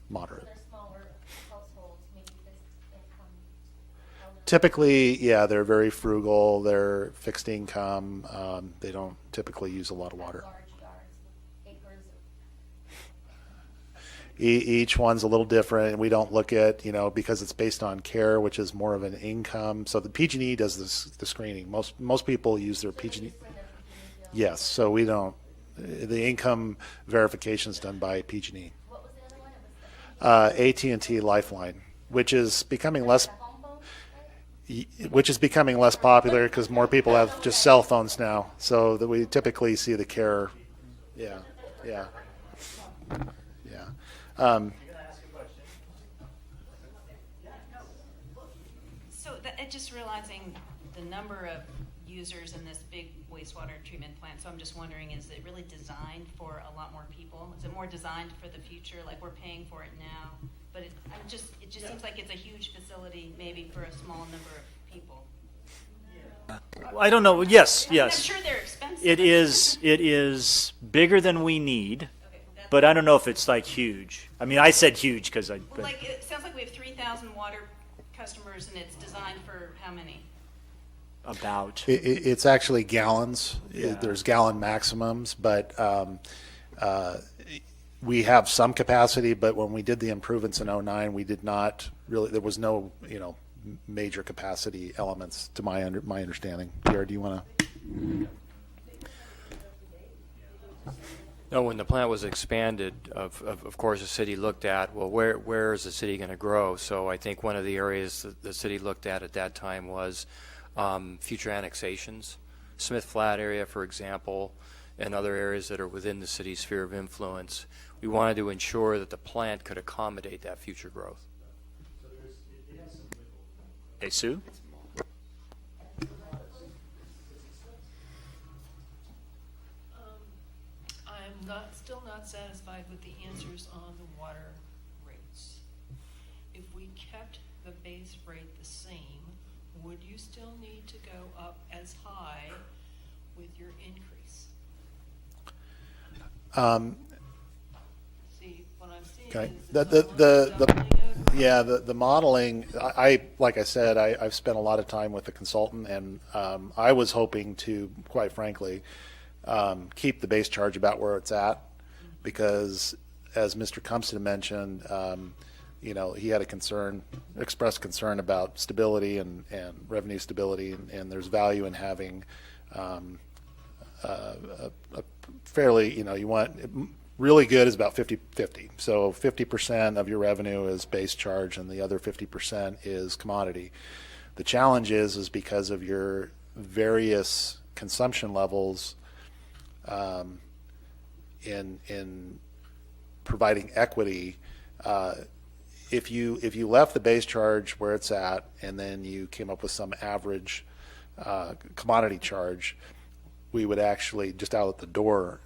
moderate. They're smaller households, maybe this income. Typically, yeah, they're very frugal. They're fixed income. They don't typically use a lot of water. Large yards, acres. Each one's a little different, and we don't look at, because it's based on care, which is more of an income. So the PG&E does the screening. Most people use their PG&E. Yes, so we don't. The income verification is done by PG&E. What was the other one? AT&T Lifeline, which is becoming less popular because more people have just cell phones now. So that we typically see the care. Yeah. So just realizing the number of users in this big wastewater treatment plant, so I'm just wondering, is it really designed for a lot more people? Is it more designed for the future, like we're paying for it now? But it just seems like it's a huge facility, maybe for a small number of people. I don't know. Yes. I'm sure they're expensive. It is bigger than we need, but I don't know if it's like huge. I mean, I said huge because It sounds like we have 3,000 water customers, and it's designed for how many? About. It's actually gallons. Yeah. There's gallon maximums, but we have some capacity. But when we did the improvements in 2009, we did not really. There was no, major capacity elements to my understanding. Pierre, do you want to? No, when the plant was expanded, of course, the city looked at, well, where is the city going to grow? So I think one of the areas that the city looked at that time was future annexations. Smith Flat area, for example, and other areas that are within the city's sphere of influence. We wanted to ensure that the plant could accommodate that future growth. Hey, Sue? I'm still not satisfied with the answers on the water rates. if we kept the base rate the same, would you still need to go up as high with your increase? See, what I'm seeing Okay. is it's almost doubling over. Yeah, the modeling, like I said, I've spent a lot of time with the consultant, and I was hoping to, quite frankly, keep the base charge about where it's at, because as Mr. Compton mentioned, he had expressed concern about stability and revenue stability, and there's value in having a fairly, you want really good is about 50-50. So 50% of your revenue is base charge and the other 50% is commodity. The challenge is because of your various consumption levels in providing equity, if you left the base charge where it's at and then you came up with some average commodity charge, we would actually, just out at the door,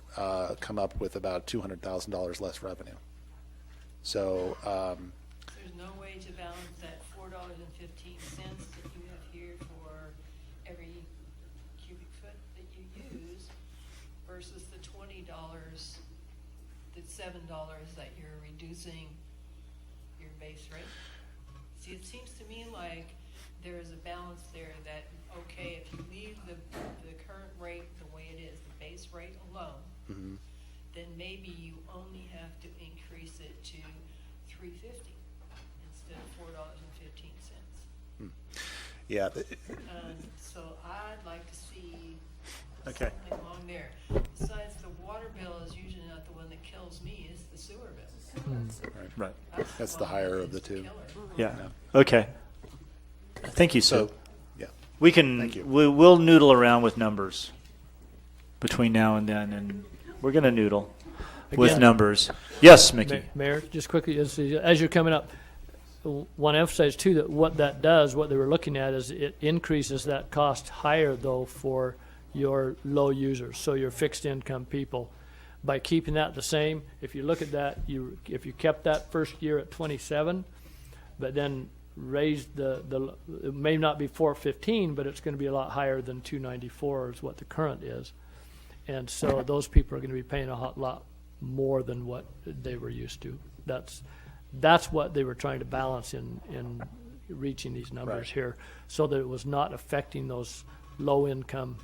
come up with about $200,000 less revenue. So There's no way to balance that $4.15 that you have here for every cubic foot that you use versus the $20, the $7 that you're reducing your base rate. See, it seems to me like there is a balance there that, okay, if you leave the current rate the way it is, the base rate alone, then maybe you only have to increase it to $3.50 instead of $4.15. yeah, So I'd like to see Okay. something along there. Besides, the water bill is usually not the one that kills me, it's the sewer bill. Right. that's the higher of the two. Yeah. Okay. Thank you, Sue. So, yeah. We can, Thank you. we'll noodle around with numbers between now and then, and we're going to noodle with Again. numbers. Yes, Mickey. Mayor, just quickly, as you're coming up, want to emphasize too that what that does, what they were looking at, is it increases that cost higher though for your low users, so your fixed income people. By keeping that the same, if you look at that, if you kept that first year at 27, but then raised it may not be 415, but it's going to be a lot higher than 294 is what the current is. And so those people are going to be paying a lot more than what they were used to. That's what they were trying to balance in reaching these numbers Right. here, so that it was not affecting those low income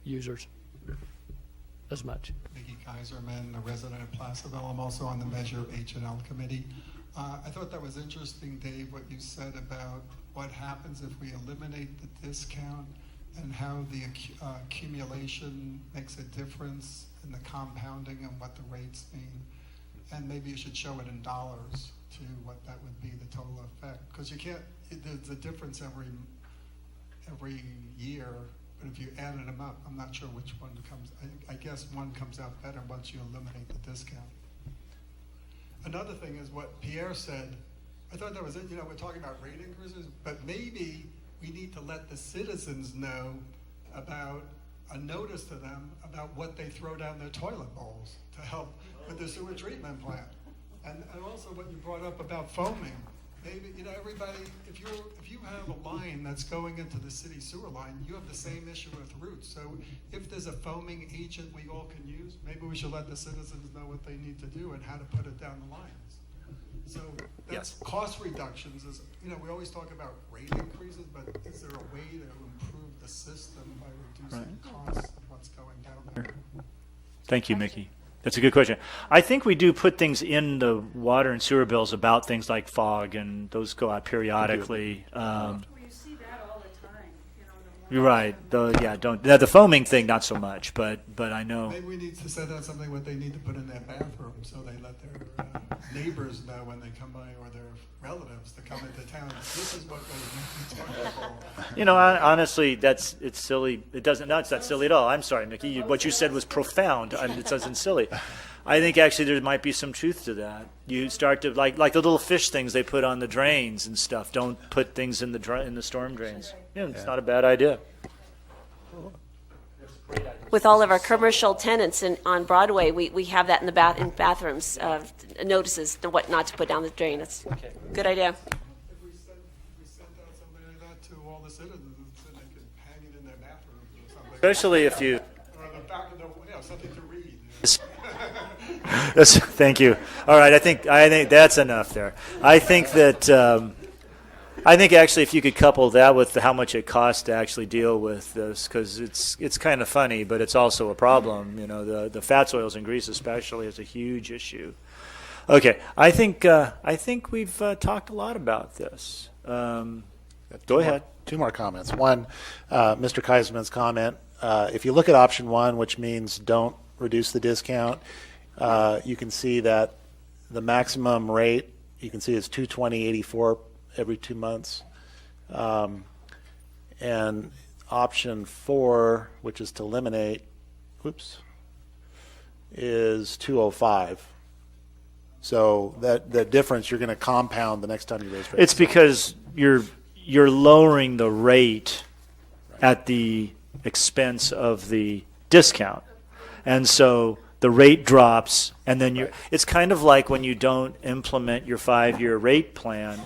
users as much. Mickey Kaiserman, a resident of Placerville. I'm also on the Measure H&L committee. I thought that was interesting, Dave, what you said about what happens if we eliminate the discount and how the accumulation makes a difference in the compounding and what the rates mean. And maybe you should show it in dollars to what that would be, the total effect. Because you can't, there's a difference every year, but if you added them up, I'm not sure which one comes, I guess one comes out better once you eliminate the discount. Another thing is what Pierre said. I thought that was it. We're talking about rate increases, but maybe we need to let the citizens know about a notice to them about what they throw down their toilet bowls to help with the sewer treatment plant. And also what you brought up about foaming. Maybe, everybody, if you have a line that's going into the city sewer line, you have the same issue with roots. So if there's a foaming agent we all can use, maybe we should let the citizens know what they need to do and how to put it down the lines. So that's cost reductions. We always talk about rate increases, but is there a way to improve the system by reducing costs of what's going down there? Thank you, Mickey. That's a good question. I think we do put things in the water and sewer bills about things like fog, and those go out periodically. Well, you see that all the time, You're right. The foaming thing, not so much, but I know. Maybe we need to set out something what they need to put in their bathroom so they let their neighbors know when they come by, or their relatives to come into town. This is what they need to Honestly, it's silly. It doesn't. No, it's not silly at all. I'm sorry, Mickey. What you said was profound. It doesn't silly. I think actually there might be some truth to that. You start to like the little fish things they put on the drains and stuff. Don't put things in the storm drains. It's not a bad idea. That's a great idea. with all of our commercial tenants on Broadway, we have that in the in bathrooms, notices what not to put down the drain. That's a good idea. If we sent out something like that to all the citizens, so they could hang it in their bathrooms or something. Especially if you. Or on the back of the, something to read. Thank you. All right, I think that's enough there. I think that I think actually if you could couple that with how much it costs to actually deal with this, because it's kind of funny, but it's also a problem. You know, the fats, oils, and grease especially is a huge issue. Okay, I think we've talked a lot about this. Go ahead. Two more comments. One, Mr. Keisman's comment. If you look at option one, which means don't reduce the discount, you can see that the maximum rate you can see is $220.84 every 2 months, and option 4, which is to eliminate, is $205. So that difference you're going to compound the next time you raise rates. It's because you're lowering the rate at the expense of the discount, and so the rate drops, and then it's kind of like when you don't implement your 5-year rate plan.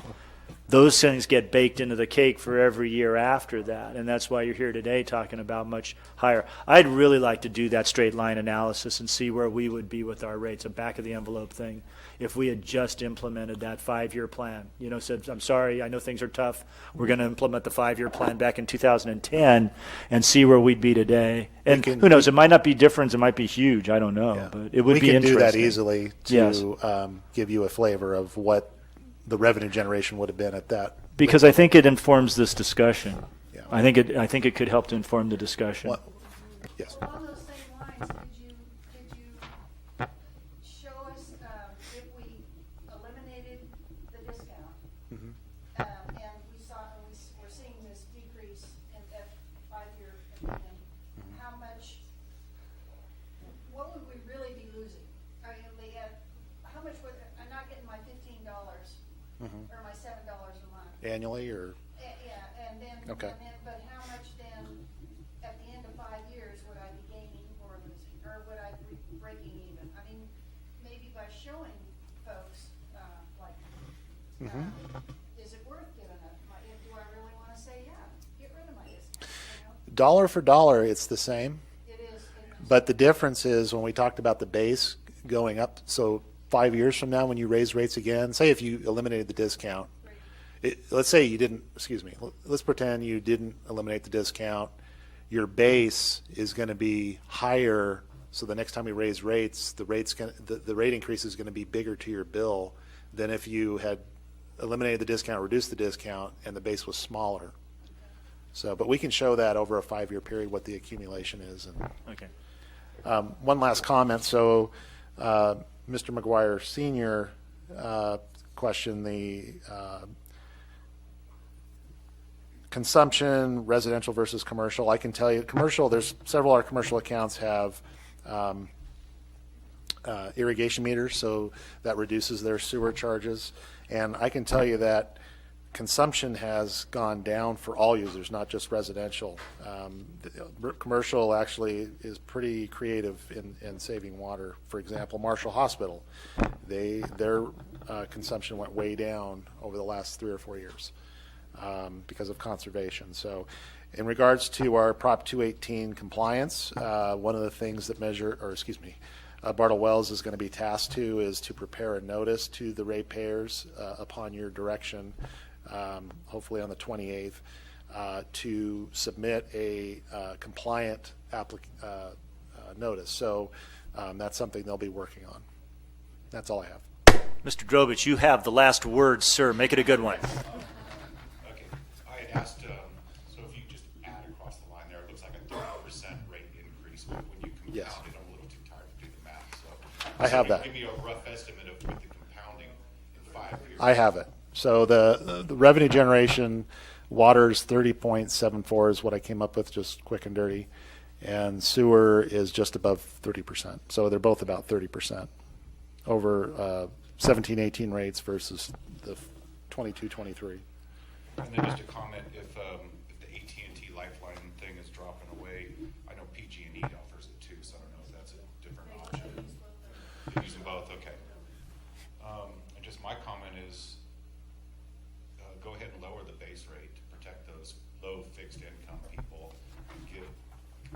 Those things get baked into the cake for every year after that, and that's why you're here today talking about much higher. I'd really like to do that straight line analysis and see where we would be with our rates, a back of the envelope thing, if we had just implemented that 5-year plan. You know, said, I'm sorry, I know things are tough. We're going to implement the 5-year plan back in 2010 and see where we'd be today. And who knows, it might not be different, it might be huge, I don't know, but it would be interesting. We can do that easily to give you a flavor of what the revenue generation would have been at that. Because I think it informs this discussion. Yeah. I think it could help to inform the discussion. Yes. Along those same lines, could you show us if we eliminated the discount, and we're seeing this decrease in that 5-year opinion, how much, what would we really be losing? I mean, how much would, I'm not getting my $15 or my $7 a month. Annually, or? Yeah, and then, okay. But how much then, at the end of 5 years, would I be gaining or losing, or would I be breaking even? I mean, maybe by showing folks, is it worth giving up? Do I really want to say, get rid of my discount? You know? Dollar for dollar, it's the same. It is. But the difference is when we talked about the base going up, so 5 years from now when you raise rates again, say if you eliminated the discount, let's say you didn't, let's pretend you didn't eliminate the discount, your base is going to be higher, so the next time we raise rates, the rate increase is going to be bigger to your bill than if you had eliminated the discount, reduced the discount, and the base was smaller. So, but we can show that over a 5-year period what the accumulation is. And, okay. One last comment. So, Mr. McGuire Sr. questioned the consumption, residential versus commercial. I can tell you, commercial, there's several of our commercial accounts have irrigation meters, so that reduces their sewer charges. And I can tell you that consumption has gone down for all users, not just residential. Commercial actually is pretty creative in saving water. For example, Marshall Hospital, their consumption went way down over the last 3 or 4 years because of conservation. So in regards to our Prop 218 compliance, one of the things that Bartle Wells is going to be tasked to is to prepare a notice to the ratepayers upon your direction, hopefully on the 28th, to submit a compliant notice. So that's something they'll be working on. That's all I have. Mr. Drobich, you have the last word, sir. Make it a good one. Okay. I had asked, so if you just add across the line there, it looks like a 30% rate increase, but when you compound it, I'm a little too tired to do the math. So I have that. Give me a rough estimate of with the compounding in 5 years. I have it. So the revenue generation, water's 30.74 is what I came up with, just quick and dirty, and sewer is just above 30%. So they're both about 30% over 17-18 rates versus the 22-23. And then just a comment, if the AT&T Lifeline thing is dropping away, I know PG&E offers fixed income people and give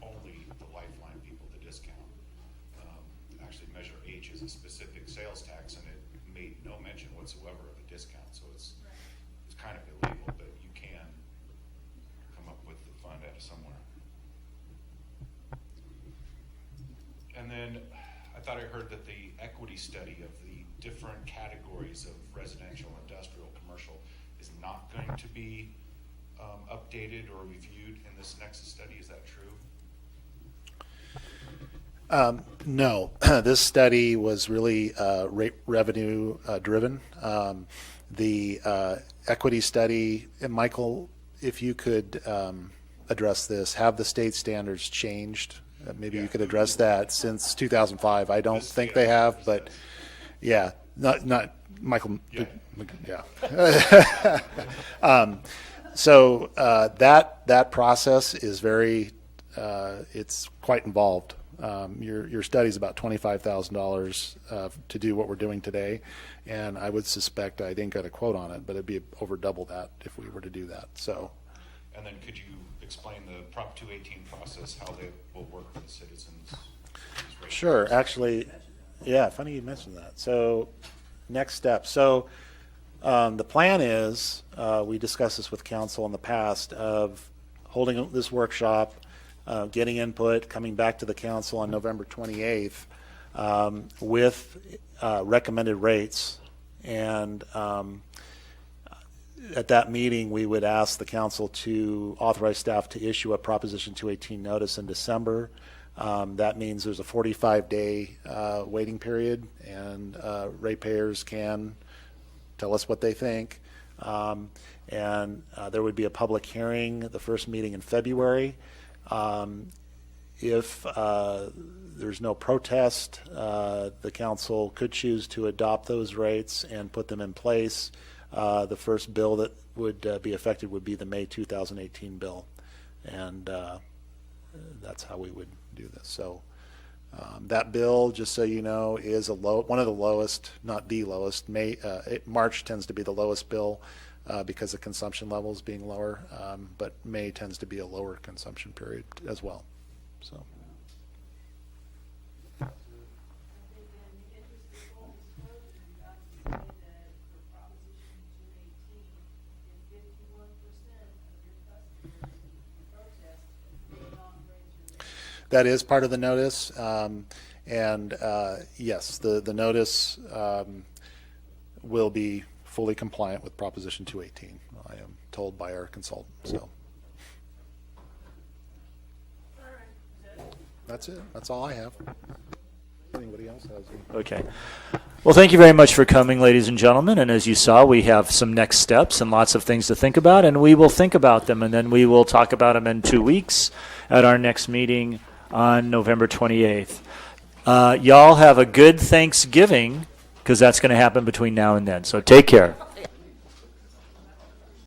only the Lifeline people the discount. Actually, Measure H is a specific sales tax, and it made no mention whatsoever of a discount, so it's kind of illegal, but you can come up with the fund out of somewhere. And then I thought I heard that the equity study of the different categories of residential, industrial, commercial is not going to be updated or reviewed in this Nexus study. Is that true? No, this study was really rate revenue driven. The equity study, and Michael, if you could address this, have the state standards changed? Maybe you could address that since 2005. I don't think they have, but yeah, not Michael. Yeah. So that process is very, it's quite involved. Your study is about $25,000 to do what we're doing today, and I would suspect, I didn't get a quote on it, but it'd be over double that if we were to do that. So. And then could you explain the Prop 218 process, how they will work for the citizens? Sure. Actually, yeah, funny you mentioned that. So next step. So the plan is, we discussed this with council in the past, of holding this workshop, getting input, coming back to the council on November 28th with recommended rates. And at that meeting, we would ask the council to authorize staff to issue a Proposition 218 notice in December. That means there's a 45-day waiting period, and ratepayers can tell us what they think. And there would be a public hearing, the first meeting in February. If there's no protest, the council could choose to adopt those rates and put them in place. The first bill that would be effective would be the May 2018 bill, and that's how we would do this. So that bill, just so you know, is one of the lowest, not the lowest. March tends to be the lowest bill because of consumption levels being lower, but May tends to be a lower consumption period as well. So. That is part of the notice, and yes, the notice will be fully compliant with Proposition 218. I am told by our consultant. So that's it. That's all I have. Anybody else has any? Okay. Well, thank you very much for coming, ladies and gentlemen. And as you saw, we have some next steps and lots of things to think about, and we will think about them, and then we will talk about them in 2 weeks at our next meeting on November 28th. Y'all have a good Thanksgiving, because that's going to happen between now and then. So take care.